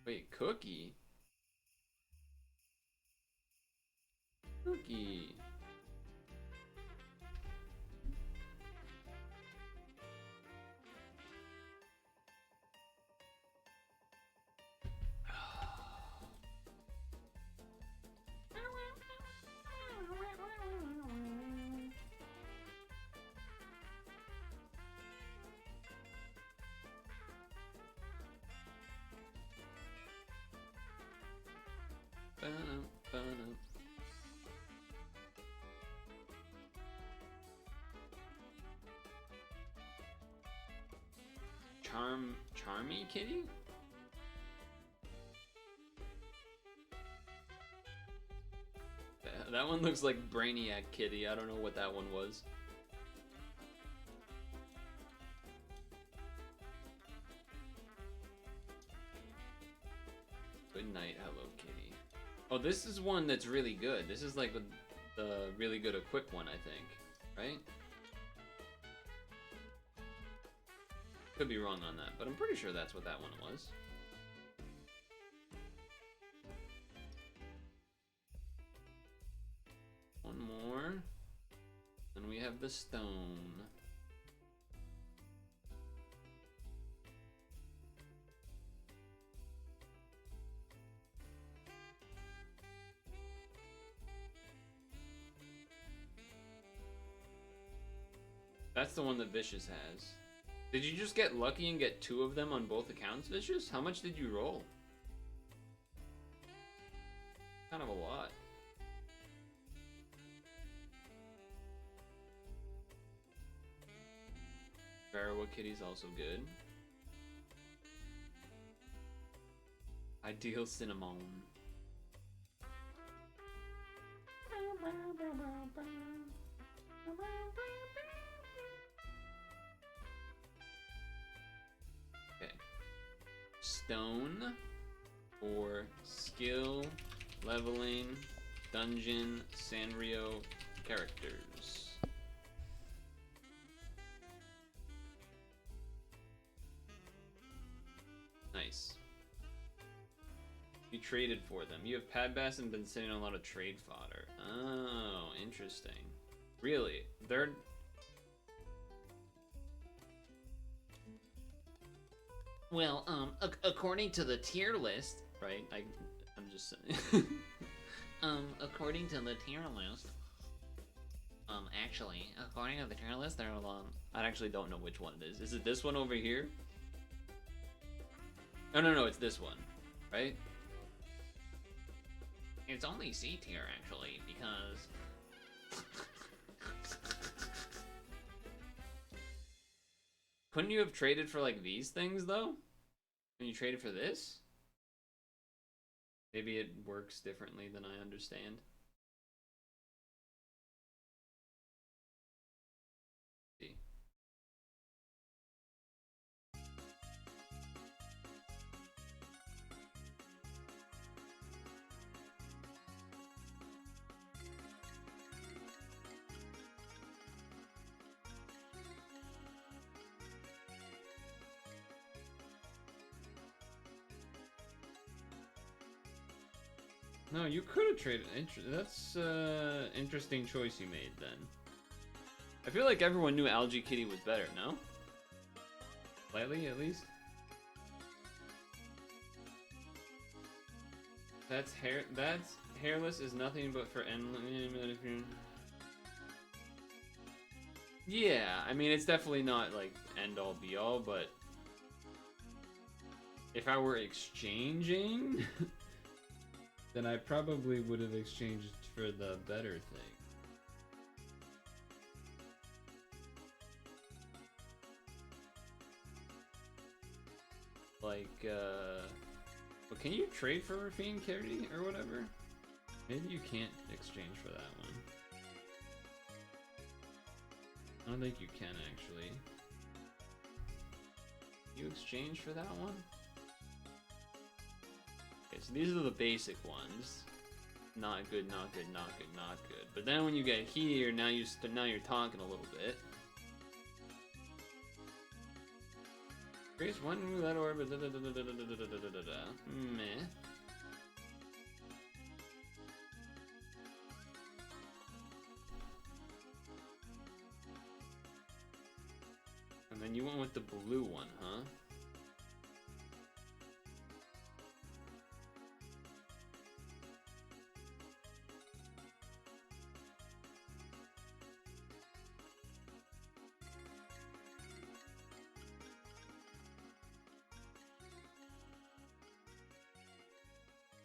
Wait, Cookie? Cookie. Charmy Kitty? That one looks like Brainiac Kitty. I don't know what that one was. Good night, Hello Kitty. Oh, this is one that's really good. This is like the really good equip one, I think. Right? Could be wrong on that, but I'm pretty sure that's what that one was. One more. Then we have the stone. That's the one that Vicious has. Did you just get lucky and get 2 of them on both accounts, Vicious? How much did you roll? Kind of a lot. Pharaoh Kitty's also good. Ideal Cinnamon. Okay. Stone for skill, leveling, dungeon, Sanrio characters. Nice. You traded for them. You have Pad Bass and been sitting on a lot of trade fodder. Oh, interesting. Really? They're... Well, according to the tier list, right? I'm just saying. According to the tier list, actually, according to the tier list, they're I actually don't know which one it is. Is it this one over here? Oh, no, it's this one, right? It's only C tier, actually, because... Couldn't you have traded for, like, these things, though? When you traded for this? Maybe it works differently than I understand. See. No, you could have traded. That's interesting choice you made then. I feel like everyone knew Algae Kitty was better, no? Slightly, at least. That's hairless is nothing but for endless. Yeah, I mean it's definitely not like end all be all, but if I were exchanging. Then I probably would have exchanged for the better thing. Like, well, can you trade for Rafine Carity or whatever? Maybe you can't exchange for that one. I don't think you can, actually. You exchange for that one? Okay, so these are the basic ones. Not good, not good, not good, not good. But then when you get here, now you're talking a little bit. Creates one roulette orb. Meh. And then you went with the blue one, huh?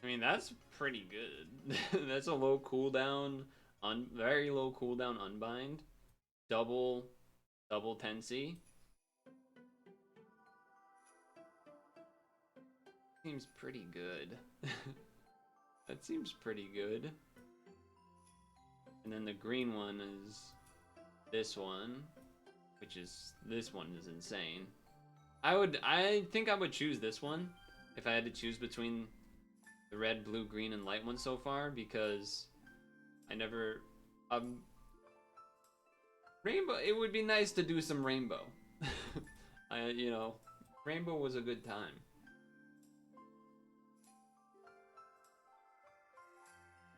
I mean, that's pretty good. That's a low cooldown, very low cooldown unbind. Double 10C. Seems pretty good. That seems pretty good. And then the green one is this one, this one is insane. I think I would choose this one if I had to choose between the red, blue, green, and light one so far, because I never rainbow. It would be nice to do some rainbow. You know, rainbow was a good time.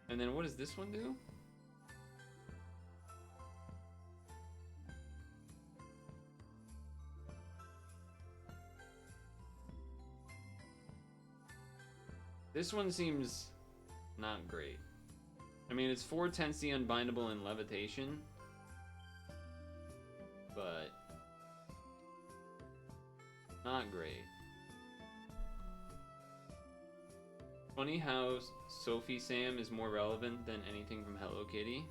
And then what does this one do? This one seems not great. I mean, it's 4 10C unbindable and levitation. but not great. Funny how Sophie Sam is more relevant than anything from Hello Kitty.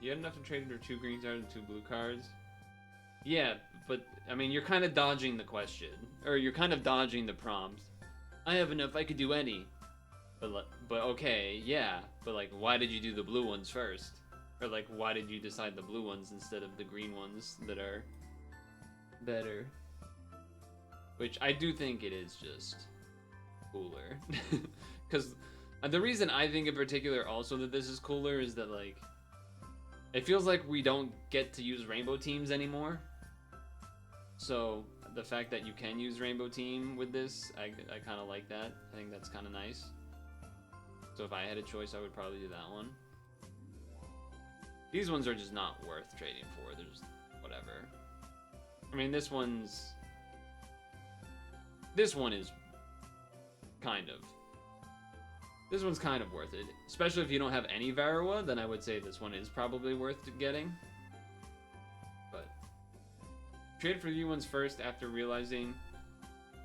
You had enough to trade for 2 green cards and 2 blue cards? Yeah, but, I mean, you're kind of dodging the question. Or you're kind of dodging the prompt. I have enough, I could do any. But okay, yeah. But, like, why did you do the blue ones first? Or, like, why did you decide the blue ones instead of the green ones that are better? Which I do think it is just cooler. Because the reason I think in particular also that this is cooler is that, like, it feels like we don't get to use Rainbow Teams anymore. So the fact that you can use Rainbow Team with this, I kind of like that. I think that's kind of nice. So if I had a choice, I would probably do that one. These ones are just not worth trading for. They're just whatever. I mean, this one is kind of. This one's kind of worth it. Especially if you don't have any Varroa, then I would say this one is probably worth getting. But trade for the ones first after realizing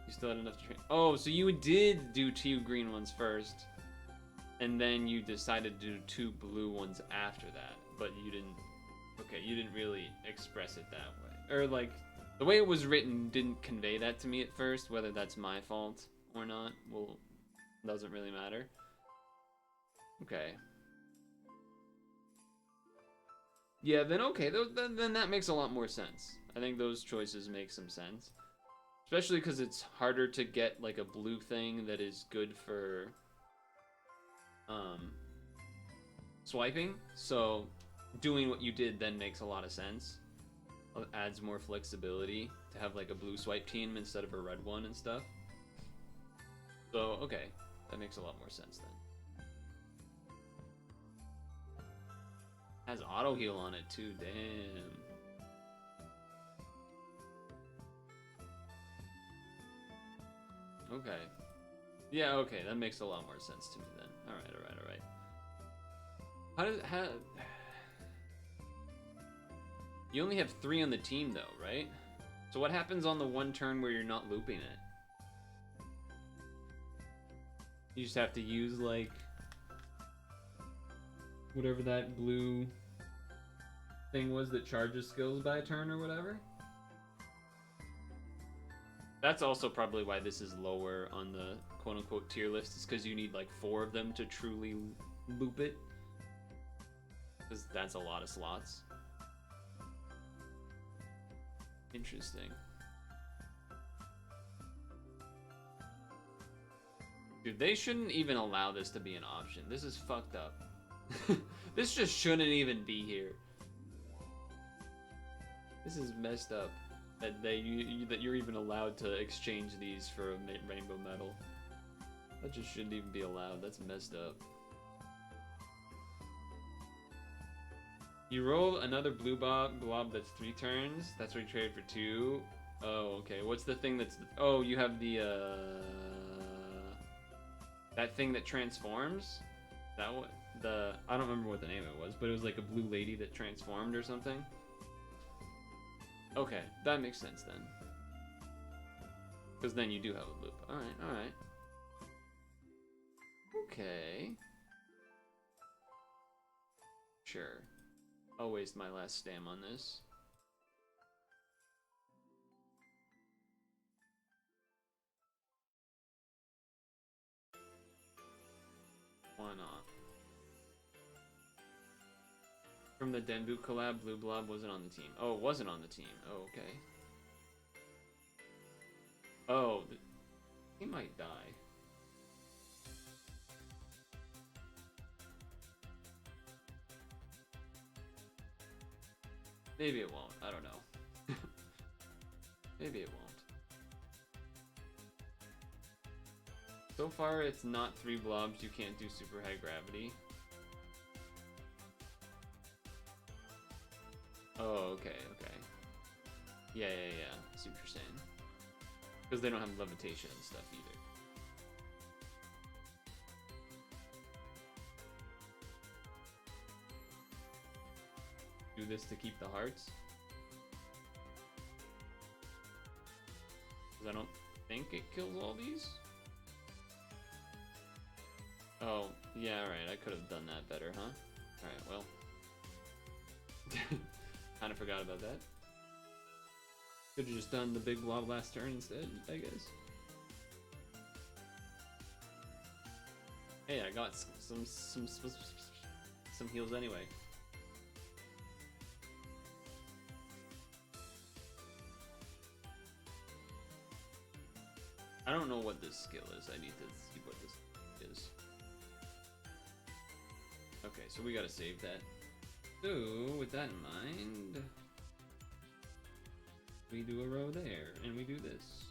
you still had enough to trade. Oh, so you did do 2 green ones first, and then you decided to do 2 blue ones after that. But you didn't. Okay, you didn't really express it that way. Or, like, the way it was written didn't convey that to me at first. Whether that's my fault or not, well, doesn't really matter. Okay. Yeah, then okay, then that makes a lot more sense. I think those choices make some sense. Especially because it's harder to get, like, a blue thing that is good for swiping. So doing what you did then makes a lot of sense. It adds more flexibility to have, like, a blue swipe team instead of a red one and stuff. So, okay, that makes a lot more sense then. Has auto heal on it too, damn. Okay. Yeah, okay, that makes a lot more sense to me then. Alright. How You only have 3 on the team though, right? So what happens on the one turn where you're not looping it? You just have to use, like, whatever that blue thing was that charges skills by a turn or whatever. That's also probably why this is lower on the quote-unquote tier list, is because you need, like, 4 of them to truly loop it. Because that's a lot of slots. Interesting. Dude, they shouldn't even allow this to be an option. This is fucked up. This just shouldn't even be here. This is messed up. That that you're even allowed to exchange these for a rainbow medal. That just shouldn't even be allowed. That's messed up. You roll another blue blob that's 3 turns. That's where you trade for 2. Oh, okay. What's the thing that's... Oh, you have the, that thing that transforms? That one? I don't remember what the name of it was, but it was like a blue lady that transformed or something. Okay, that makes sense then. Because then you do have a loop. Alright. Okay. Sure. I'll waste my last stam on this. Why not? From the Denbu collab, Blue Blob wasn't on the team. Oh, it wasn't on the team. Oh, okay. Oh, he might die. Maybe it won't. I don't know. Maybe it won't. So far, it's not 3 blobs. You can't do super high gravity. Oh, okay. Yeah. I see what you're saying. Because they don't have levitation and stuff either. do this to keep the hearts. Because I don't think it kills all these. Oh, yeah, alright, I could have done that better, huh? Alright, well. Kinda forgot about that. Could have just done the big blob last turn instead, I guess. Hey, I got some heals anyway. I don't know what this skill is. I need to see what this is. Okay, so we gotta save that. So, with that in mind, we do a row there, and we do this.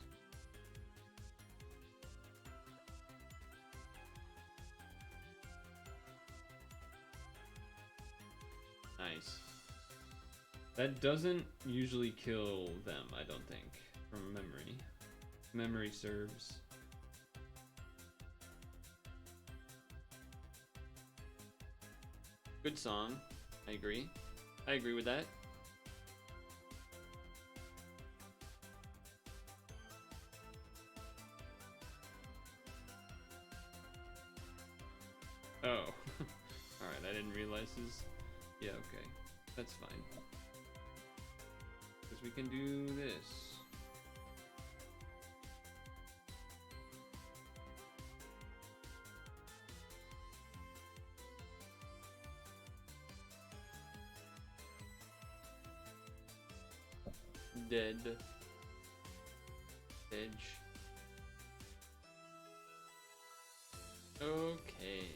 Nice. That doesn't usually kill them, I don't think, from memory. Memory serves. Good song. I agree. I agree with that. Oh. Alright, I didn't realize this. Yeah, okay. That's fine. Because we can do this. Dead. Edge. Okay.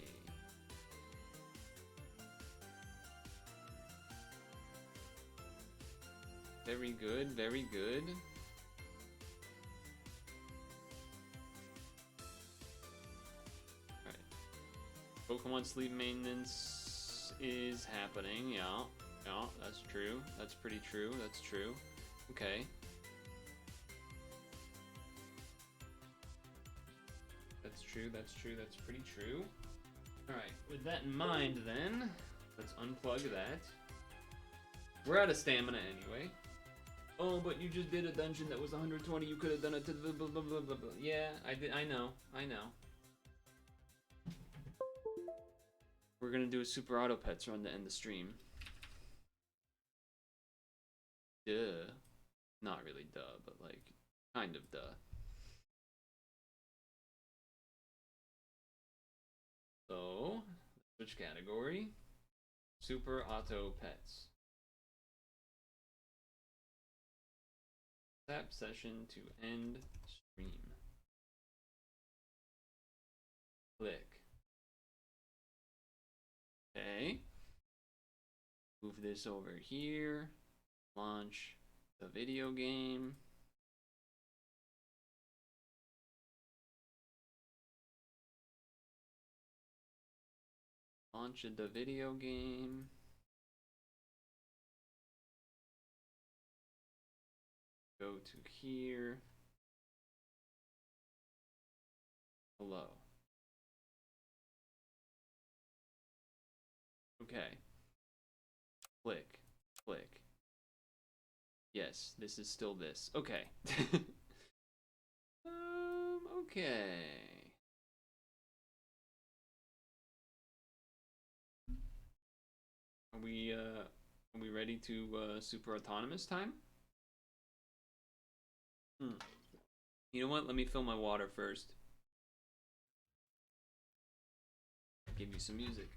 Very good, very good. Alright. Pokemon sleep maintenance is happening, yeah. Yeah, that's true. That's pretty true. That's true. Okay. That's true, that's true, that's pretty true. Alright, with that in mind then, let's unplug that. We're out of stamina anyway. Oh, but you just did a dungeon that was 120, you could have done it to blah, blah, blah, blah, blah, blah. Yeah, I did, I know. We're gonna do a Super Auto Pets run to end the stream. Duh. Not really duh, but like, kind of duh. So, switch category. Super Auto Pets. Tap session to end stream. Click. Okay. Move this over here. Launch the video game. Launch the video game. Go to here. Hello. Okay. Click. Click. Yes, this is still this. Okay. Okay. Are we ready to super autonomous time? You know what? Let me fill my water first. Give you some music.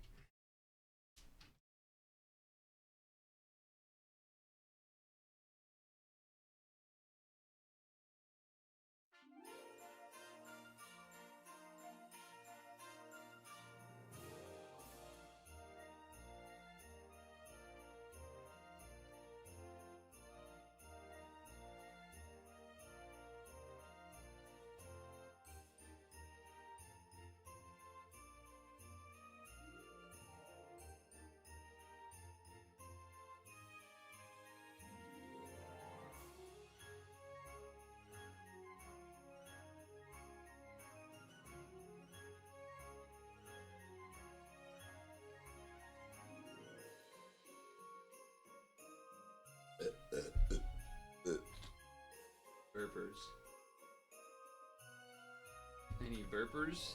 Any burpers?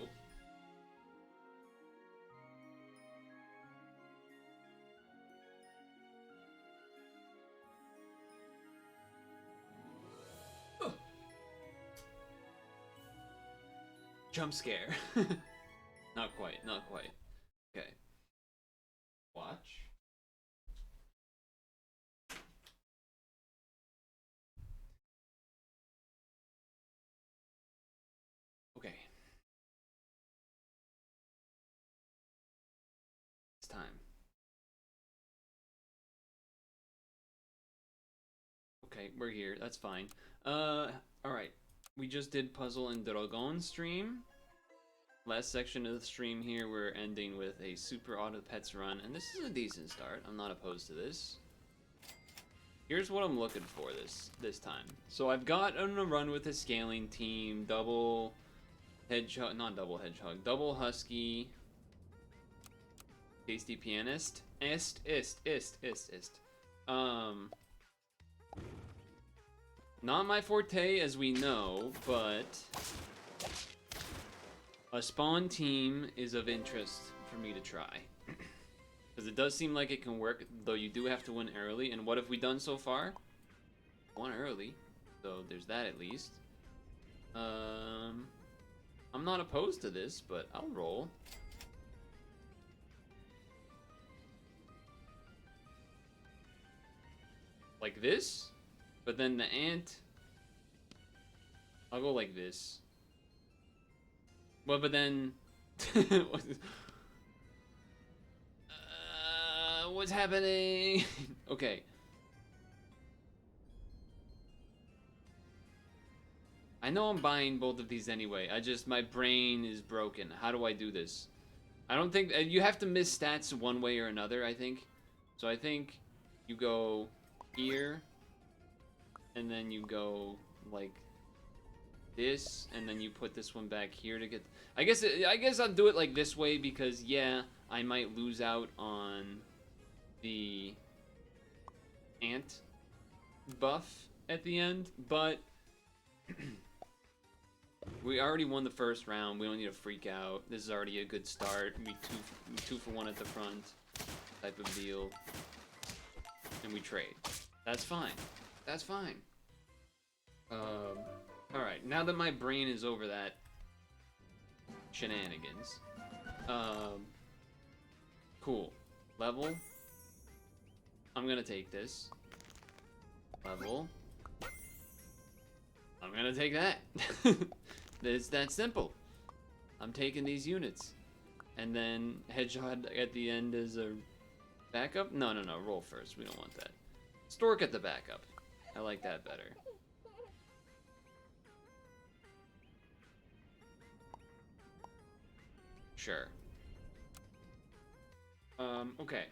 Oh. Oh. Jump scare. Not quite, not quite. Okay. Watch. Okay. It's time. Okay, we're here. That's fine. Alright. We just did Puzzle and Dragon stream. Last section of the stream here, we're ending with a Super Auto Pets run, and this is a decent start. I'm not opposed to this. Here's what I'm looking for this time. So I've got on a run with a scaling team, double hedgehog, not double hedgehog, double husky, tasty pianist, ist. Not my forte, as we know, but a spawn team is of interest for me to try. Because it does seem like it can work, though you do have to win early. And what have we done so far? Won early, so there's that at least. I'm not opposed to this, but I'll roll. Like this? But then the ant... I'll go like this. Well, but then... what's happening? Okay. I know I'm buying both of these anyway. My brain is broken. How do I do this? I don't think... you have to miss stats one way or another, I think. So I think you go here, and then you go like this, and then you put this one back here to get... I guess I'll do it like this way because, yeah, I might lose out on the ant buff at the end, but we already won the first round. We don't need to freak out. This is already a good start. We two for one at the front type of deal, and we trade. That's fine. That's fine. All right. Now that my brain is over that shenanigans, cool. Level. I'm gonna take this. Level. I'm gonna take that. It's that simple. I'm taking these units. And then Hedgehog at the end is a backup? No, roll first. We don't want that. Stork at the backup. I like that better. Sure. Okay.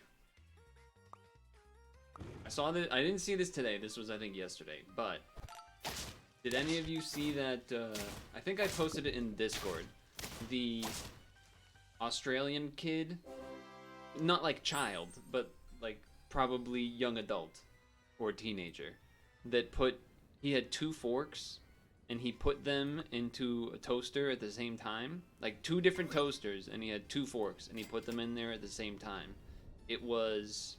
I saw that. I didn't see this today. This was, I think, yesterday. But did any of you see that? I think I posted it in Discord. The Australian kid, not like child, but like probably young adult or teenager, that he had 2 forks and he put them into a toaster at the same time, like 2 different toasters, and he had 2 forks and he put them in there at the same time. It was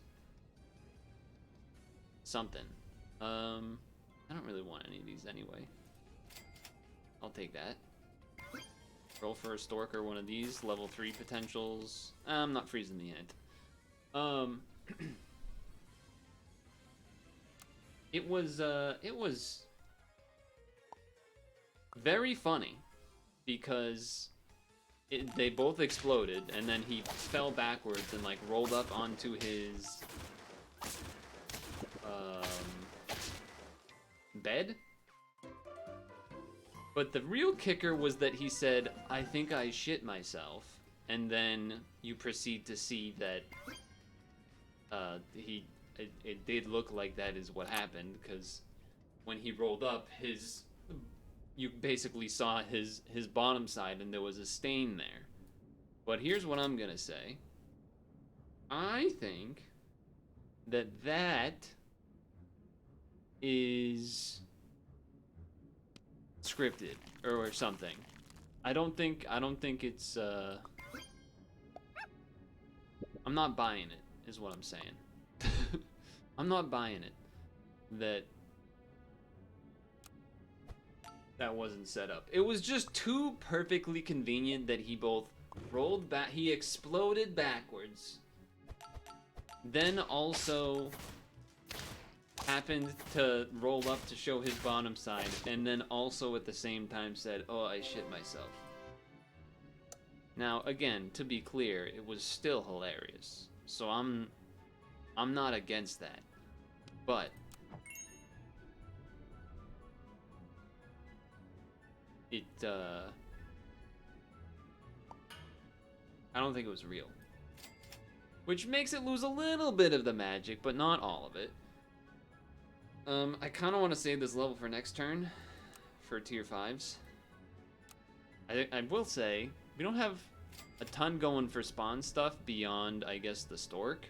something. I don't really want any of these anyway. I'll take that. Roll for a Stork or one of these. Level 3 potentials. I'm not freezing the end. It was very funny because they both exploded and then he fell backwards and like rolled up onto his bed. But the real kicker was that he said, "I think I shit myself," and then you proceed to see that it did look like that is what happened, because when he rolled up, you basically saw his bottom side and there was a stain there. But here's what I'm gonna say. I think that is scripted or something. I don't think it's I'm not buying it, is what I'm saying. I'm not buying it that wasn't set up. It was just too perfectly convenient that he both rolled back, he exploded backwards, then also happened to roll up to show his bottom side, and then also at the same time said, "Oh, I shit myself." Now, again, to be clear, it was still hilarious. So I'm not against that. But it I don't think it was real. Which makes it lose a little bit of the magic, but not all of it. I kind of want to save this level for next turn, for tier 5s. I will say, we don't have a ton going for spawn stuff beyond, I guess, the stork.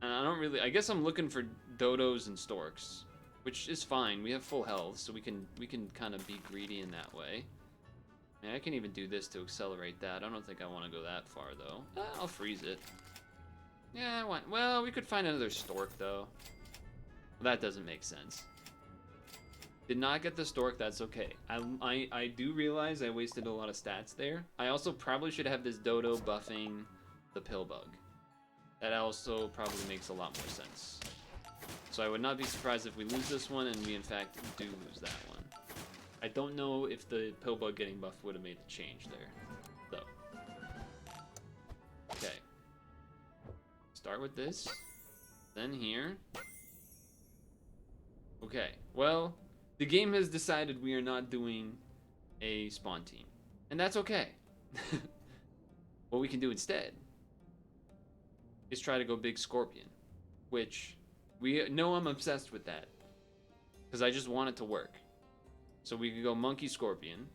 And I guess I'm looking for dodos and storks, which is fine. We have full health, so we can kind of be greedy in that way. And I can even do this to accelerate that. I don't think I want to go that far, though. I'll freeze it. Yeah, well, we could find another stork, though. That doesn't make sense. Did not get the stork, that's okay. I do realize I wasted a lot of stats there. I also probably should have this dodo buffing the pill bug. That also probably makes a lot more sense. So I would not be surprised if we lose this one, and we in fact do lose that one. I don't know if the pill bug getting buffed would have made a change there, though. Okay. Start with this, then here. Okay, well, the game has decided we are not doing a spawn team, and that's okay. What we can do instead is try to go big scorpion, which we know I'm obsessed with that, because I just want it to work. So we could go monkey scorpion,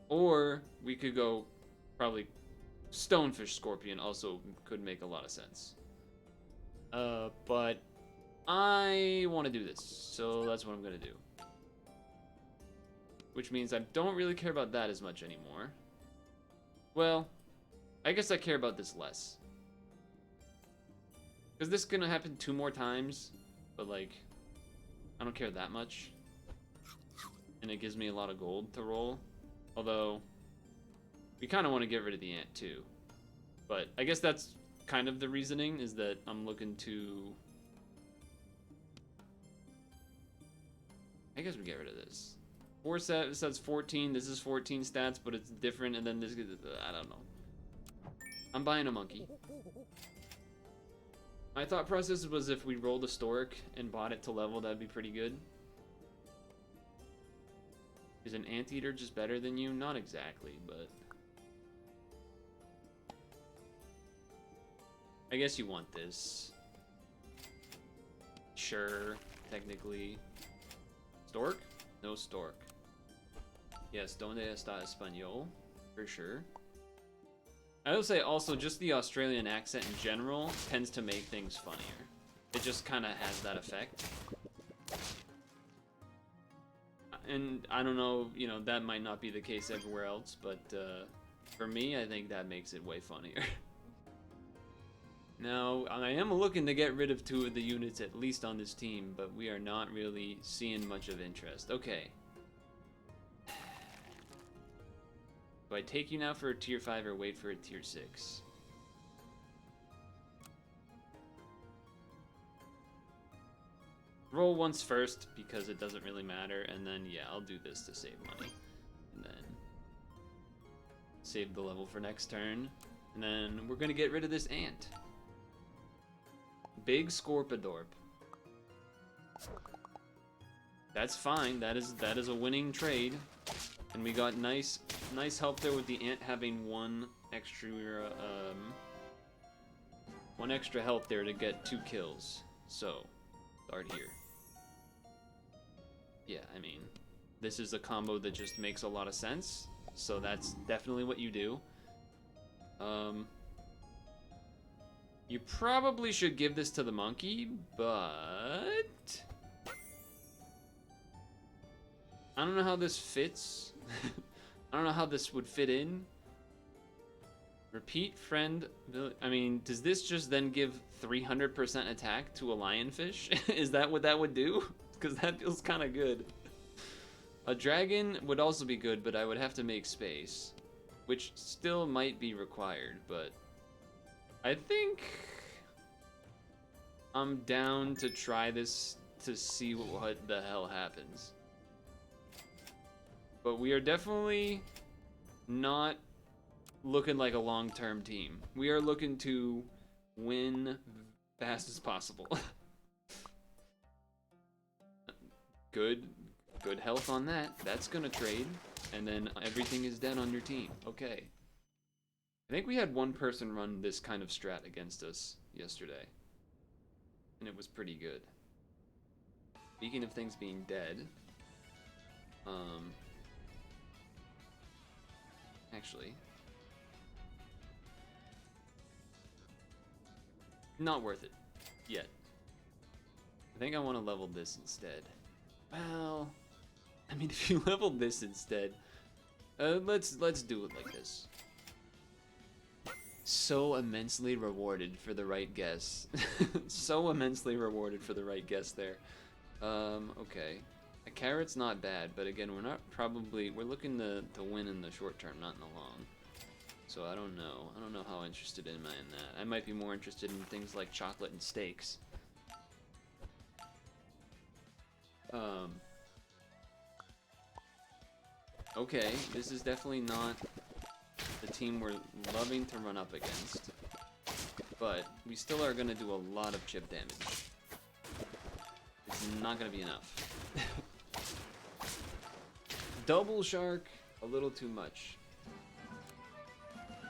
or we could go probably stonefish scorpion, also could make a lot of sense. But I want to do this, so that's what I'm gonna do. Which means I don't really care about that as much anymore. Well, I guess I care about this less. Because this is gonna happen 2 more times, but like, I don't care that much. And it gives me a lot of gold to roll. Although, we kind of want to get rid of the ant too. But I guess that's kind of the reasoning, is that I'm looking to... I guess we get rid of this. 4 stats 14, this is 14 stats, but it's different, and then this, I don't know. I'm buying a monkey. My thought process was if we rolled a stork and bought it to level, that'd be pretty good. Is an anteater just better than you? Not exactly, but... I guess you want this. Sure, technically. Stork? No stork. Yes, donde está español? For sure. I will say also, just the Australian accent in general tends to make things funnier. It just kind of has that effect. And I don't know, you know, that might not be the case everywhere else, but for me, I think that makes it way funnier. Now, I am looking to get rid of 2 of the units at least on this team, but we are not really seeing much of interest. Okay. Do I take you now for a tier 5 or wait for a tier 6? Roll once first, because it doesn't really matter, and then, yeah, I'll do this to save money. And then save the level for next turn. And then we're gonna get rid of this ant. Big Scorpidorp. That's fine. That is a winning trade. And we got nice help there with the ant having one extra health there to get 2 kills. So, start here. Yeah, I mean, this is a combo that just makes a lot of sense. So that's definitely what you do. You probably should give this to the monkey, but I don't know how this fits. I don't know how this would fit in. Repeat friend. I mean, does this just then give 300% attack to a lionfish? Is that what that would do? Because that feels kind of good. A dragon would also be good, but I would have to make space, which still might be required, but I think I'm down to try this to see what the hell happens. But we are definitely not looking like a long-term team. We are looking to win fast as possible. Good health on that. That's gonna trade, and then everything is dead on your team. Okay. I think we had one person run this kind of strat against us yesterday, and it was pretty good. Speaking of things being dead, actually, not worth it yet. I think I want to level this instead. Well, I mean, if you leveled this instead, let's do it like this. So immensely rewarded for the right guess. So immensely rewarded for the right guess there. Okay. A carrot's not bad, but again, we're looking to win in the short term, not in the long. So I don't know. I don't know how interested am I in that. I might be more interested in things like chocolate and steaks. Okay, this is definitely not the team we're loving to run up against, but we still are going to do a lot of chip damage. It's not going to be enough. Double shark, a little too much.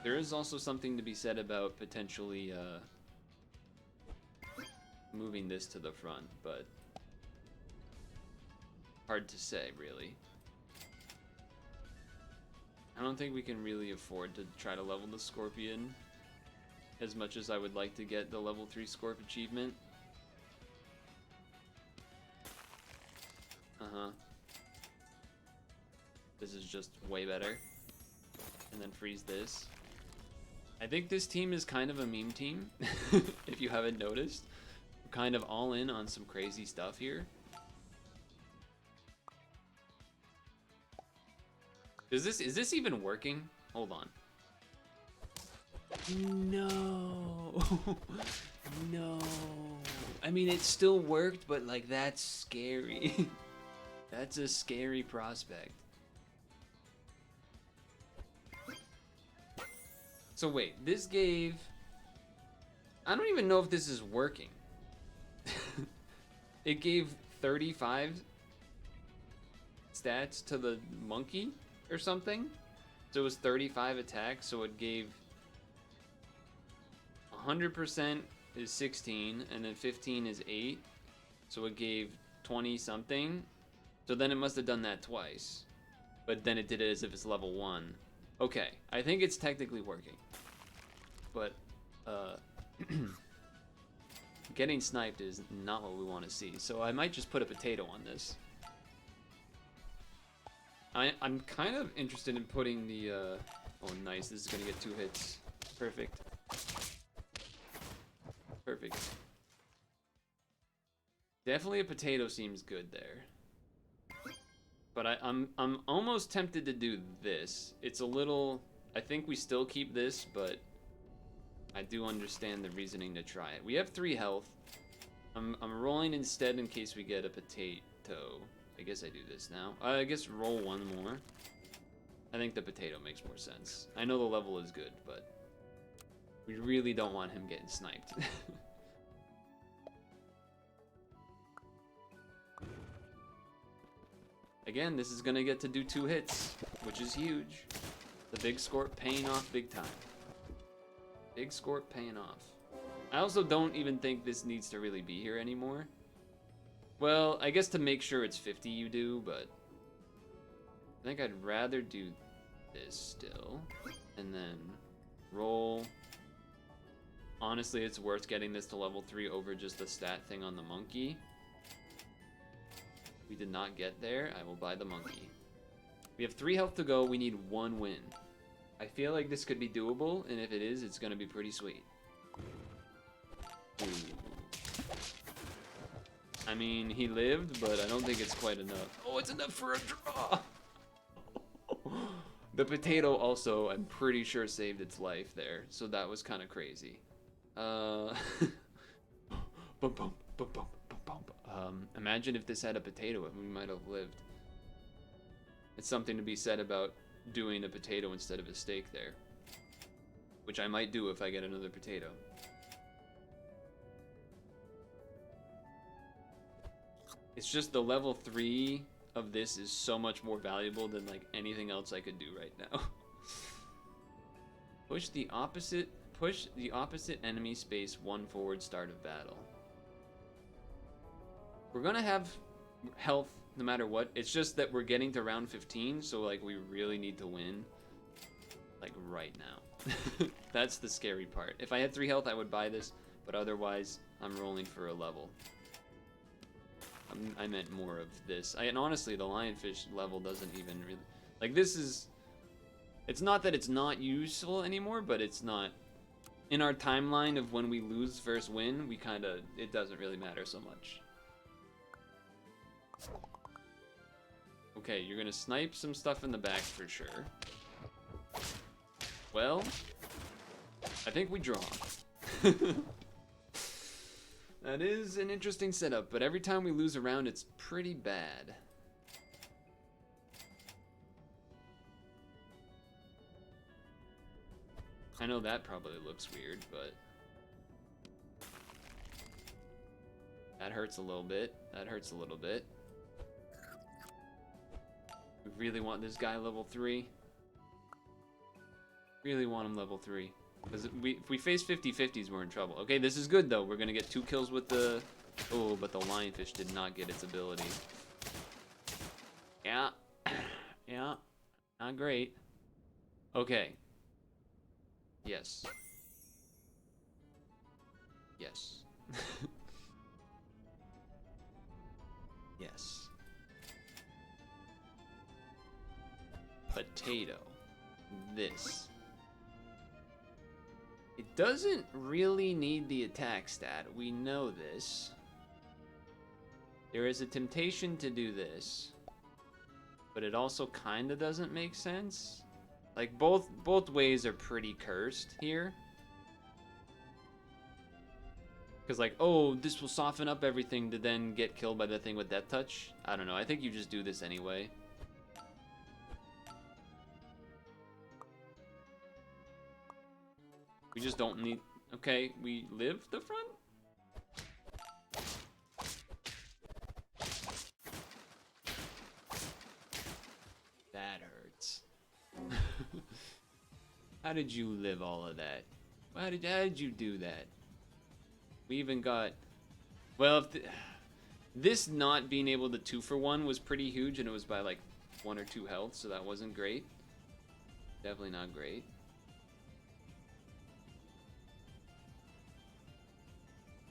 There is also something to be said about potentially moving this to the front, but hard to say, really. I don't think we can really afford to try to level the Scorpion as much as I would like to get the level 3 Scorp achievement. This is just way better. And then freeze this. I think this team is kind of a meme team, if you haven't noticed. We're kind of all in on some crazy stuff here. Is this even working? Hold on. No. No. I mean, it still worked, but like, that's scary. That's a scary prospect. So wait, this gave... I don't even know if this is working. It gave 35 stats to the monkey or something. So it was 35 attack, so it gave 100% is 16, and then 15 is 8. So it gave 20 something. So then it must have done that twice. But then it did it as if it's level 1. Okay, I think it's technically working. But, getting sniped is not what we want to see. So I might just put a potato on this. I'm kind of interested in putting the, oh nice, this is gonna get 2 hits. Perfect. Perfect. Definitely a potato seems good there. But I'm almost tempted to do this. It's a little... I think we still keep this, but I do understand the reasoning to try it. We have 3 health. I'm rolling instead in case we get a potato. I guess I do this now. I guess roll 1 more. I think the potato makes more sense. I know the level is good, but we really don't want him getting sniped. Again, this is gonna get to do 2 hits, which is huge. The big Scorp paying off big time. Big Scorp paying off. I also don't even think this needs to really be here anymore. Well, I guess to make sure it's 50 you do, but I think I'd rather do this still. And then roll. Honestly, it's worth getting this to level 3 over just the stat thing on the monkey. We did not get there. I will buy the monkey. We have 3 health to go. We need 1 win. I feel like this could be doable, and if it is, it's gonna be pretty sweet. Ooh. I mean, he lived, but I don't think it's quite enough. Oh, it's enough for a draw! The potato also, I'm pretty sure, saved its life there, so that was kind of crazy. Bum, bum, bum, bum, bum, bum. Imagine if this had a potato, we might have lived. It's something to be said about doing a potato instead of a steak there. Which I might do if I get another potato. It's just the level 3 of this is so much more valuable than like anything else I could do right now. Push the opposite enemy space 1 forward start of battle. We're gonna have health no matter what. It's just that we're getting to round 15, so like we really need to win like right now. That's the scary part. If I had 3 health, I would buy this, but otherwise I'm rolling for a level. I meant more of this. And honestly, the lionfish level doesn't even really... Like, this is... It's not that it's not useful anymore, but it's not... In our timeline of when we lose versus win, we kind of... It doesn't really matter so much. Okay, you're gonna snipe some stuff in the back for sure. Well... I think we draw. That is an interesting setup, but every time we lose a round, it's pretty bad. I know that probably looks weird, but... That hurts a little bit. That hurts a little bit. We really want this guy level 3. Really want him level 3. Because if we face 50-50s, we're in trouble. Okay, this is good, though. We're going to get 2 kills with the... Oh, but the lionfish did not get its ability. Yeah. Yeah. Not great. Okay. Yes. Yes. Yes. Potato. This. It doesn't really need the attack stat. We know this. There is a temptation to do this. But it also kind of doesn't make sense. Like, both ways are pretty cursed here. Because, like, oh, this will soften up everything to then get killed by the thing with Death Touch. I don't know. I think you just do this anyway. We just don't need... Okay, we live the front? That hurts. How did you live all of that? How did you do that? We even got... Well, if this not being able to 2-for-1 was pretty huge, and it was by like 1 or 2 health, so that wasn't great. Definitely not great.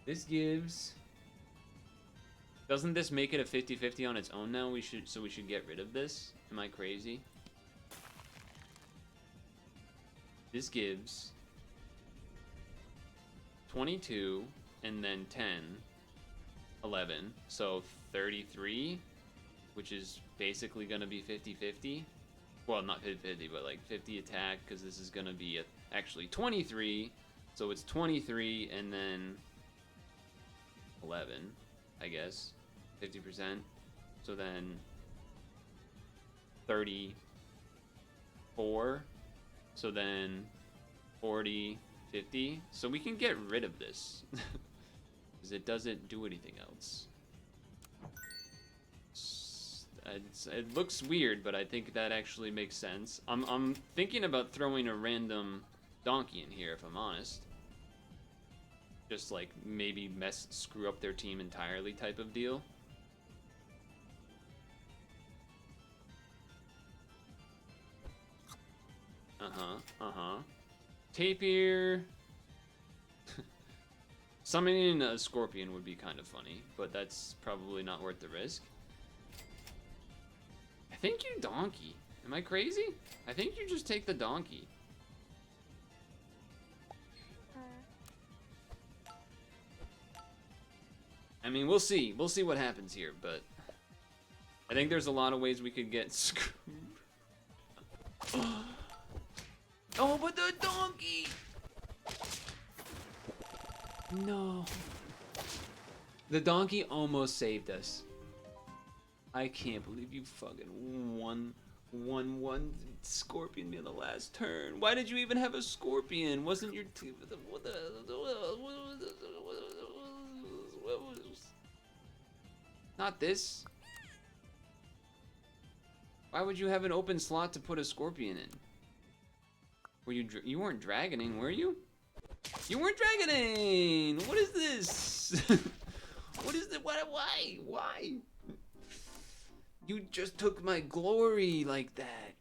This gives... Doesn't this make it a 50-50 on its own now? So we should get rid of this? Am I crazy? This gives 22 and then 10, 11. So 33, which is basically going to be 50-50. Well, not 50-50, but like 50 attack, because this is going to be actually 23. So it's 23 and then 11, I guess. 50%. So then 34. So then 40, 50. So we can get rid of this. Because it doesn't do anything else. It looks weird, but I think that actually makes sense. I'm thinking about throwing a random donkey in here, if I'm honest. Just like maybe screw up their team entirely type of deal. Tapir. Summoning a scorpion would be kind of funny, but that's probably not worth the risk. I think you donkey. Am I crazy? I think you just take the donkey. I mean, we'll see. We'll see what happens here, but I think there's a lot of ways we could get screwed. Oh, but the donkey! No. The donkey almost saved us. I can't believe you fucking one scorpion me on the last turn. Why did you even have a scorpion? Wasn't your not this? Why would you have an open slot to put a scorpion in? Were you weren't dragoning, were you? You weren't dragoning. What is this? What is it? Why? Why? You just took my glory like that.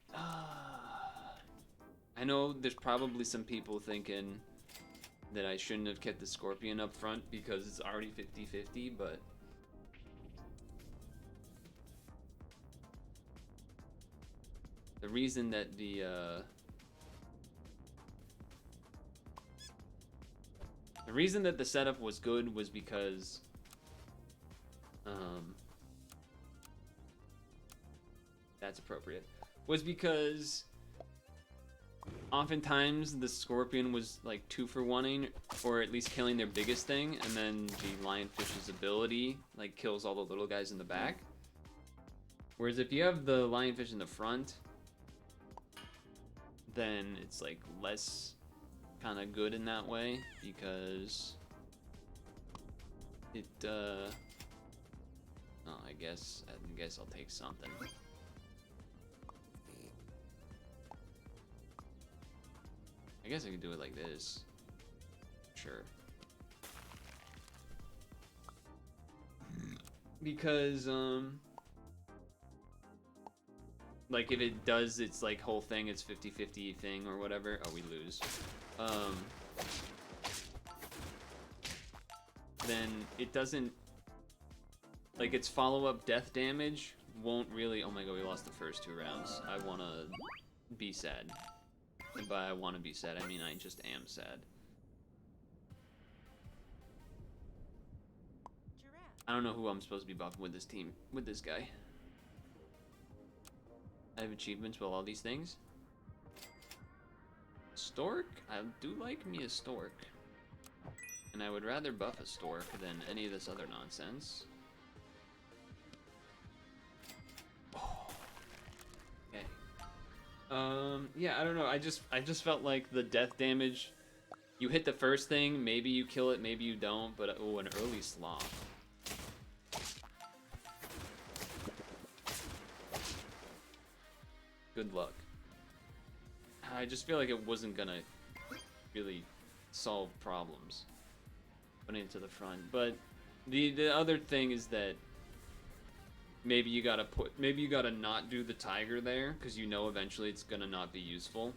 I know there's probably some people thinking that I shouldn't have kept the scorpion up front because it's already 50-50, but the reason that the reason that the setup was good was because that's appropriate, was because oftentimes the scorpion was like 2-for-1ing, or at least killing their biggest thing, and then the lionfish's ability like kills all the little guys in the back. Whereas if you have the lionfish in the front, then it's like less kind of good in that way, because it oh, I guess I'll take something. I guess I could do it like this. Sure. Because like if it does its like whole thing, it's 50-50 thing or whatever. Oh, we lose. Then it doesn't, like, its follow-up death damage won't really. Oh my god, we lost the first 2 rounds. I wanna be sad. And by I wanna be sad, I mean I just am sad. I don't know who I'm supposed to be buffing with this team, with this guy. I have achievements with all these things. Stork? I do like me a stork. And I would rather buff a stork than any of this other nonsense. Oh. Okay. Yeah, I don't know. I just felt like the death damage. You hit the first thing, maybe you kill it, maybe you don't. But oh, an early sloth. Good luck. I just feel like it wasn't gonna really solve problems putting it to the front. But the other thing is that maybe you gotta not do the tiger there, because you know eventually it's gonna not be useful.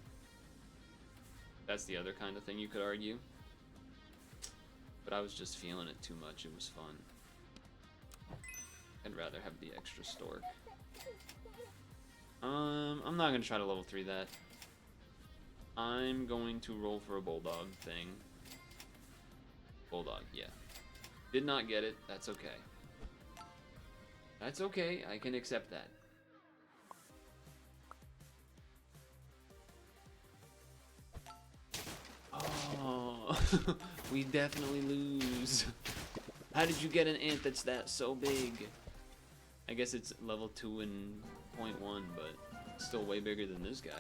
That's the other kind of thing you could argue. But I was just feeling it too much. It was fun. I'd rather have the extra stork. I'm not gonna try to level 3 that. I'm going to roll for a bulldog thing. Bulldog, yeah. Did not get it, that's okay. That's okay, I can accept that. Oh, we definitely lose. How did you get an ant that's so big? I guess it's level 2 and 0.1, but still way bigger than this guy.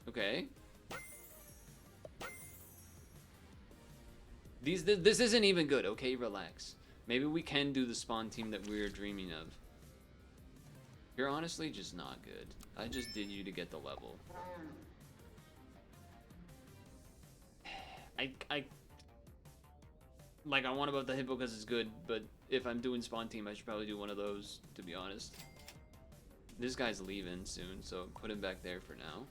Okay. This isn't even good, okay? Relax. Maybe we can do the spawn team that we were dreaming of. You're honestly just not good. I just did you to get the level. I want to buff the hippo because it's good, but if I'm doing spawn team, I should probably do one of those, to be honest. This guy's leaving soon, so put him back there for now.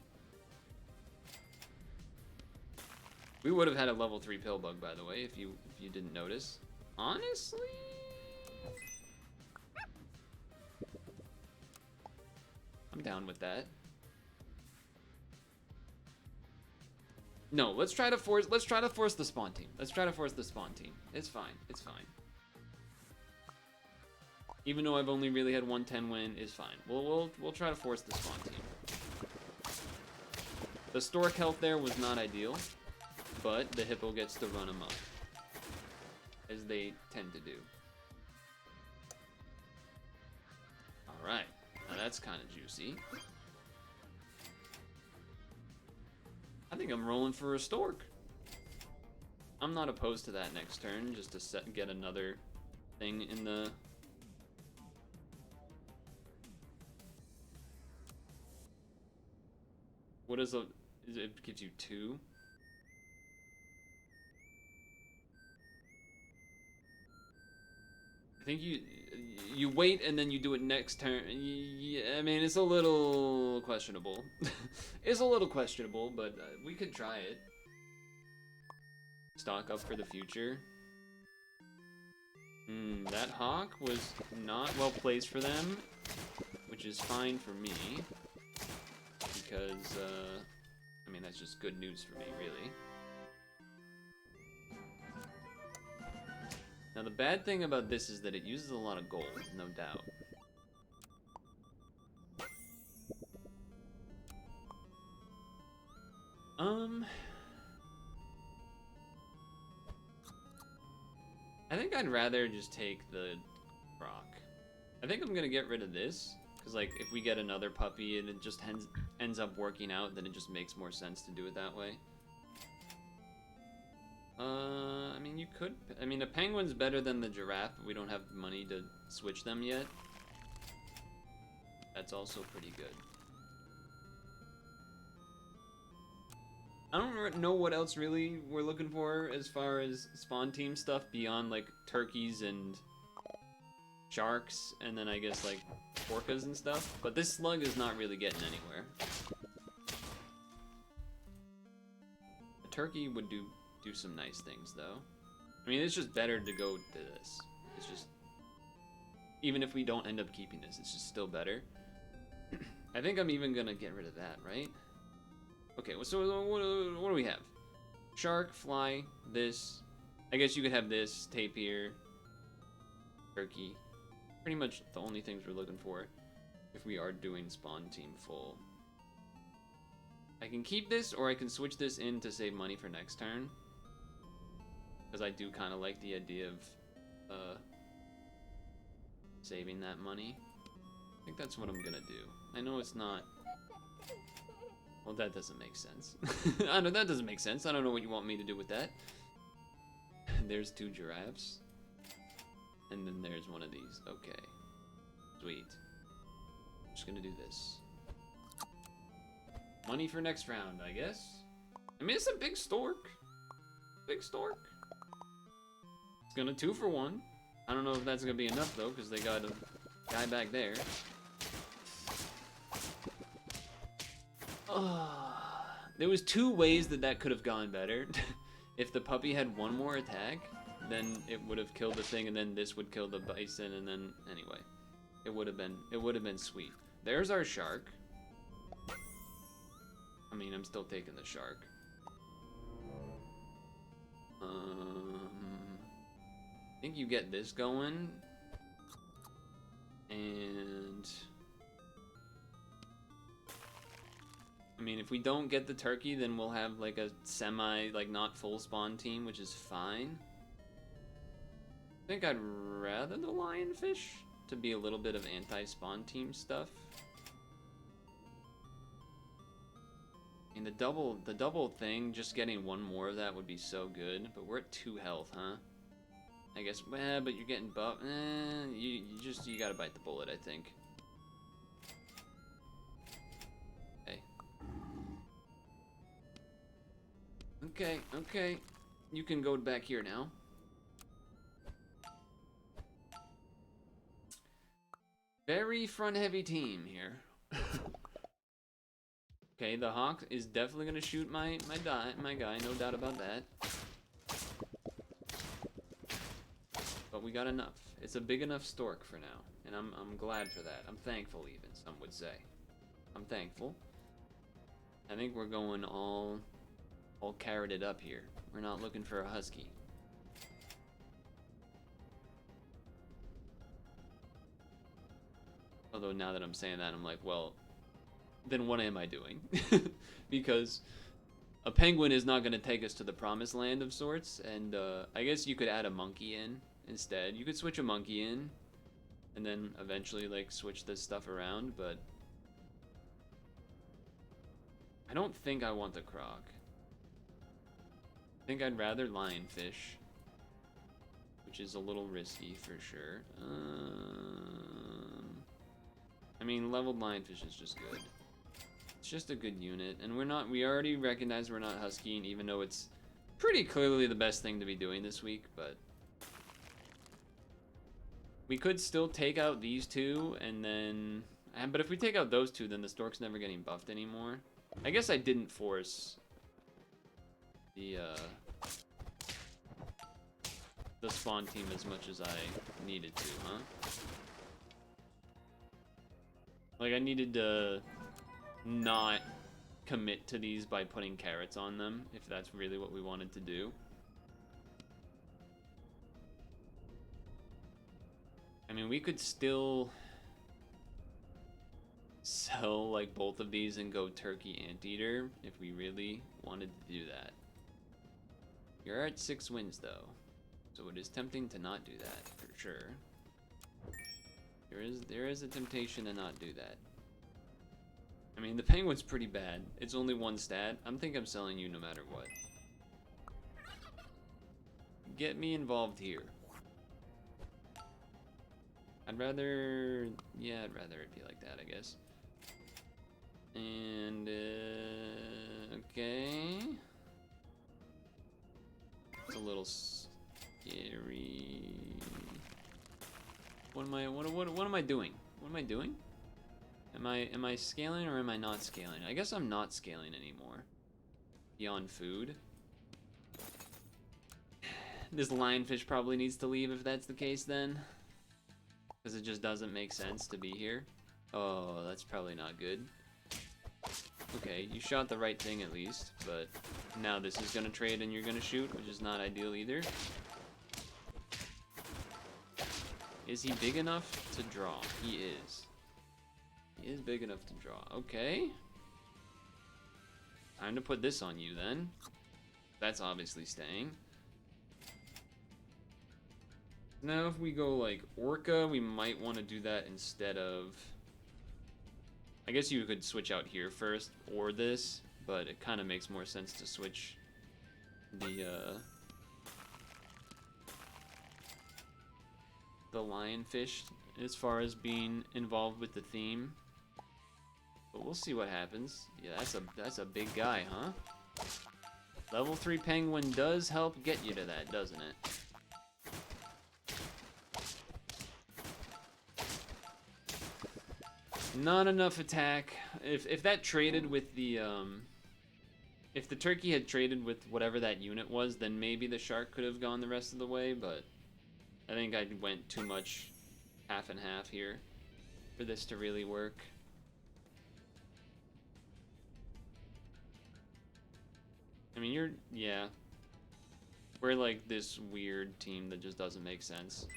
We would have had a level 3 pill bug, by the way, if you didn't notice. Honestly, I'm down with that. No, let's try to force the spawn team. Let's try to force the spawn team. It's fine. It's fine. Even though I've only really had 110 win, is fine. We'll try to force the spawn team. The stork health there was not ideal, but the hippo gets to run amok, as they tend to do. All right, now that's kind of juicy. I think I'm rolling for a stork. I'm not opposed to that next turn, just to get another thing in the... What is it gives you 2? I think you wait and then you do it next turn. Yeah, I mean, it's a little questionable. It's a little questionable, but we could try it. Stock up for the future. That hawk was not well placed for them, which is fine for me. Because, I mean, that's just good news for me, really. Now, the bad thing about this is that it uses a lot of gold, no doubt. I think I'd rather just take the rock. I think I'm gonna get rid of this, because, like, if we get another puppy and it just ends up working out, then it just makes more sense to do it that way. I mean, you could... I mean, the penguin's better than the giraffe, but we don't have money to switch them yet. That's also pretty good. I don't know what else really we're looking for as far as spawn team stuff beyond, like, turkeys and sharks, and then I guess, like, orcas and stuff. But this slug is not really getting anywhere. A turkey would do some nice things, though. I mean, it's just better to go to this. It's just... Even if we don't end up keeping this, it's just still better. I think I'm even gonna get rid of that, right? Okay, so what do we have? Shark, fly, this. I guess you could have this, tapir, turkey. Pretty much the only things we're looking for if we are doing spawn team full. I can keep this, or I can switch this in to save money for next turn. Because I do kind of like the idea of saving that money. I think that's what I'm gonna do. I know it's not... Well, that doesn't make sense. I know that doesn't make sense. I don't know what you want me to do with that. There's 2 giraffes. And then there's one of these. Okay. Sweet. Just gonna do this. Money for next round, I guess. I mean, it's a big stork. Big stork. It's gonna 2 for 1. I don't know if that's gonna be enough, though, because they got a guy back there. There was 2 ways that could have gone better. If the puppy had 1 more attack, then it would have killed the thing, and then this would kill the bison, and then anyway, it would have been sweet. There's our shark. I mean, I'm still taking the shark. I think you get this going, and I mean, if we don't get the turkey, then we'll have like a semi, like not full spawn team, which is fine. I think I'd rather the lionfish to be a little bit of anti-spawn team stuff. I mean, the double thing, just getting 1 more of that would be so good, but we're at 2 health, huh? I guess, well, but you're getting buff. You gotta bite the bullet, I think. Okay. You can go back here now. Very front-heavy team here. Okay, the hawk is definitely gonna shoot my guy, no doubt about that. But we got enough. It's a big enough stork for now, and I'm glad for that. I'm thankful, even, some would say. I'm thankful. I think we're going all carroted up here. We're not looking for a husky. Although now that I'm saying that, I'm like, well, then what am I doing? Because a penguin is not going to take us to the promised land of sorts, and I guess you could add a monkey in instead. You could switch a monkey in, and then eventually, like, switch this stuff around, but I don't think I want the croc. I think I'd rather lionfish, which is a little risky for sure. I mean, leveled lionfish is just good. It's just a good unit, and we already recognize we're not huskying, even though it's pretty clearly the best thing to be doing this week, but we could still take out these two, and then, but if we take out those two, then the stork's never getting buffed anymore. I guess I didn't force the spawn team as much as I needed to, huh? Like, I needed to not commit to these by putting carrots on them, if that's really what we wanted to do. I mean, we could still sell, like, both of these and go turkey anteater if we really wanted to do that. You're at 6 wins, though, so it is tempting to not do that, for sure. There is a temptation to not do that. I mean, the penguin's pretty bad. It's only 1 stat. I think I'm selling you no matter what. Get me involved here. I'd rather it be like that, I guess. And, okay. It's a little scary. What am I doing? What am I doing? Am I scaling or am I not scaling? I guess I'm not scaling anymore. Beyond food. This lionfish probably needs to leave if that's the case then. Because it just doesn't make sense to be here. Oh, that's probably not good. Okay, you shot the right thing at least, but now this is gonna trade and you're gonna shoot, which is not ideal either. Is he big enough to draw? He is. He is big enough to draw. Okay. Time to put this on you then. That's obviously staying. Now if we go like Orca, we might want to do that instead of... I guess you could switch out here first, or this, but it kind of makes more sense to switch the lionfish as far as being involved with the theme. But we'll see what happens. Yeah, that's a big guy, huh? Level 3 penguin does help get you to that, doesn't it? Not enough attack. If that traded with the if the turkey had traded with whatever that unit was, then maybe the shark could have gone the rest of the way, but I think I went too much half and half here for this to really work. I mean, yeah. We're like this weird team that just doesn't make sense.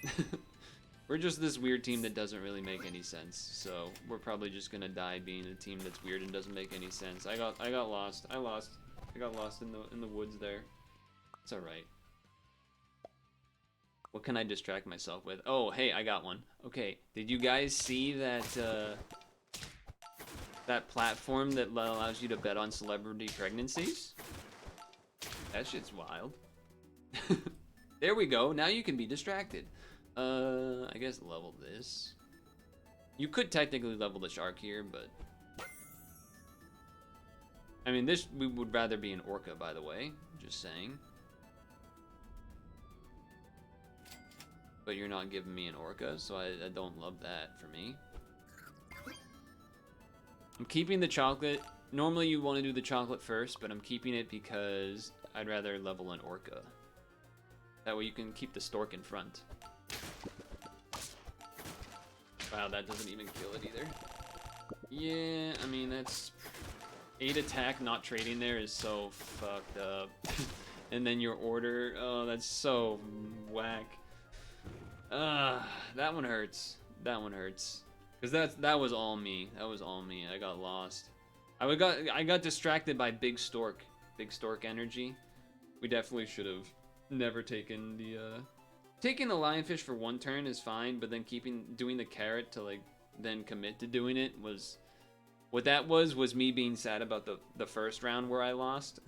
We're just this weird team that doesn't really make any sense. So we're probably just gonna die being a team that's weird and doesn't make any sense. I got lost. I got lost in the woods there. It's alright. What can I distract myself with? Oh, hey, I got one. Okay, did you guys see that that platform that allows you to bet on celebrity pregnancies? That shit's wild. There we go. Now you can be distracted. I guess level this. You could technically level the shark here, but I mean, this we would rather be an orca, by the way. Just saying. But you're not giving me an orca, so I don't love that for me. I'm keeping the chocolate. Normally you want to do the chocolate first, but I'm keeping it because I'd rather level an orca. That way you can keep the stork in front. Wow, that doesn't even kill it either. Yeah, I mean, that's 8 attack not trading there is so fucked up. And then your order, oh, that's so whack. That one hurts. That one hurts. Cause that was all me. That was all me. I got lost. I got distracted by Big Stork energy. We definitely should have never taken the lionfish for one turn is fine, but then doing the carrot to like then commit to doing it was what that was me being sad about the first round where I lost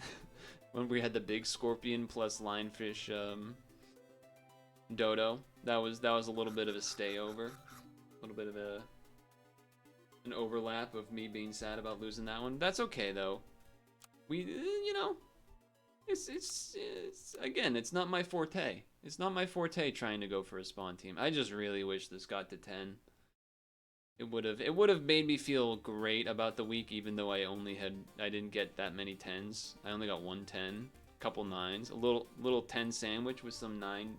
when we had the big scorpion plus lionfish dodo. That was a little bit of a stayover, a little bit of an overlap of me being sad about losing that one. That's okay though. We you know, it's again, it's not my forte. It's not my forte trying to go for a spawn team. I just really wish this got to 10. It would have made me feel great about the week, even though I didn't get that many 10s. I only got 1 10, couple 9s, a little 10 sandwich with some 9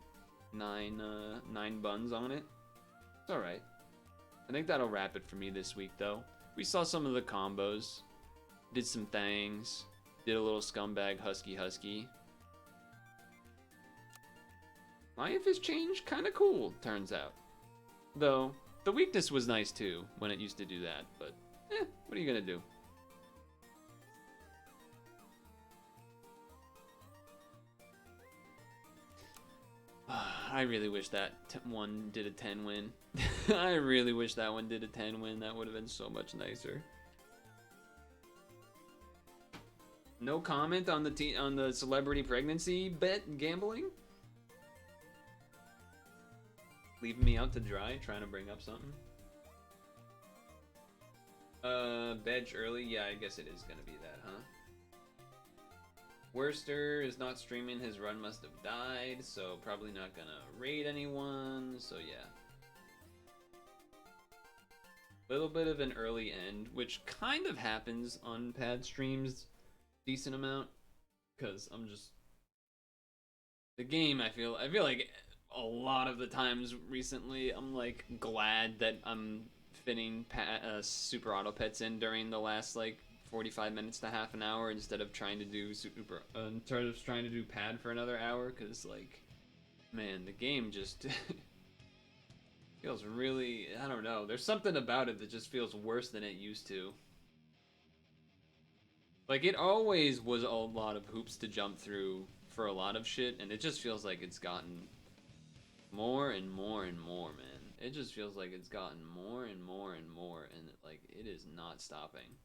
buns on it. It's all right. I think that'll wrap it for me this week, though. We saw some of the combos, did some things, did a little scumbag husky. Lionfish change, kind of cool, turns out. Though, the weakness was nice too, when it used to do that, but what are you gonna do? I really wish that one did a 10 win. I really wish that one did a 10 win. That would have been so much nicer. No comment on the celebrity pregnancy bet gambling? Leaving me out to dry, trying to bring up something. Veg early? Yeah, I guess it is gonna be that, huh? Worster is not streaming, his run must have died, so probably not gonna raid anyone, so yeah. Little bit of an early end, which kind of happens on pad streams, decent amount, because I'm just... The game, I feel like a lot of the times recently, I'm like glad that I'm fitting super auto pets in during the last like 45 minutes to half an hour instead of trying to do trying to do pad for another hour, because like, man, the game just feels really, I don't know, there's something about it that just feels worse than it used to. Like, it always was a lot of hoops to jump through for a lot of shit, and it just feels like it's gotten more and more and more, man. It just feels like it's gotten more and more and more, and like, it is not stopping.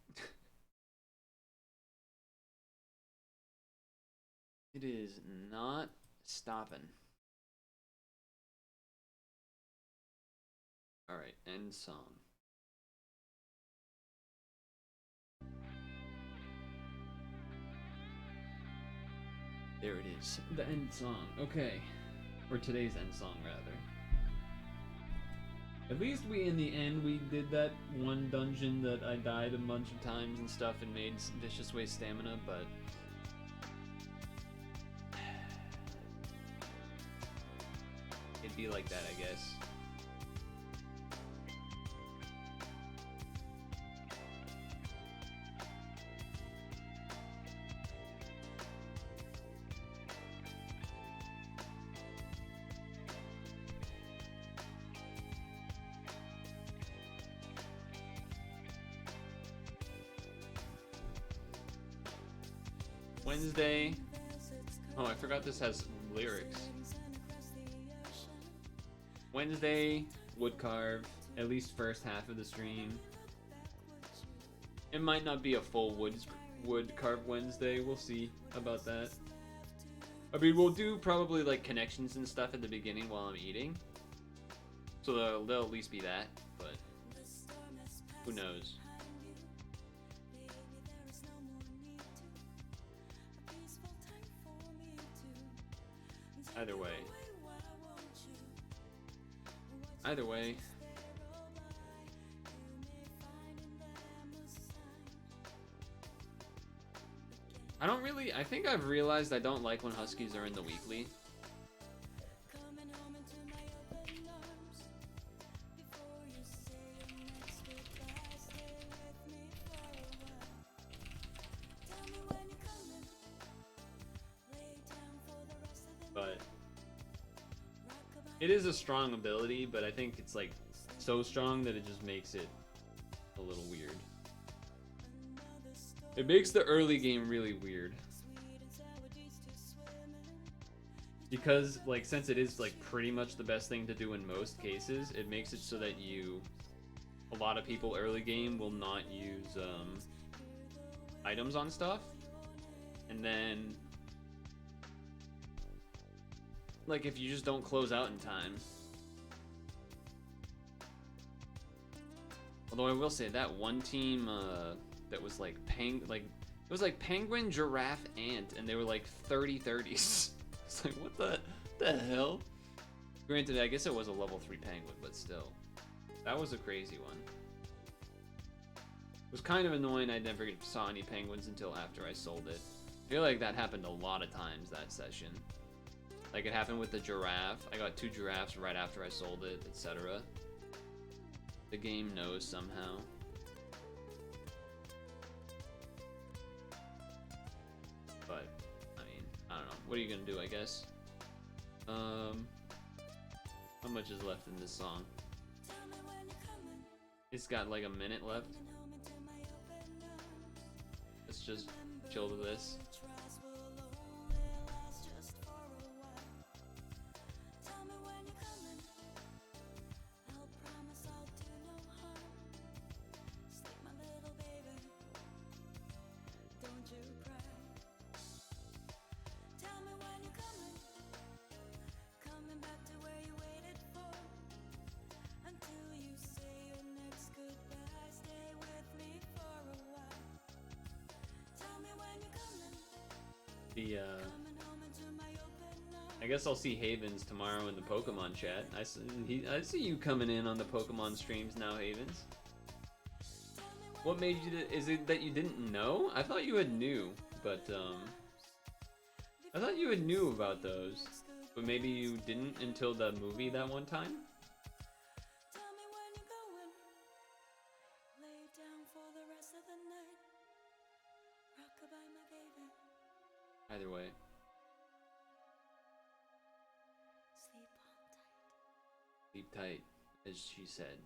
It is not stopping. Alright, end song. There it is. The end song. Okay. Or today's end song, rather. At least in the end, we did that one dungeon that I died a bunch of times and stuff and made vicious waste stamina, but... It'd be like that, I guess. Wednesday. Oh, I forgot this has lyrics. Wednesday, wood carve, at least first half of the stream. It might not be a full wood carve Wednesday. We'll see about that. I mean, we'll do probably like connections and stuff at the beginning while I'm eating. So there'll at least be that, but who knows? Either way. Either way. I think I've realized I don't like when Huskies are in the weekly. It is a strong ability, but I think it's like so strong that it just makes it a little weird. It makes the early game really weird. Because, like, since it is, like, pretty much the best thing to do in most cases, it makes it so that a lot of people early game will not use, items on stuff. And then, like, if you just don't close out in time. Although I will say that one team, that was like it was like penguin, giraffe, ant, and they were like 30-30s. It's like, what the hell? Granted, I guess it was a level 3 penguin, but still. That was a crazy one. It was kind of annoying I never saw any penguins until after I sold it. I feel like that happened a lot of times that session. Like it happened with the giraffe. I got 2 giraffes right after I sold it, etc. The game knows somehow. But, I mean, I don't know. What are you gonna do, I guess? How much is left in this song? It's got like a minute left. Let's just chill to this. I guess I'll see Havens tomorrow in the Pokemon chat. I see you coming in on the Pokemon streams now, Havens. What made you? Is it that you didn't know? I thought you had knew, but I thought you had knew about those, but maybe you didn't until the movie that one time. Either way. Sleep tight, as she said.